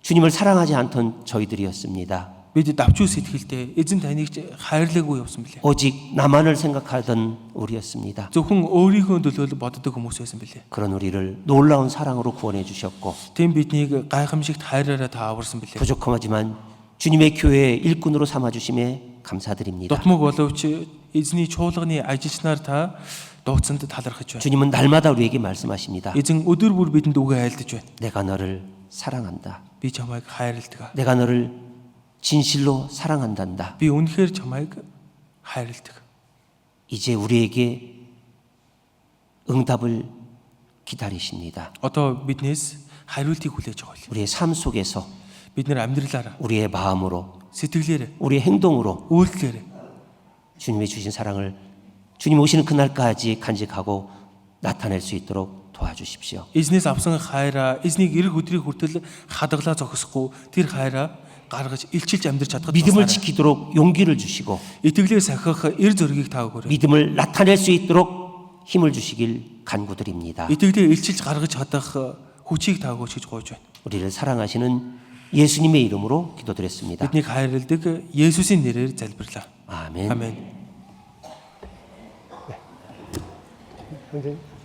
주님을 사랑하지 않던 저희들이었습니다. Бид давчуу сэтгэлтэй эзэн таныг хайрлаагүй явсан билээ. 오직 나만을 생각하던 우리였습니다. Зөвхөн өөрийнхөө төлөө боддог хүмүүс байсан билээ. 그런 우리를 놀라운 사랑으로 구원해 주셨고 Тэм биднийг гайхамшигт хайраараа та аварсан билээ. 부족하지만 주님의 교회의 일꾼으로 삼아 주심에 감사드립니다. Дутмаг боловч эзний чуулганы ажилчнаар та дууцанд талархаж байна. 주님은 날마다 우리에게 말씀하십니다. Эзэн өдөр бүр бидэнд үгээ айлдаж байна. 내가 너를 사랑한다. Би чамайг хайрладаг. 내가 너를 진실로 사랑한단다. Би үнэхээр чамайг хайрладаг. 이제 우리에게 응답을 기다리십니다. Одоо биднээс хариултыг хүлээж байгаа юм. 우리의 삶 속에서 бид нэр амьдралаараа, 우리의 마음으로, сэтгэлээрээ, 우리의 행동으로 үйлдэлээрээ 주님의 주신 사랑을 주님 오시는 그날까지 간직하고 나타낼 수 있도록 도와주십시오. эзнээс авсан хайраа, эзнийг эрг өдрийн хүртэл хадгалаа зогсохгүй тэр хайраа гаргаж илчилж амьдрч чадхад 믿음을 тусаарай. 지키도록 용기를 주시고 итгэлээ сахих эр зөргийг та өгөөрэй. 믿음을 나타낼 수 있도록 힘을 주시길 간구드립니다. итгэлээ илчилж гаргаж чадах хүчийг та өгөөч гэж гуйж байна. 우리를 사랑하시는 예수님의 이름으로 기도드렸습니다. Биднийг хайрладаг Есүсийн нэрээр залбирлаа. 아멘. 아멘. 선생님.